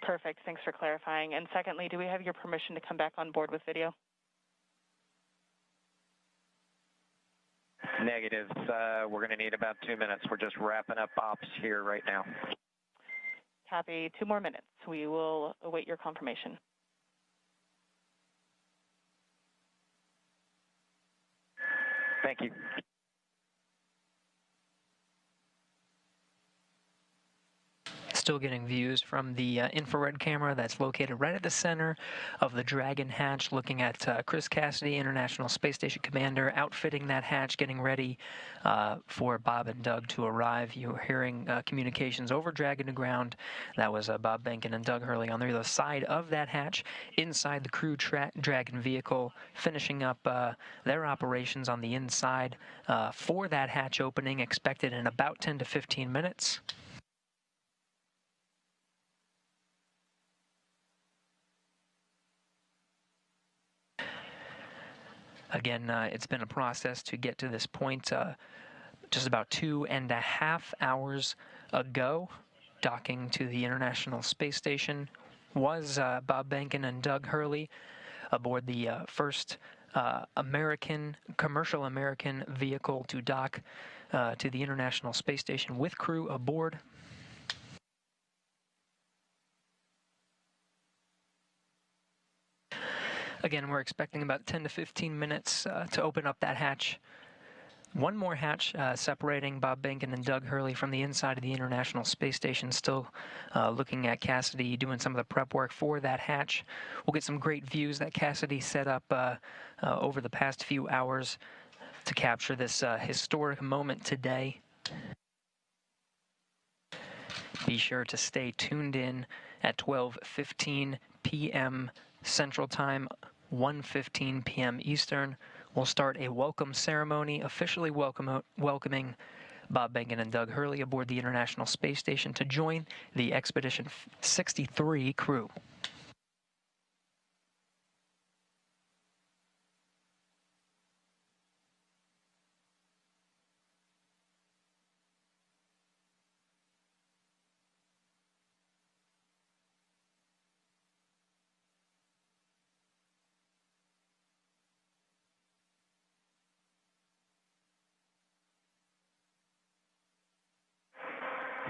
Perfect. Thanks for clarifying. And secondly, do we have your permission to come back on board with video? Negative. We're going to need about 2 minutes. We're just wrapping up ops here right now. Copy. 2 more minutes. We will await your confirmation. Thank you. Still getting views from the infrared camera that's located right at the center of the Dragon hatch, looking at Chris Cassidy, International Space Station Commander, outfitting that hatch, getting ready for Bob and Doug to arrive. You're hearing communications over Dragon to ground. That was Bob Behnken and Doug Hurley on the other side of that hatch, inside the crew Dragon vehicle, finishing up their operations on the inside for that hatch opening, expected in about 10 to 15 minutes. Again, it's been a process to get to this point. Just about 2.5 hours ago, docking to the International Space Station was Bob Behnken and Doug Hurley aboard the first commercial American vehicle to dock to the International Space Station with crew aboard. Again, we're expecting about 10 to 15 minutes to open up that hatch One more hatch separating Bob Behnken and Doug Hurley from the inside of the International Space Station. Still looking at Cassidy doing some of the prep work for that hatch. We'll get some great views that Cassidy set up over the past few hours to capture this historic moment today. Be sure to stay tuned in at 12:15 p.m. Central Time, 1:15 p.m. Eastern. We'll start a welcome ceremony, officially welcoming Bob Behnken and Doug Hurley aboard the International Space Station to join the Expedition 63 crew.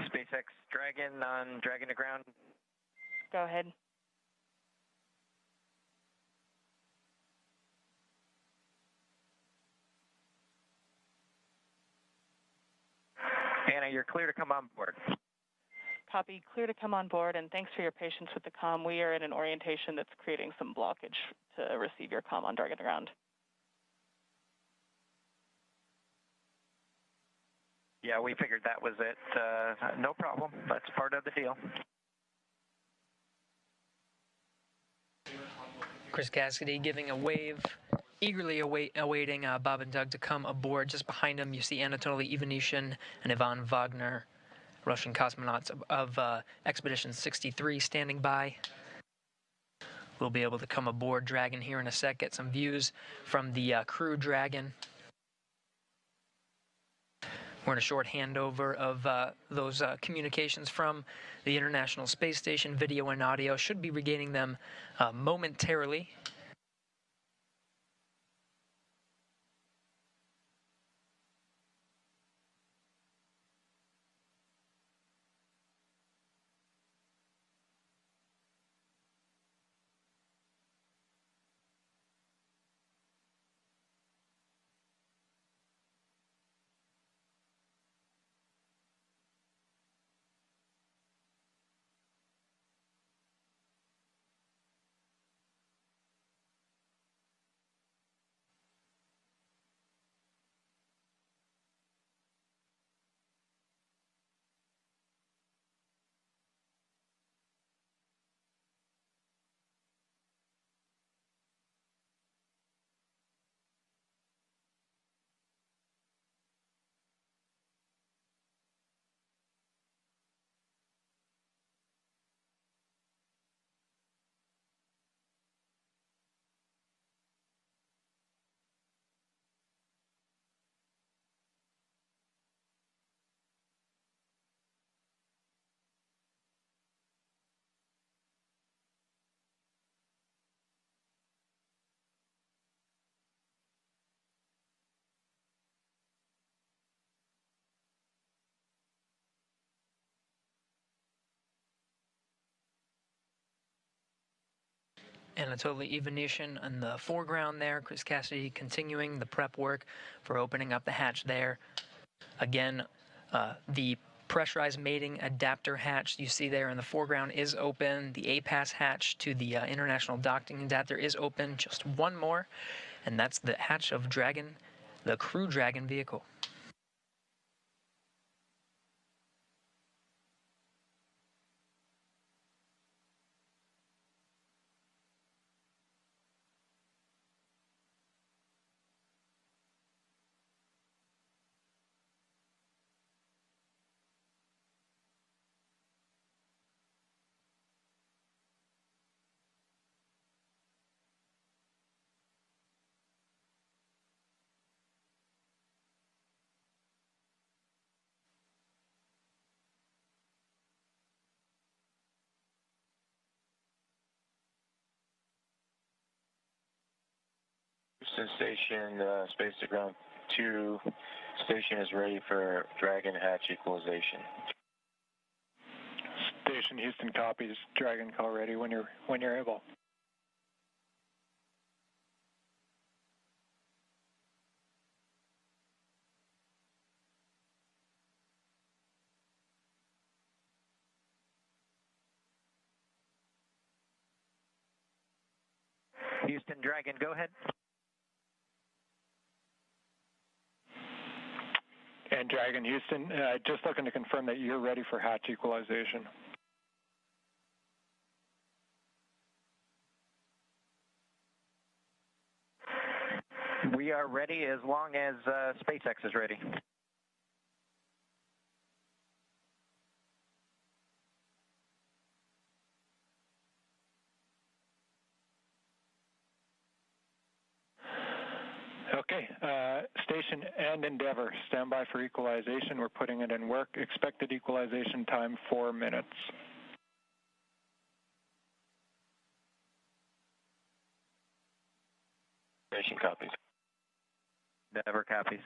SpaceX Dragon on Dragon to ground. Go ahead. Anna, you're clear to come on board. Copy. Clear to come on board, and thanks for your patience with the comm. We are in an orientation that's creating some blockage to receive your comm on Dragon to ground. Yeah, we figured that was it. No problem. That's part of the deal. Chris Cassidy giving a wave, eagerly awaiting Bob and Doug to come aboard. Just behind him, you see Anatoly Ivanishin and Ivan Wagner, Russian cosmonauts of Expedition 63 standing by. We'll be able to come aboard Dragon here in a sec, get some views from the crew Dragon. We're in a short handover of those communications from the International Space Station. Video and audio should be regaining them momentarily. Anatoly Ivanishin in the foreground there. Chris Cassidy continuing the prep work for opening up the hatch there. Again, the pressurized mating adapter hatch you see there in the foreground is open. The APAS hatch to the International Docking Adapter is open. Just one more, and that's the hatch of Dragon, the Crew Dragon vehicle. Houston Station, space to ground 2. Station is ready for Dragon hatch equalization. Station Houston copies. Dragon call ready when you're able. Houston, Dragon, go ahead. And Dragon, Houston, just looking to confirm that you're ready for hatch equalization. We are ready as long as SpaceX is ready. Okay, station and Endeavour, stand by for equalization. We're putting it in work. Expected equalization time, 4 minutes. Station copies. Endeavour copies.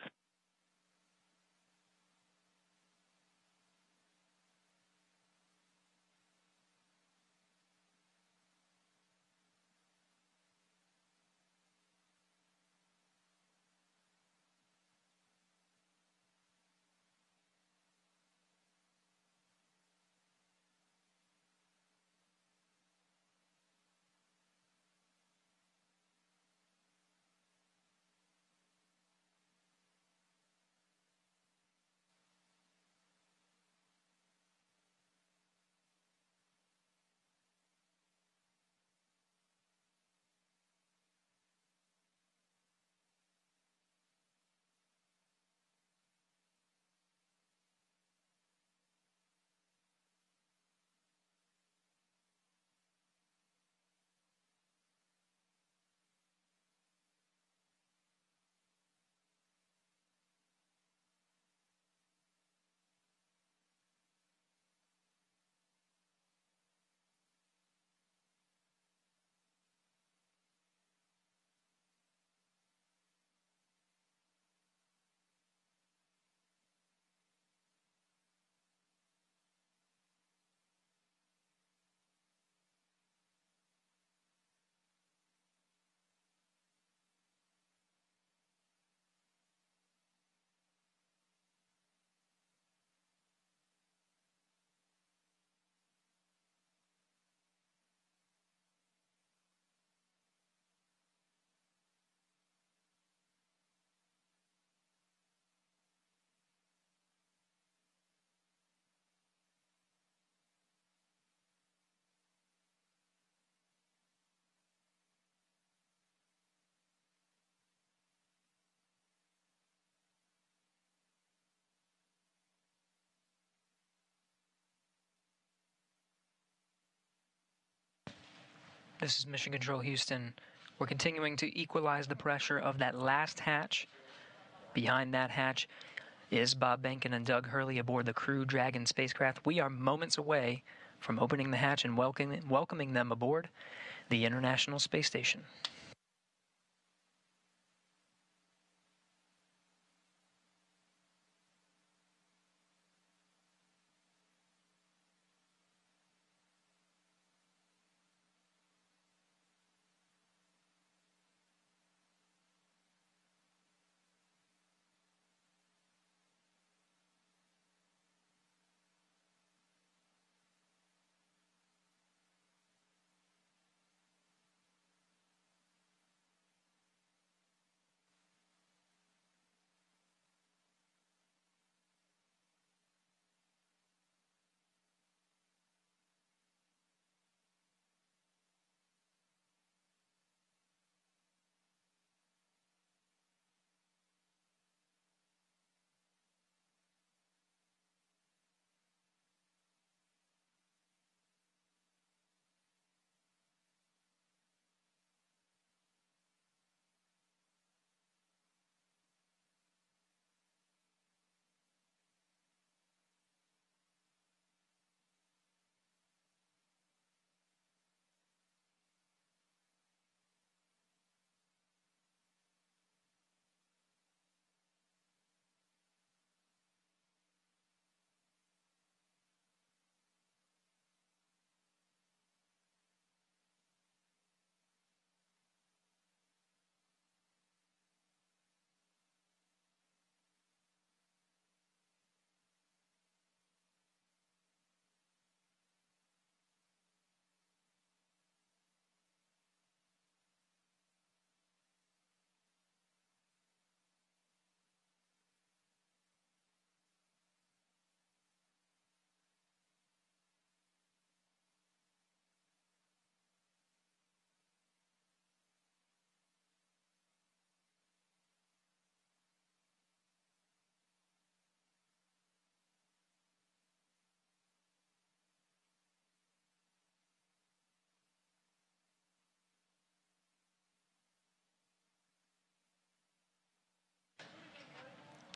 This is Mission Control Houston. We're continuing to equalize the pressure of that last hatch. Behind that hatch is Bob Behnken and Doug Hurley aboard the Crew Dragon spacecraft. We are moments away from opening the hatch and welcoming them aboard the International Space Station.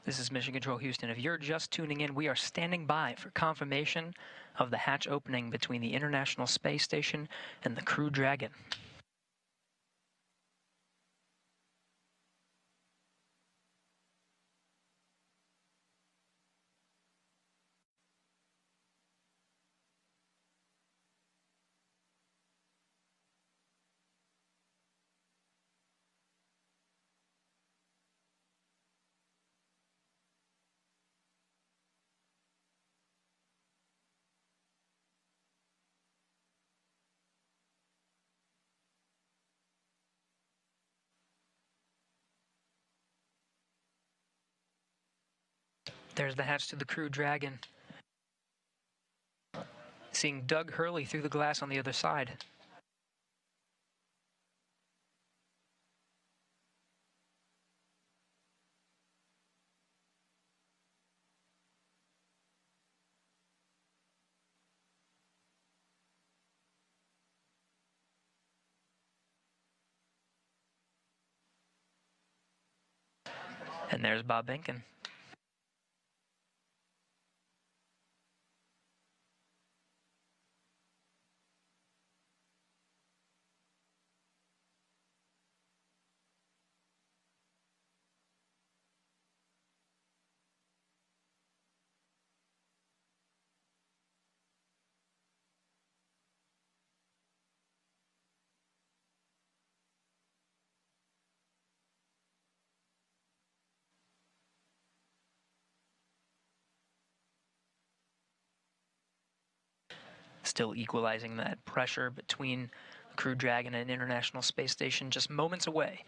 This is Mission Control Houston. If you're just tuning in, we are standing by for confirmation of the hatch opening between the International Space Station and the Crew Dragon. There's the hatch to the Crew Dragon. Seeing Doug Hurley through the glass on the other side. And there's Bob Behnken. Still equalizing that pressure between the Crew Dragon and International Space Station, just moments away.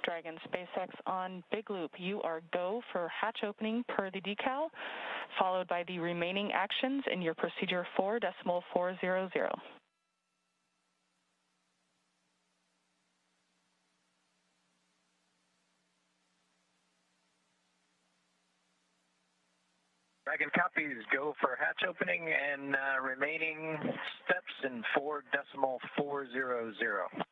Dragon SpaceX on Big Loop. You are go for hatch opening per the decal, followed by the remaining actions in your procedure 4.400. Dragon copies, go for hatch opening and remaining steps in 4.400.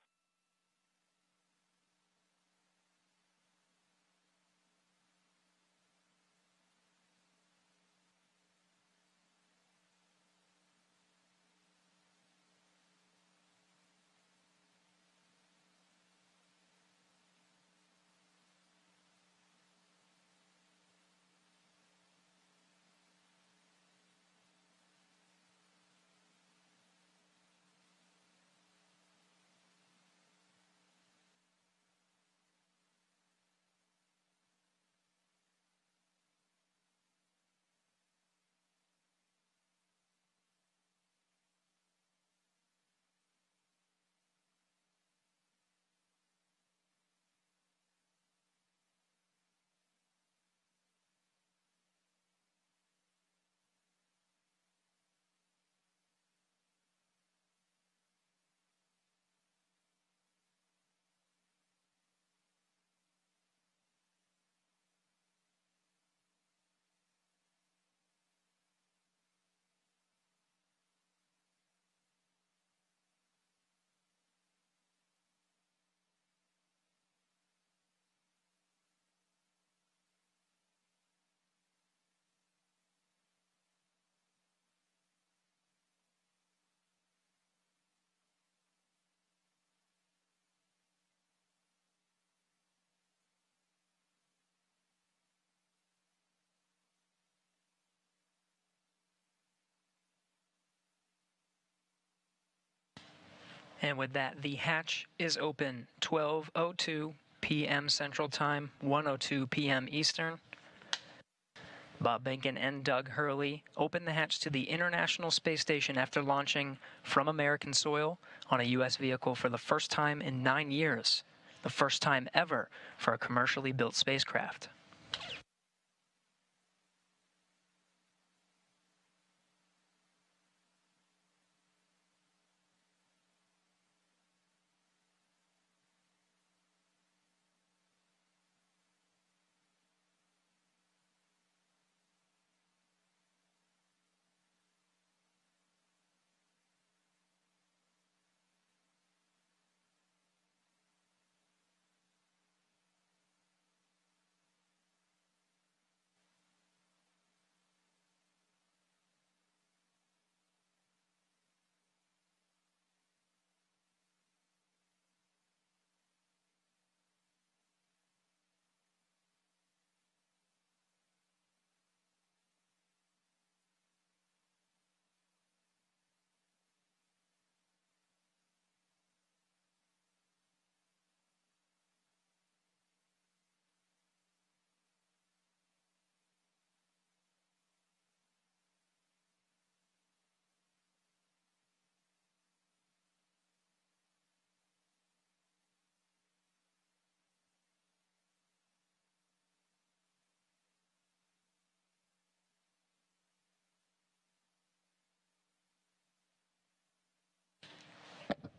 And with that, the hatch is open 12:02 p.m. Central Time, 1:02 p.m. Eastern. Bob Behnken and Doug Hurley opened the hatch to the International Space Station after launching from American soil on a U.S. vehicle for the first time in 9 years, the first time ever for a commercially built spacecraft.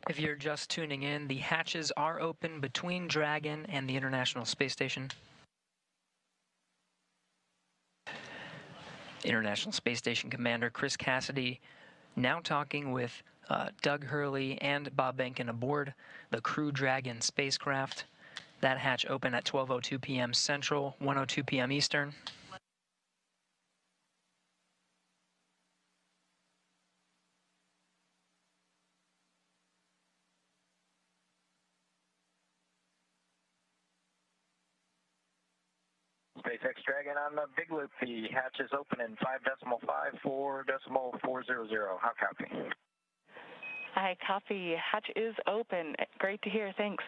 If you're just tuning in, the hatches are open between Dragon and the International Space Station. International Space Station Commander Chris Cassidy now talking with Doug Hurley and Bob Behnken aboard the Crew Dragon spacecraft. That hatch opened at 12:02 p.m. Central, 1:02 p.m. Eastern. SpaceX Dragon on the big loop. The hatch is open in 5.54.400. How copy? I copy. Hatch is open. Great to hear. Thanks.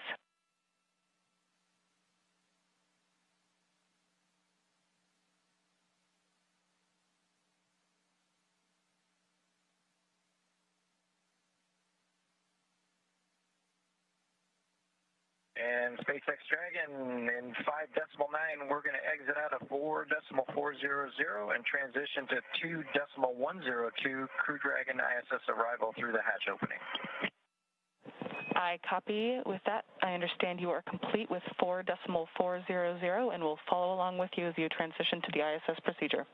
And SpaceX Dragon in 5.9, we're going to exit out of 4.400 and transition to 2.102 Crew Dragon ISS arrival through the hatch opening. I copy. With that, I understand you are complete with 4.400 and will follow along with you as you transition to the ISS procedure.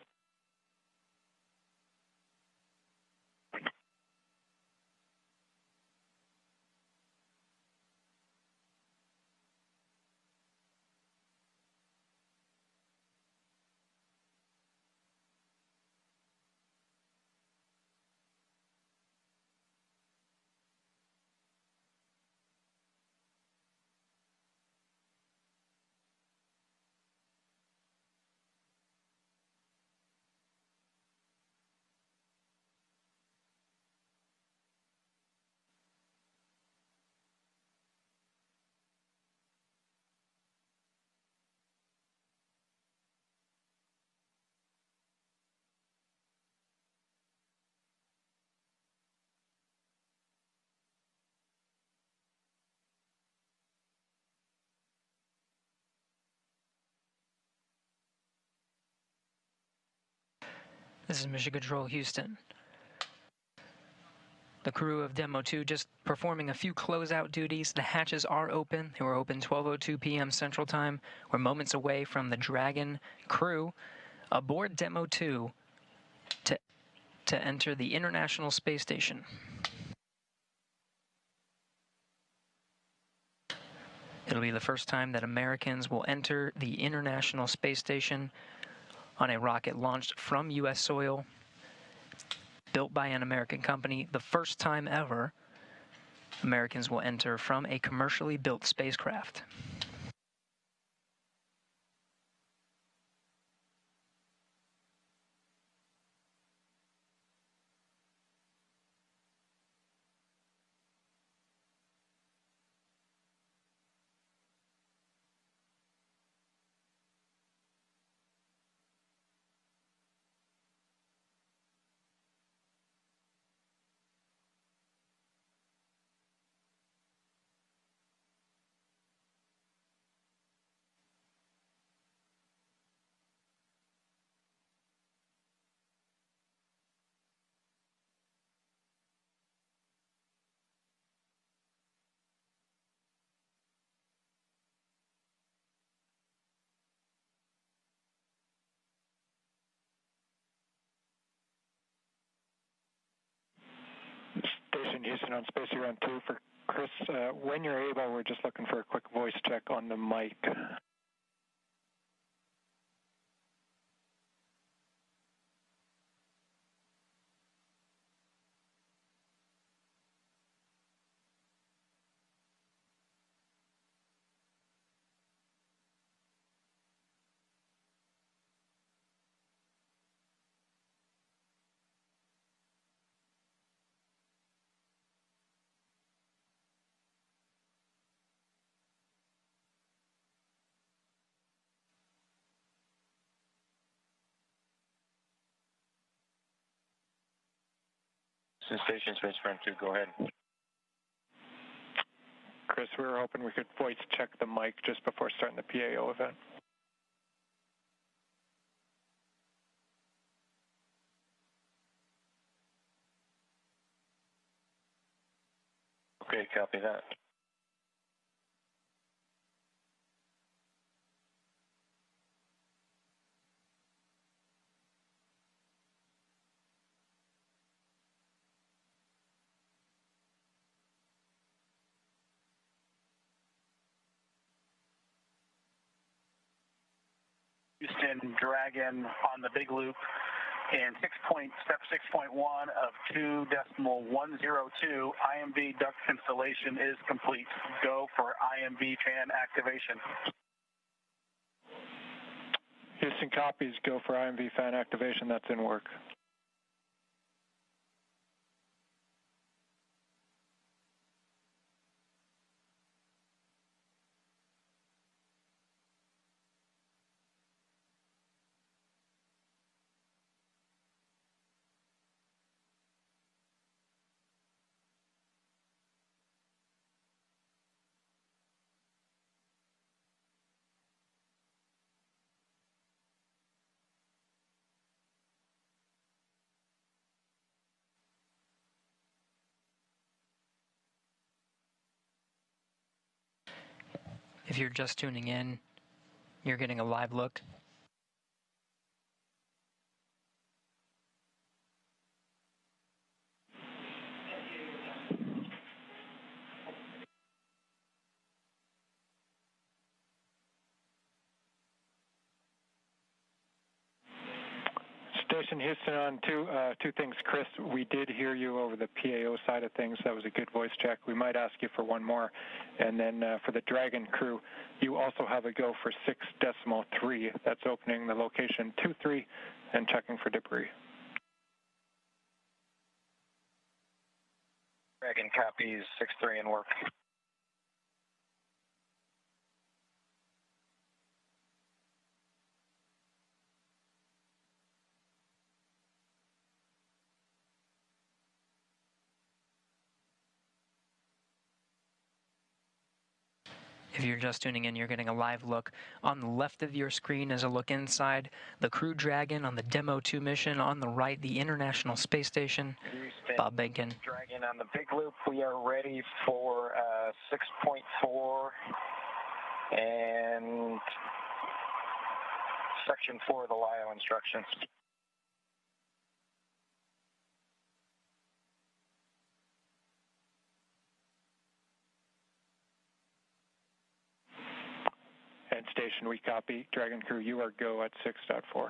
This is Mission Control Houston. The crew of Demo 2 just performing a few closeout duties. The hatches are open. They were open 12:02 p.m. Central Time. We're moments away from the Dragon crew aboard Demo 2 to enter the International Space Station. It'll be the first time that Americans will enter the International Space Station on a rocket launched from U.S. soil, built by an American company. The first time ever Americans will enter from a commercially built spacecraft. Station Houston on Space Ground 2 for Chris. When you're able, we're just looking for a quick voice check on the mic. Station Space Ground 2, go ahead. Chris, we were hoping we could voice check the mic just before starting the PAO event. Okay, copy that. Houston Dragon on the big loop in step 6.1 of 2.102. IMV duct installation is complete. Go for IMV fan activation. Houston copies, go for IMV fan activation. That's in work. If you're just tuning in, you're getting a live look. Station Houston on two things. Chris, we did hear you over the PAO side of things. That was a good voice check. We might ask you for one more. And then for the Dragon crew, you also have a go for 6.3. That's opening the location 23 and checking for debris. Dragon copies 6.3 in work. If you're just tuning in, you're getting a live look. On the left of your screen is a look inside the Crew Dragon on the Demo 2 mission. On the right, the International Space Station. Houston, Bob Benkin. Dragon on the big loop. We are ready for 6.4 and section 4 of the LIO instructions. And station, we copy. Dragon crew, you are go at 6.4.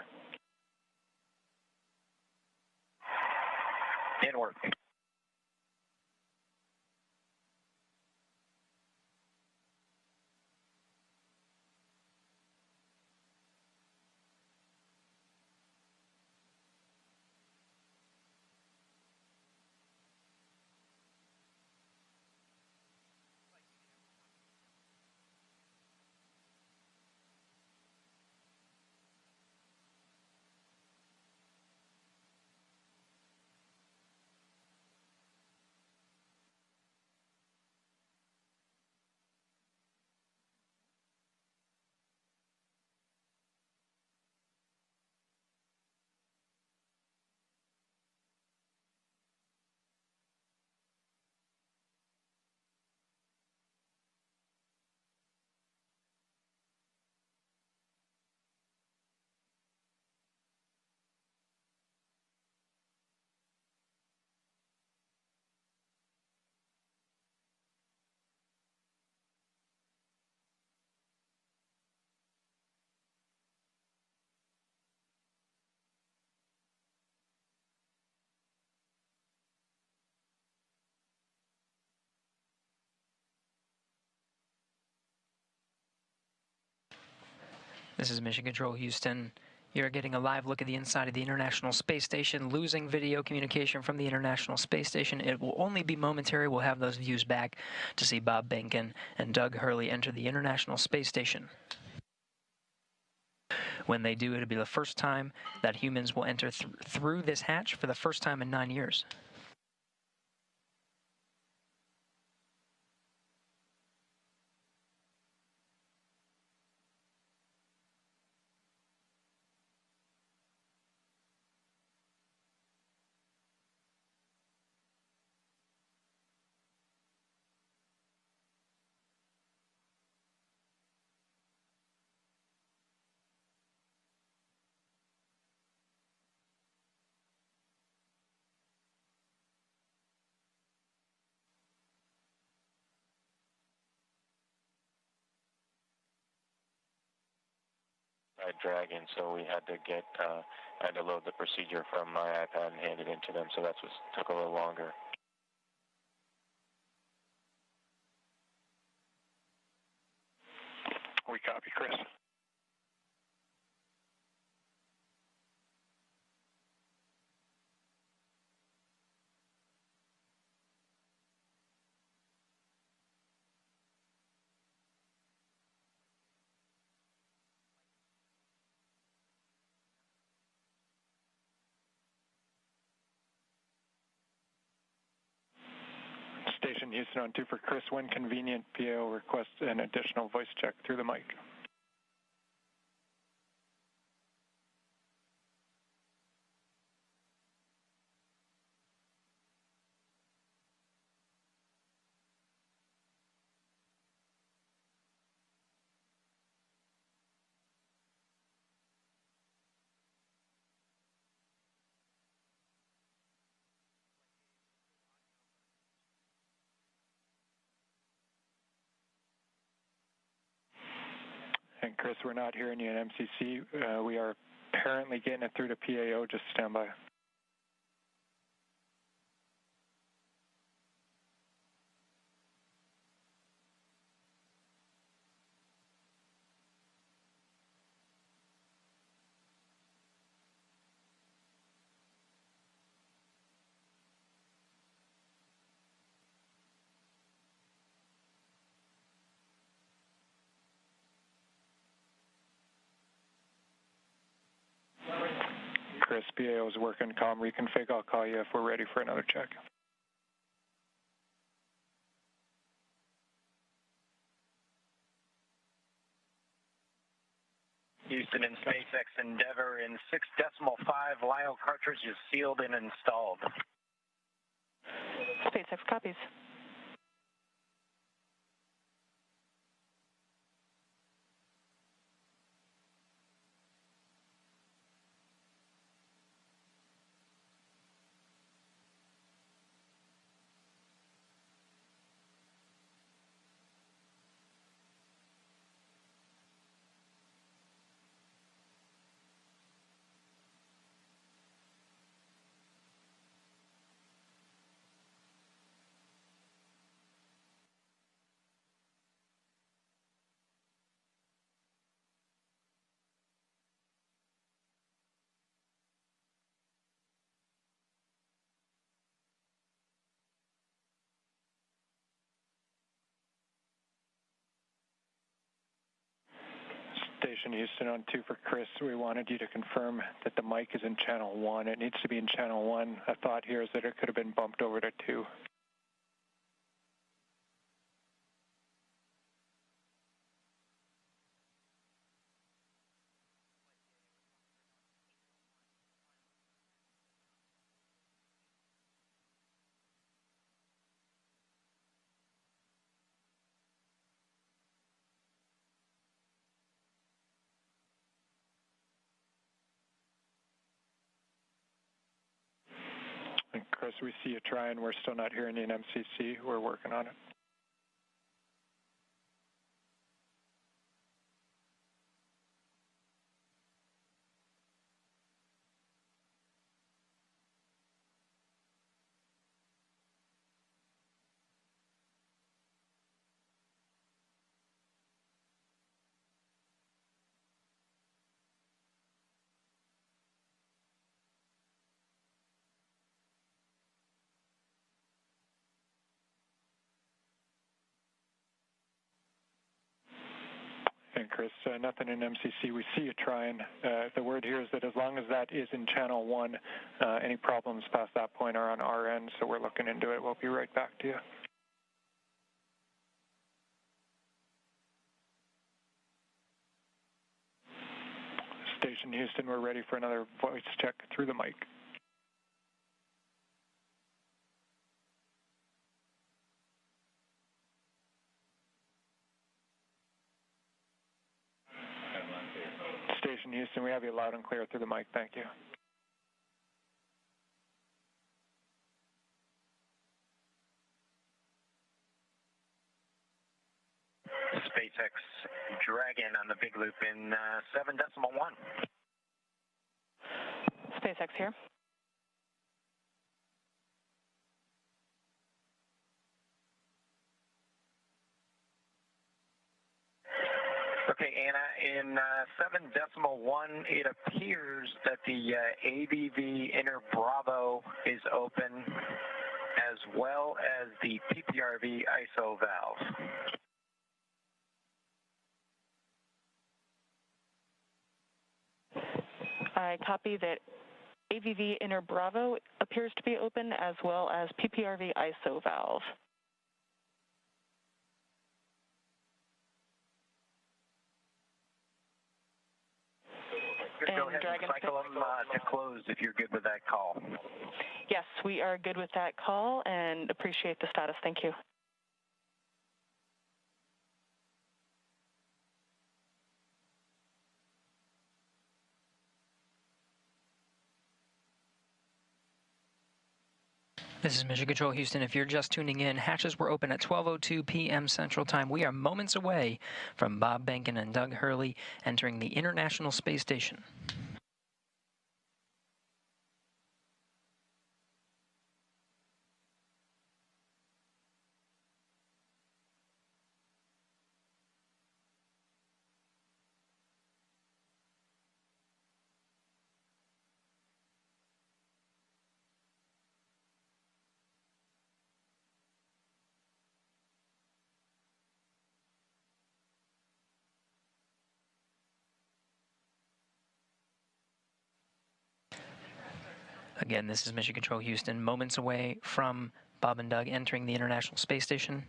In work. This is Mission Control Houston. You're getting a live look at the inside of the International Space Station, losing video communication from the International Space Station. It will only be momentary. We'll have those views back to see Bob Behnken and Doug Hurley enter the International Space Station. When they do, it'll be the first time that humans will enter through this hatch for the first time in 9 years. Dragon, so we had to I had to load the procedure from my iPad and hand it in to them, so that's what took a little longer. We copy, Chris. Station Houston on 2 for Chris. When convenient, PAO requests an additional voice check through the mic. And Chris, we're not hearing you in MCC. We are apparently getting it through to PAO. Just stand by. Chris, PAO is working comm reconfig. I'll call you if we're ready for another check. Houston and SpaceX Endeavour in 6.5 LIO cartridges sealed and installed. SpaceX copies. Station Houston on 2 for Chris. We wanted you to confirm that the mic is in channel 1. It needs to be in channel 1. A thought here is that it could have been bumped over to 2. And Chris, we see you trying. We're still not hearing you in MCC. We're working on it. And Chris, nothing in MCC. We see you trying. The word here is that as long as that is in channel 1, any problems past that point are on our end, so we're looking into it. We'll be right back to you. Station Houston, we're ready for another voice check through the mic. Station Houston, we have you loud and clear through the mic. Thank you. SpaceX Dragon on the big loop in 7.1. SpaceX here. Okay, Anna, in 7.1, it appears that the ABV inner Bravo is open, as well as the PPRV ISO valve. I copy that AVV inner Bravo appears to be open, as well as PPRV ISO valve. Go ahead and cycle them to close if you're good with that call. Yes, we are good with that call and appreciate the status. Thank you. This is Mission Control Houston. If you're just tuning in, hatches were open at 12:02 p.m. Central Time. We are moments away from Bob Behnken and Doug Hurley entering the International Space Station. Again, this is Mission Control Houston, moments away from Bob and Doug entering the International Space Station.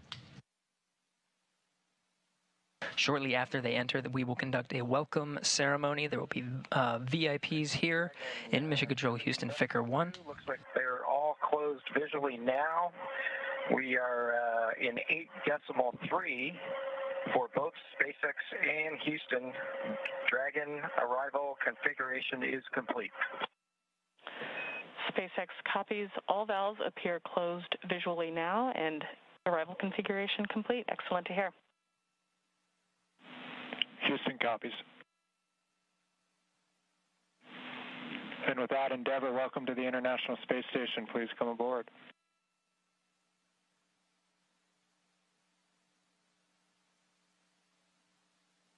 Shortly after they enter, we will conduct a welcome ceremony. There will be VIPs here in Mission Control Houston, Ficker 1. Looks like they're all closed visually now. We are in 8.3 for both SpaceX and Houston. Dragon arrival configuration is complete. SpaceX copies. All valves appear closed visually now, and arrival configuration complete. Excellent to hear. Houston copies. And with that, Endeavour, welcome to the International Space Station. Please come aboard.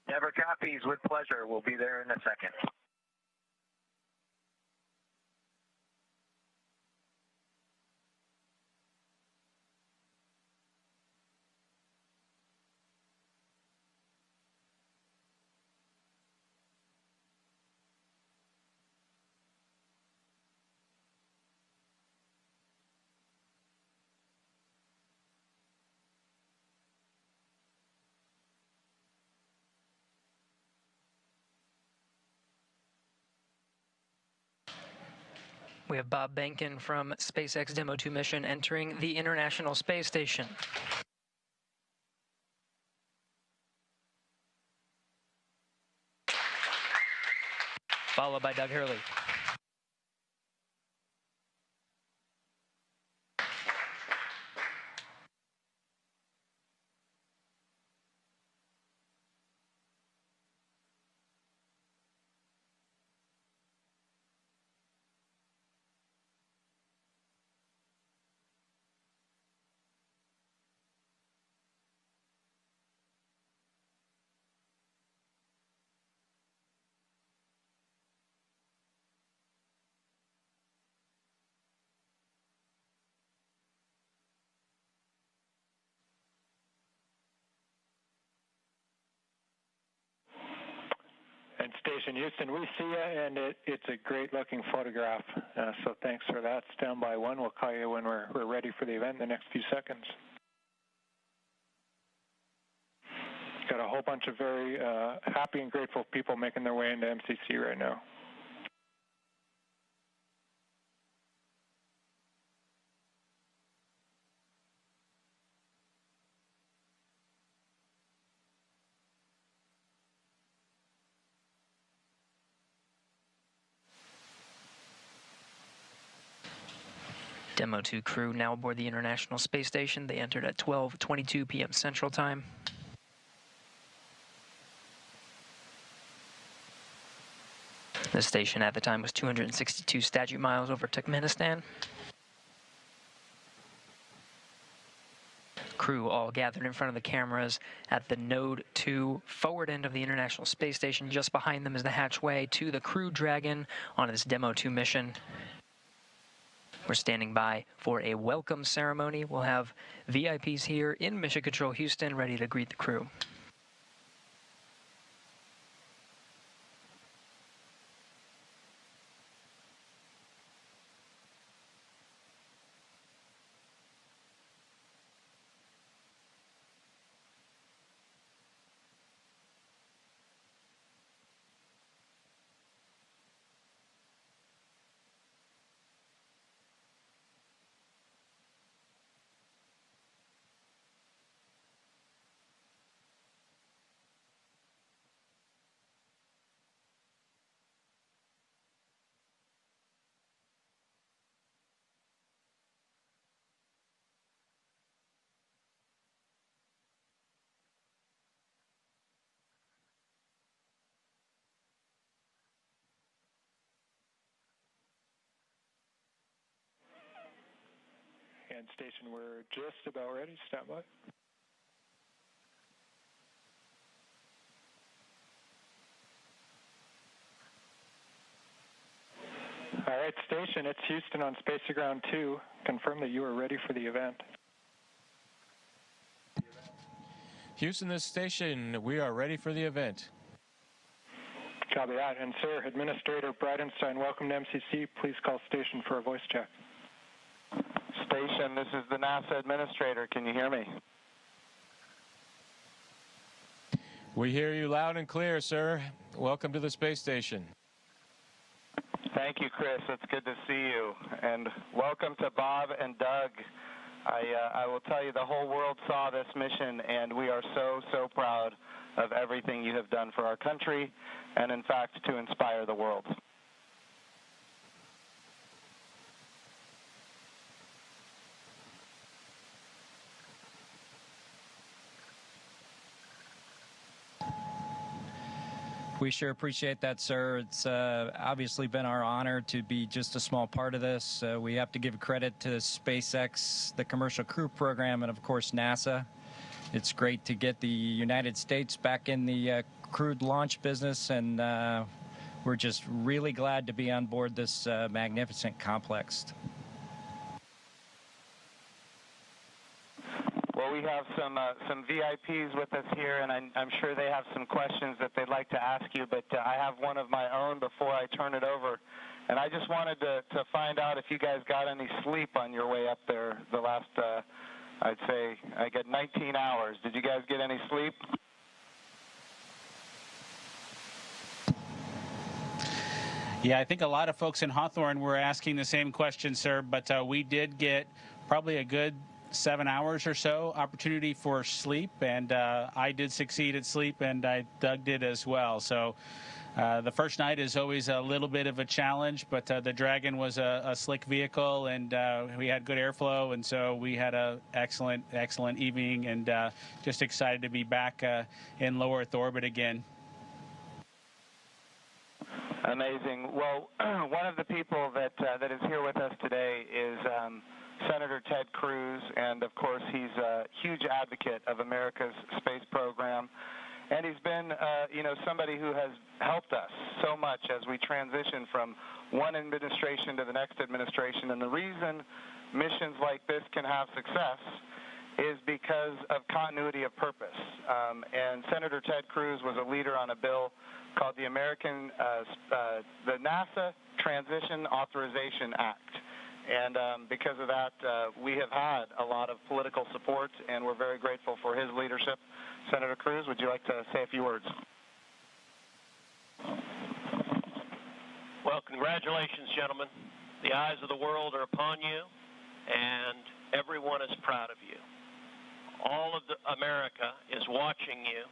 Endeavour copies with pleasure. We'll be there in a second. We have Bob Behnken from SpaceX Demo 2 mission entering the International Space Station. Followed by Doug Hurley. Station Houston, we see you, and it's a great-looking photograph. So thanks for that. Stand by one. We'll call you when we're ready for the event in the next few seconds. Got a whole bunch of very happy and grateful people making their way into MCC right now. Demo 2 crew now aboard the International Space Station. They entered at 12:22 p.m. Central Time. The station at the time was 262 statute miles over Turkmenistan. Crew all gathered in front of the cameras at the Node 2 forward end of the International Space Station. Just behind them is the hatchway to the Crew Dragon on this Demo 2 mission. We're standing by for a welcome ceremony. We'll have VIPs here in Mission Control Houston ready to greet the crew. And station, we're just about ready. Stand by. All right, station, it's Houston on Space to Ground 2. Confirm that you are ready for the event. Houston, this station, we are ready for the event. Copy that. And sir, Administrator Bridenstine, welcome to MCC. Please call station for a voice check. Station, this is the NASA Administrator. Can you hear me? We hear you loud and clear, sir. Welcome to the space station. Thank you, Chris. It's good to see you. And welcome to Bob and Doug. I will tell you, the whole world saw this mission, and we are so proud of everything you have done for our country and, in fact, to inspire the world. We sure appreciate that, sir. It's obviously been our honor to be just a small part of this. We have to give credit to SpaceX, the Commercial Crew Program, and, of course, NASA. It's great to get the United States back in the crewed launch business, and we're just really glad to be on board this magnificent complex. Well, we have some VIPs with us here, and I'm sure they have some questions that they'd like to ask you, but I have one of my own before I turn it over. And I just wanted to find out if you guys got any sleep on your way up there the last, I'd say, I got 19 hours. Did you guys get any sleep? Yeah, I think a lot of folks in Hawthorne were asking the same question, sir, but we did get probably a good 7 hours or so opportunity for sleep, and I did succeed at sleep, and Doug did as well. So the first night is always a little bit of a challenge, but the Dragon was a slick vehicle, and we had good airflow, and so we had an excellent evening, and just excited to be back in low Earth orbit again. Amazing. Well, one of the people that is here with us today is Senator Ted Cruz, and of course he's a huge advocate of America's space program, and he's been somebody who has helped us so much as we transition from one administration to the next administration. And the reason missions like this can have success is because of continuity of purpose. And Senator Ted Cruz was a leader on a bill called the NASA Transition Authorization Act. And because of that, we have had a lot of political support, and we're very grateful for his leadership. Senator Cruz, would you like to say a few words? Well, congratulations, gentlemen. The eyes of the world are upon you, and everyone is proud of you. All of America is watching you,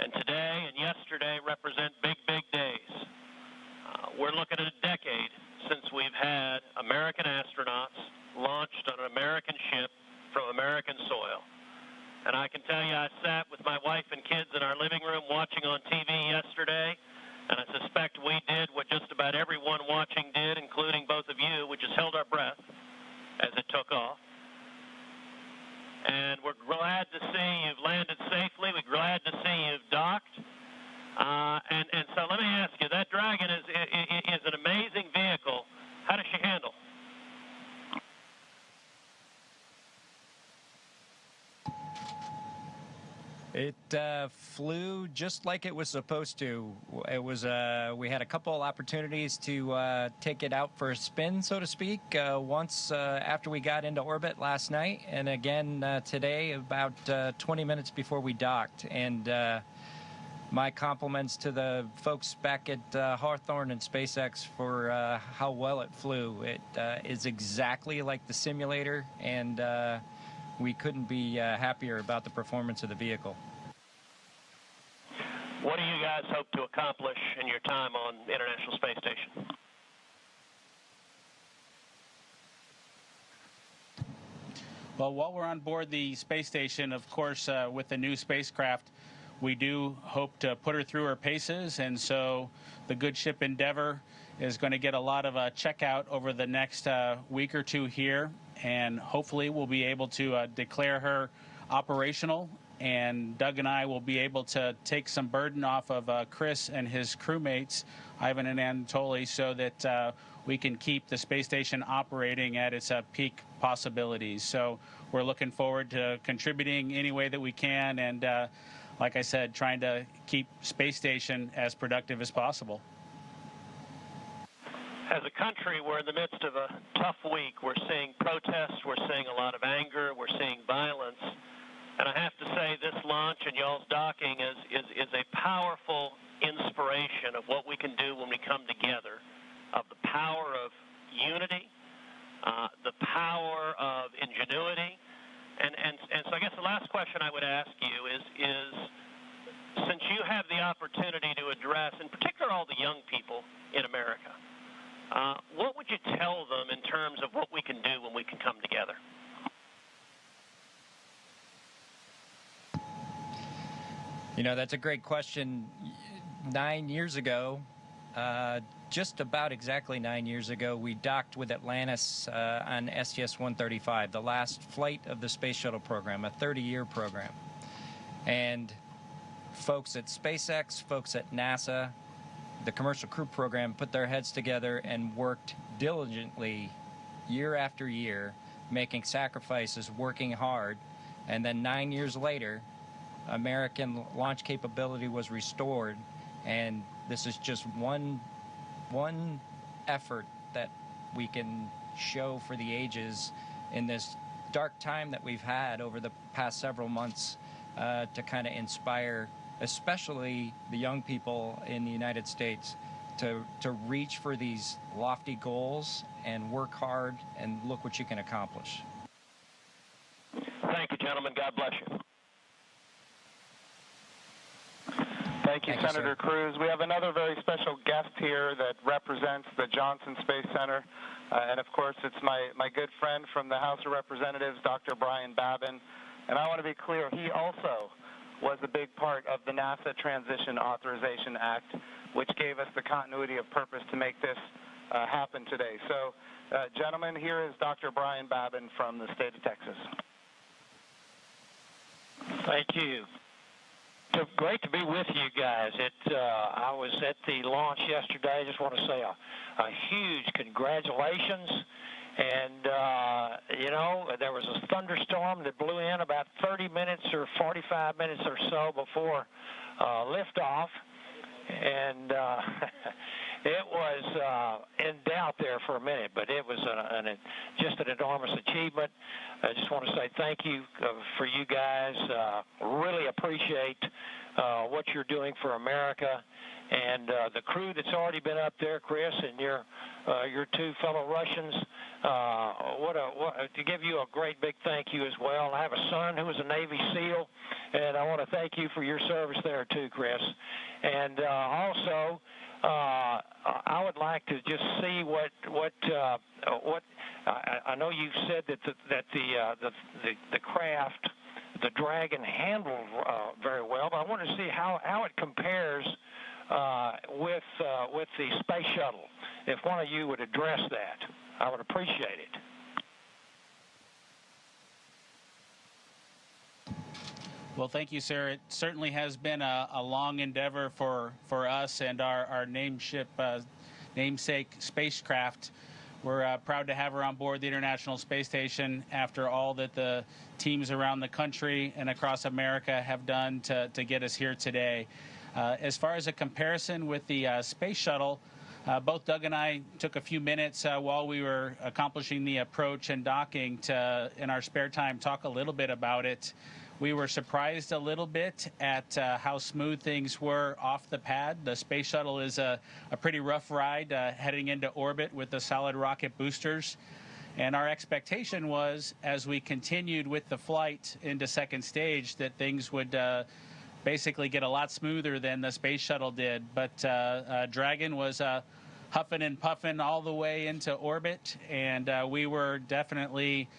and today and yesterday represent big, big days. We're looking at a decade since we've had American astronauts launched on an American ship from American soil. And I can tell you, I sat with my wife and kids in our living room watching on TV yesterday, and I suspect we did what just about everyone watching did, including both of you, which is held our breath as it took off. And we're glad to see you've landed safely. We're glad to see you've docked. And so let me ask you, that Dragon is an amazing vehicle. How does she handle? It flew just like it was supposed to. It was we had a couple opportunities to take it out for a spin, so to speak. Once after we got into orbit last night, and again today about 20 minutes before we docked. And my compliments to the folks back at Hawthorne and SpaceX for how well it flew. It is exactly like the simulator, and we couldn't be happier about the performance of the vehicle. What do you guys hope to accomplish in your time on the International Space Station? Well, while we're on board the space station, of course, with the new spacecraft, we do hope to put her through her paces, and so the good ship Endeavour is going to get a lot of checkout over the next week or two here, and hopefully we'll be able to declare her operational, and Doug and I will be able to take some burden off of Chris and his crewmates, Ivan and Anatoly, so that we can keep the space station operating at its peak possibilities. So we're looking forward to contributing any way that we can, and like I said, trying to keep space station as productive as possible. As a country, we're in the midst of a tough week. We're seeing protests, we're seeing a lot of anger, we're seeing violence. And I have to say, this launch and y'all's docking is a powerful inspiration of what we can do when we come together, of the power of unity, the power of ingenuity. And so I guess the last question I would ask you is since you have the opportunity to address, in particular, all the young people in America, what would you tell them in terms of what we can do when we can come together? You know, that's a great question. 9 years ago, just about exactly 9 years ago, we docked with Atlantis on STS-135, the last flight of the Space Shuttle program, a 30-year program. And folks at SpaceX, folks at NASA, the Commercial Crew Program put their heads together and worked diligently year after year, making sacrifices, working hard. And then 9 years later, American launch capability was restored, and this is just one effort that we can show for the ages in this dark time that we've had over the past several months to kind of inspire especially the young people in the United States to reach for these lofty goals and work hard, and look what you can accomplish. Thank you, gentlemen. God bless you. Thank you, Senator Cruz. We have another very special guest here that represents the Johnson Space Center. And, of course, it's my good friend from the House of Representatives, Dr. Brian Babin. And I want to be clear, he also was a big part of the NASA Transition Authorization Act, which gave us the continuity of purpose to make this happen today. So, gentlemen, here is Dr. Brian Babin from the state of Texas. Thank you. So great to be with you guys. I was at the launch yesterday. I just want to say a huge congratulations And, you know, there was a thunderstorm that blew in about 30 minutes or 45 minutes or so before liftoff. And it was in doubt there for a minute, but it was just an enormous achievement. I just want to say thank you for you guys. Really appreciate what you're doing for America. And the crew that's already been up there, Chris, and your two fellow Russians, to give you a great big thank you as well. I have a son who was a Navy SEAL, and I want to thank you for your service there too, Chris. And also, I would like to just see what I know you've said that the craft, the Dragon, handled very well, but I want to see how it compares with the space shuttle. If one of you would address that, I would appreciate it. Well, thank you, sir. It certainly has been a long endeavor for us and our namesake spacecraft. We're proud to have her on board the International Space Station after all that the teams around the country and across America have done to get us here today. As far as a comparison with the space shuttle, both Doug and I took a few minutes while we were accomplishing the approach and docking to, in our spare time, talk a little bit about it. We were surprised a little bit at how smooth things were off the pad. The space shuttle is a pretty rough ride heading into orbit with the solid rocket boosters. And our expectation was, as we continued with the flight into second stage, that things would basically get a lot smoother than the space shuttle did. But Dragon was huffing and puffing all the way into orbit, and we were definitely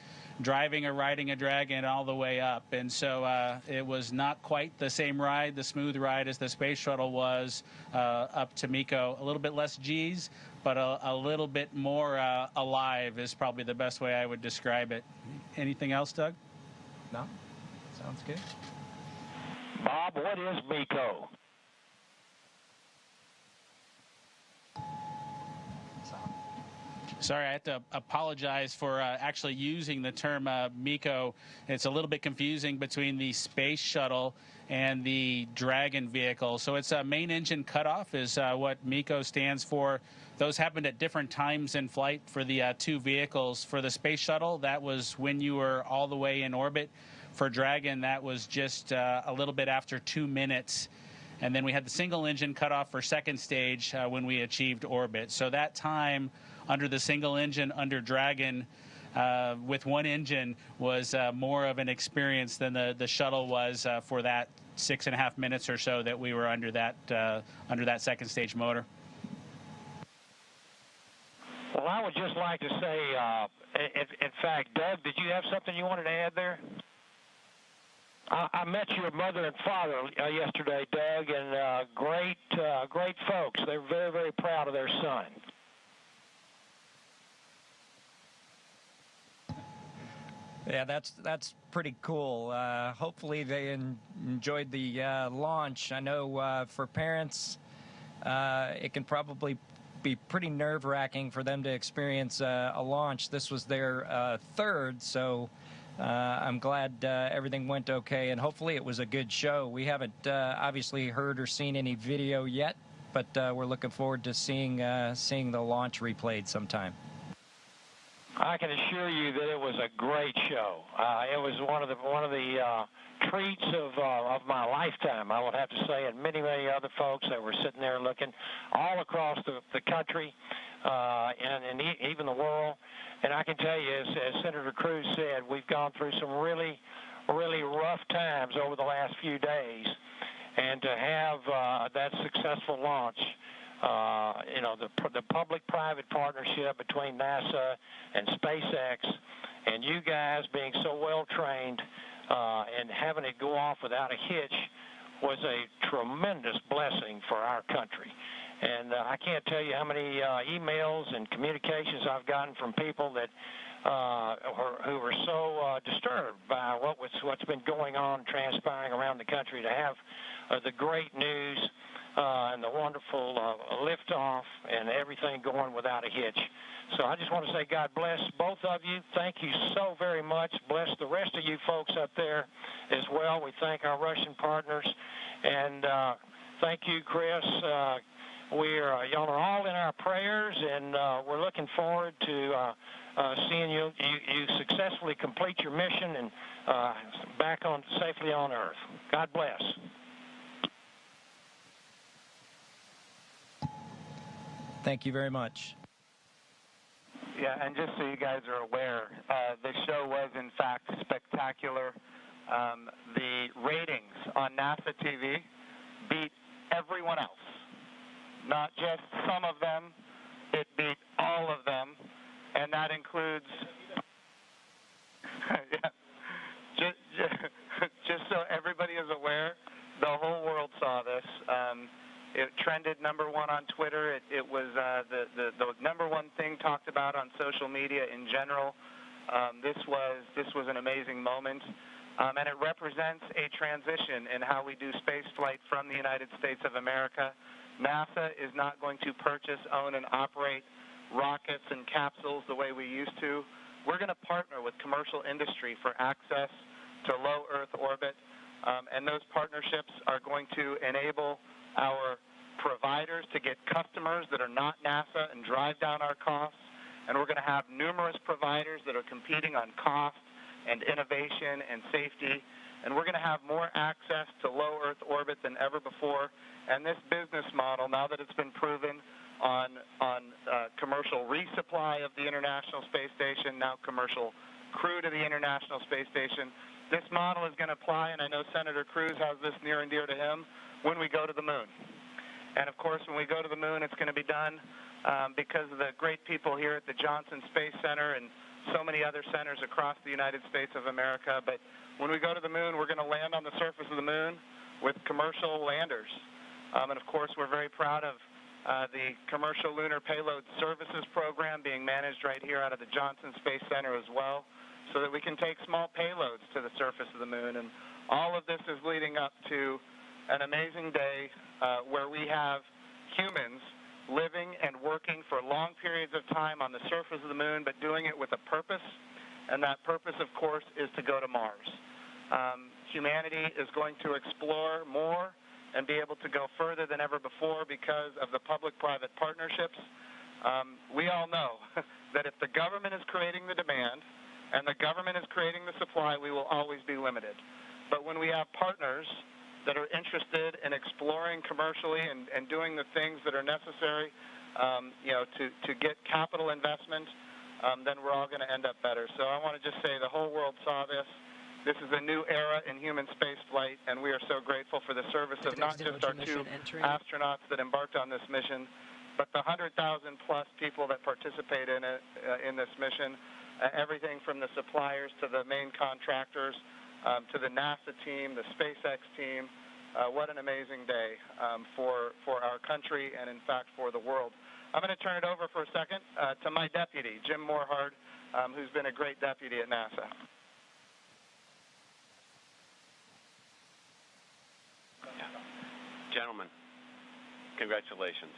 driving or riding a Dragon all the way up. And so it was not quite the same ride, the smooth ride, as the space shuttle was up to MECO. A little bit less G's, but a little bit more alive is probably the best way I would describe it. Anything else, Doug? No? Sounds good. Bob, what is MECO? Sorry, I have to apologize for actually using the term MECO. It's a little bit confusing between the space shuttle and the Dragon vehicle. So it's a main engine cutoff is what MECO stands for. Those happened at different times in flight for the two vehicles. For the space shuttle, that was when you were all the way in orbit. For Dragon, that was just a little bit after 2 minutes. And then we had the single engine cutoff for second stage when we achieved orbit. So that time under the single engine under Dragon with one engine was more of an experience than the shuttle was for that 6.5 minutes or so that we were under that second stage motor. Well, I would just like to say, in fact, Doug, did you have something you wanted to add there? I met your mother and father yesterday, Doug, and great folks. They're very, very proud of their son. Yeah, that's pretty cool. Hopefully they enjoyed the launch. I know for parents, it can probably be pretty nerve-wracking for them to experience a launch. This was their third, so I'm glad everything went okay, and hopefully it was a good show. We haven't obviously heard or seen any video yet, but we're looking forward to seeing the launch replayed sometime. I can assure you that it was a great show. It was one of the treats of my lifetime, I would have to say, and many other folks that were sitting there looking all across the country and even the world. And I can tell you, as Senator Cruz said, we've gone through some really rough times over the last few days, and to have that successful launch. The public-private partnership between NASA and SpaceX, and you guys being so well-trained and having it go off without a hitch was a tremendous blessing for our country. And I can't tell you how many emails and communications I've gotten from people that who were so disturbed by what's been going on, transpiring around the country, to have the great news and the wonderful liftoff and everything going without a hitch. So I just want to say God bless both of you. Thank you so very much. Bless the rest of you folks up there as well. We thank our Russian partners. And thank you, Chris. Y'all are all in our prayers, and we're looking forward to seeing you successfully complete your mission and back on safely on Earth. God bless. Thank you very much. Yeah, and just so you guys are aware, the show was in fact spectacular. The ratings on NASA TV beat everyone else. Not just some of them, it beat all of them, and that includes, just so everybody is aware, the whole world saw this. It trended #1 on Twitter. It was the #1 thing talked about on social media in general. This was an amazing moment, and it represents a transition in how we do space flight from the United States of America. NASA is not going to purchase, own, and operate rockets and capsules the way we used to. We're going to partner with commercial industry for access to low Earth orbit, and those partnerships are going to enable our providers to get customers that are not NASA and drive down our costs. And we're going to have numerous providers that are competing on cost and innovation and safety. And we're going to have more access to low Earth orbit than ever before. And this business model, now that it's been proven on commercial resupply of the International Space Station, now commercial crew to the International Space Station, this model is going to apply, and I know Senator Cruz has this near and dear to him, when we go to the moon. And of course, when we go to the moon, it's going to be done because of the great people here at the Johnson Space Center and so many other centers across the United States of America. But when we go to the moon, we're going to land on the surface of the moon with commercial landers. And of course, we're very proud of the Commercial Lunar Payload Services Program being managed right here out of the Johnson Space Center as well, so that we can take small payloads to the surface of the moon. And all of this is leading up to an amazing day where we have humans living and working for long periods of time on the surface of the moon, but doing it with a purpose. And that purpose, of course, is to go to Mars. Humanity is going to explore more and be able to go further than ever before because of the public-private partnerships. We all know that if the government is creating the demand and the government is creating the supply, we will always be limited. But when we have partners that are interested in exploring commercially and doing the things that are necessary, to get capital investment, then we're all going to end up better. So I want to just say the whole world saw this. This is a new era in human space flight, and we are so grateful for the service of not just our 2 astronauts that embarked on this mission, but the 100,000-plus people that participate in it, in this mission, everything from the suppliers to the main contractors, to the NASA team, the SpaceX team. What an amazing day for our country and, in fact, for the world. I'm going to turn it over for a second to my deputy, Jim Morehard, who's been a great deputy at NASA. Gentlemen, congratulations.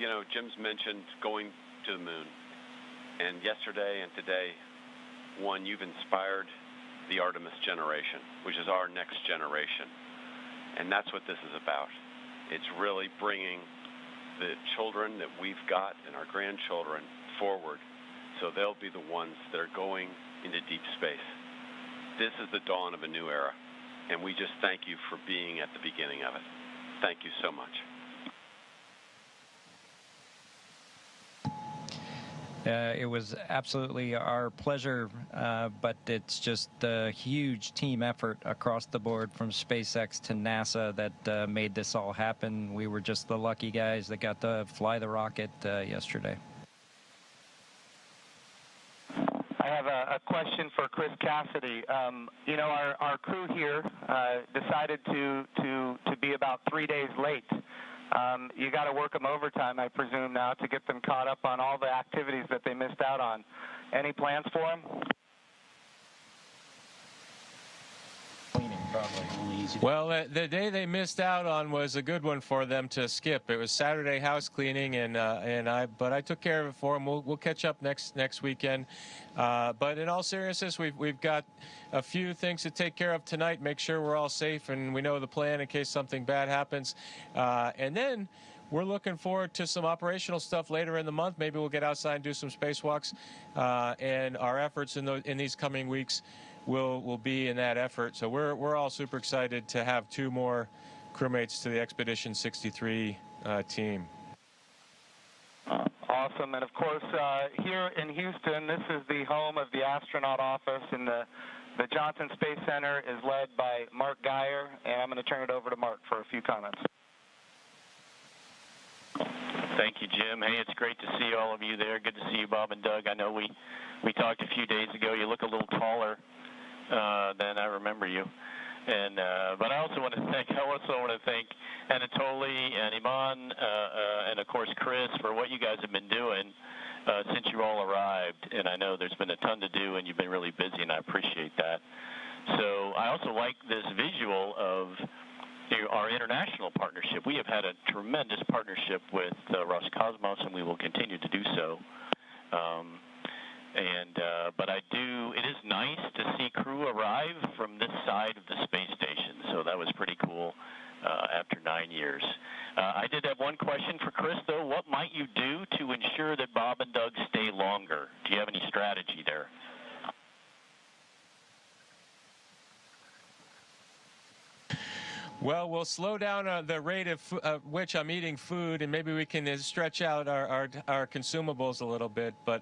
You know, Jim's mentioned going to the moon. And yesterday and today, one, you've inspired the Artemis generation, which is our next generation. And that's what this is about. It's really bringing the children that we've got and our grandchildren forward so they'll be the ones that are going into deep space. This is the dawn of a new era, and we just thank you for being at the beginning of it. Thank you so much. It was absolutely our pleasure, but it's just a huge team effort across the board from SpaceX to NASA that made this all happen. We were just the lucky guys that got to fly the rocket yesterday. I have a question for Chris Cassidy. You know, our crew here decided to be about 3 days late You got to work them overtime, I presume, now to get them caught up on all the activities that they missed out on. Any plans for them? Well, the day they missed out on was a good one for them to skip. It was Saturday house cleaning, but I took care of it for them. We'll catch up next weekend. But in all seriousness, we've got a few things to take care of tonight. Make sure we're all safe and we know the plan in case something bad happens. And then we're looking forward to some operational stuff later in the month. Maybe we'll get outside and do some spacewalks. And our efforts in these coming weeks will be in that effort. So we're all super excited to have 2 more crewmates to the Expedition 63 team. Awesome. And of course, here in Houston, this is the home of the astronaut office, and the Johnson Space Center is led by Mark Geyer, and I'm going to turn it over to Mark for a few comments. Thank you, Jim. Hey, it's great to see all of you there. Good to see you, Bob and Doug. I know we talked a few days ago. You look a little taller than I remember you. And but I also want to thank Anatoly and Iman and of course Chris for what you guys have been doing since you all arrived. And I know there's been a ton to do, and you've been really busy, and I appreciate that. So I also like this visual of our international partnership. We have had a tremendous partnership with Roscosmos, and we will continue to do so. But it is nice to see crew arrive from this side of the space station. So that was pretty cool after 9 years. I did have one question for Chris, though. What might you do to ensure that Bob and Doug stay longer? Do you have any strategy there? Well, we'll slow down the rate of which I'm eating food, and maybe we can stretch out our consumables a little bit. But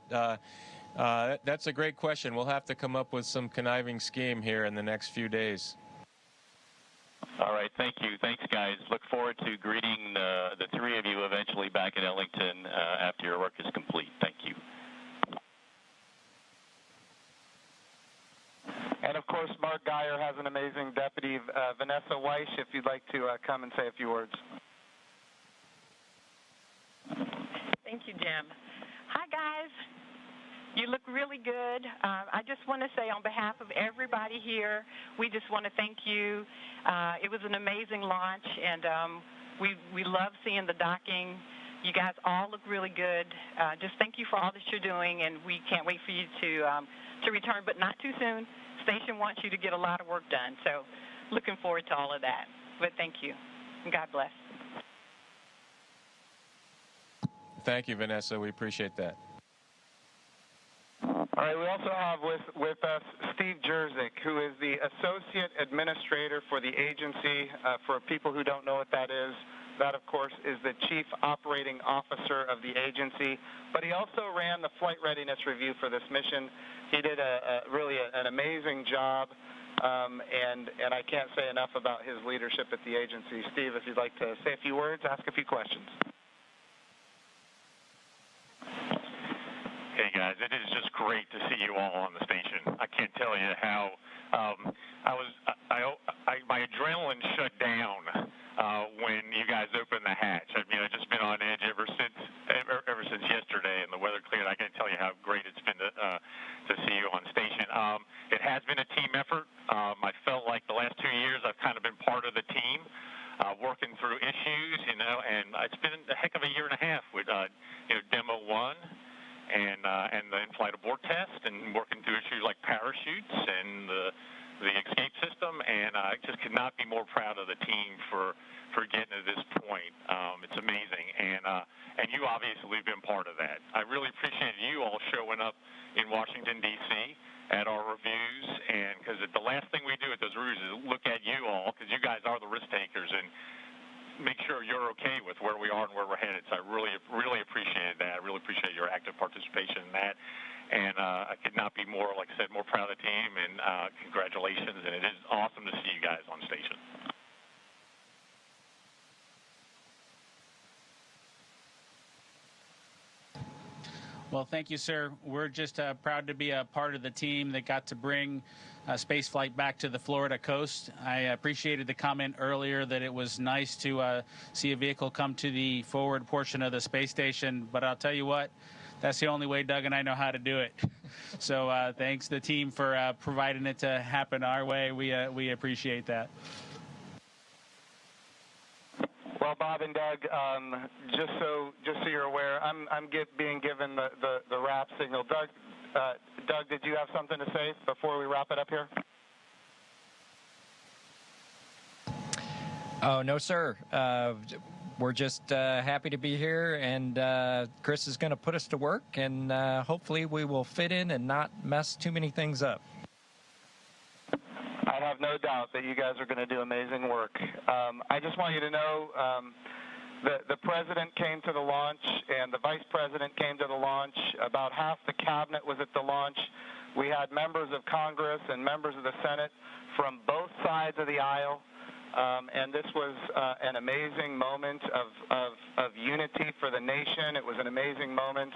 that's a great question. We'll have to come up with some conniving scheme here in the next few days. All right, thank you. Thanks, guys. Look forward to greeting the 3 of you eventually back in Ellington after your work is complete. Thank you. And of course, Mark Geyer has an amazing deputy, Vanessa Weish, if you'd like to come and say a few words. Thank you, Jim. Hi, guys. You look really good. I just want to say on behalf of everybody here, we just want to thank you. It was an amazing launch, and we love seeing the docking. You guys all look really good. Just thank you for all that you're doing, and we can't wait for you to return, but not too soon. Station wants you to get a lot of work done, so looking forward to all of that. But thank you, and God bless. Thank you, Vanessa. We appreciate that. All right, we also have with us Steve Jerzik, who is the Associate Administrator for the agency. For people who don't know what that is, that, of course, is the Chief Operating Officer of the agency. But he also ran the flight readiness review for this mission. He did really an amazing job, and I can't say enough about his leadership at the agency. Steve, if you'd like to say a few words, ask a few questions. Hey guys, it is just great to see you all on the station. I can't tell you how my adrenaline shut down when you guys opened the hatch. I mean, I've just been on edge ever since yesterday, and the weather cleared. I can't tell you how great it's been to see you on station. It has been a team effort. I felt like the last 2 years I've kind of been part of the team, working through issues, and it's been a heck of a year and a half with Demo 1. And the in-flight abort test, and working through issues like parachutes and the escape system, and I just could not be more proud of the team for getting to this point. It's amazing, and you obviously have been part of that. I really appreciate you all showing up in Washington, D.C. at our reviews, and because the last thing we do at those reviews is look at you all, because you guys are the risk takers, and make sure you're okay with where we are and where we're headed. So I really, really appreciate that. I really appreciate your active participation in that. And I could not be more, like I said, more proud of the team. And congratulations. And it is awesome to see you guys on station. Well, thank you, sir. We're just proud to be a part of the team that got to bring spaceflight back to the Florida coast. I appreciated the comment earlier that it was nice to see a vehicle come to the forward portion of the space station, but I'll tell you what, that's the only way Doug and I know how to do it. So thanks to the team for providing it to happen our way. We appreciate that. Well, Bob and Doug, just so you're aware, I'm being given the wrap signal. Doug, did you have something to say before we wrap it up here? Oh, no, sir. We're just happy to be here, and Chris is going to put us to work, and hopefully we will fit in and not mess too many things up. I have no doubt that you guys are going to do amazing work. I just want you to know the president came to the launch and the vice president came to the launch. About half the cabinet was at the launch. We had members of Congress and members of the Senate from both sides of the aisle. And this was an amazing moment of unity for the nation. It was an amazing moment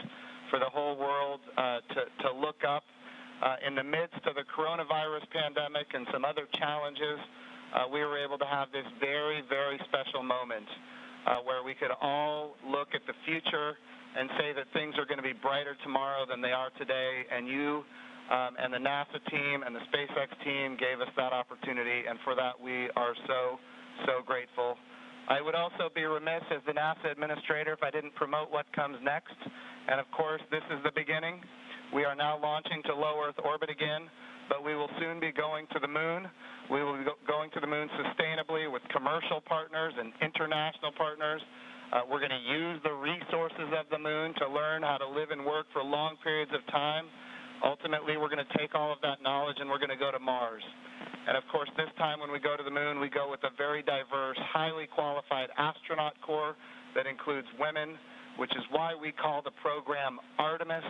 for the whole world to look up. In the midst of the coronavirus pandemic and some other challenges, we were able to have this very, very special moment where we could all look at the future and say that things are going to be brighter tomorrow than they are today. And you and the NASA team and the SpaceX team gave us that opportunity, and for that we are so, so grateful. I would also be remiss as the NASA administrator if I didn't promote what comes next. And of course, this is the beginning. We are now launching to low Earth orbit again, but we will soon be going to the moon. We will be going to the moon sustainably with commercial partners and international partners. We're going to use the resources of the moon to learn how to live and work for long periods of time. Ultimately, we're going to take all of that knowledge and we're going to go to Mars. And of course, this time when we go to the moon, we go with a very diverse, highly qualified astronaut corps that includes women, which is why we call the program Artemis,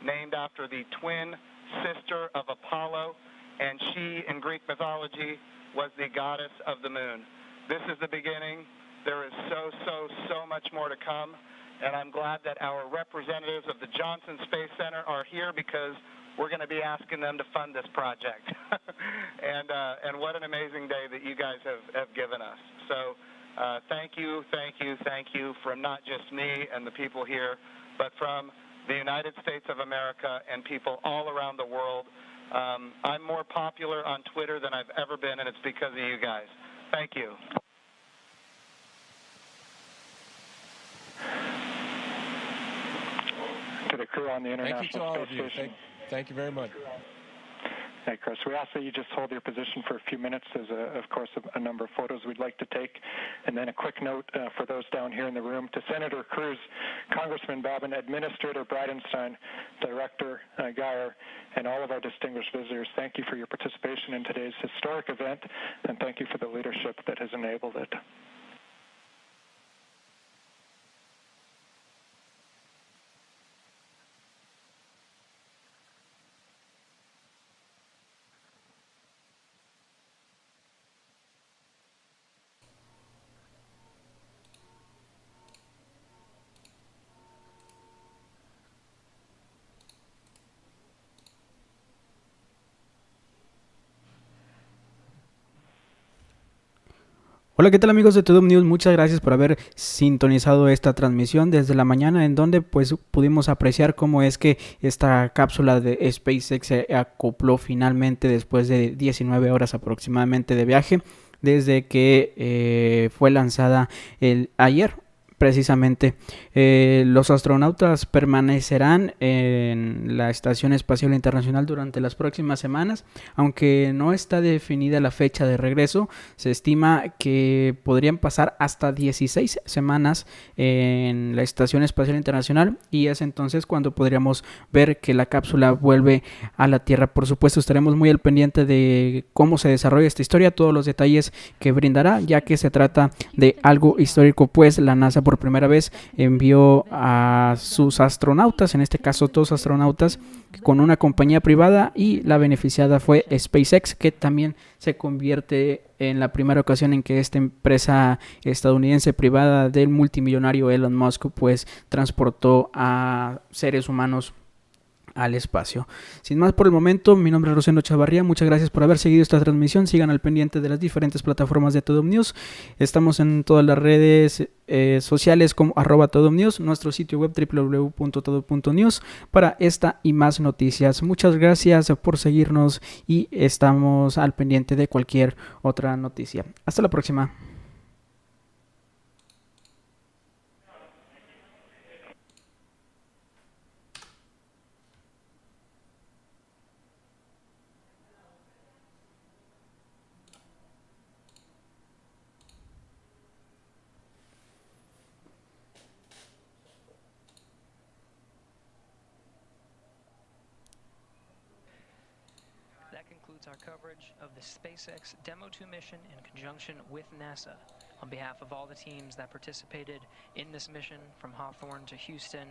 named after the twin sister of Apollo, and she, in Greek mythology, was the goddess of the moon. This is the beginning. There is so much more to come, and I'm glad that our representatives of the Johnson Space Center are here because we're going to be asking them to fund this project. And what an amazing day that you guys have given us. So thank you from not just me and the people here, but from the United States of America and people all around the world. I'm more popular on Twitter than I've ever been, and it's because of you guys. Thank you. To the crew on the International Thank you to all Space of you. Station. Thank you very much. Hey, Chris, we ask that you just hold your position for a few minutes. There's, of course, a number of photos we'd like to take. And then a quick note for those down here in the room. To Senator Cruz, Congressman Bobbin, Administrator Bridenstine, Director Geyer, and all of our distinguished visitors, thank you for your participation in today's historic event, and thank you for the leadership that has enabled it. Hola, ¿qué tal amigos de Tudum News? Muchas gracias por haber sintonizado esta transmisión desde la mañana, en donde pues pudimos apreciar cómo es que esta cápsula de SpaceX se acopló finalmente después de 19 horas aproximadamente de viaje, desde que fue lanzada ayer. Precisamente, los astronautas permanecerán en la Estación Espacial Internacional durante las próximas semanas, aunque no está definida la fecha de regreso. Se estima que podrían pasar hasta 16 semanas en la Estación Espacial Internacional, y es entonces cuando podríamos ver que la cápsula vuelve a la Tierra. Por supuesto, estaremos muy al pendiente de cómo se desarrolla esta historia, todos los detalles que brindará, ya que se trata de algo histórico, pues la NASA por por primera vez envió a sus astronautas, en este caso 2 astronautas, con una compañía privada, y la beneficiada fue SpaceX, que también se convierte en la primera ocasión en que esta empresa estadounidense privada del multimillonario Elon Musk pues transportó a seres humanos al espacio. Sin más por el momento, mi nombre es Rosendo Chavarría, muchas gracias por haber seguido esta transmisión, sigan al pendiente de las diferentes plataformas de Todo News, estamos en todas las redes sociales como @todomnews, nuestro sitio web www.todo.news para esta y más noticias. Muchas gracias por seguirnos y estamos al pendiente de cualquier otra noticia. Hasta la próxima. Our coverage of the SpaceX Demo 2 mission in conjunction with NASA. On behalf of all the teams that participated in this mission from Hawthorne to Houston,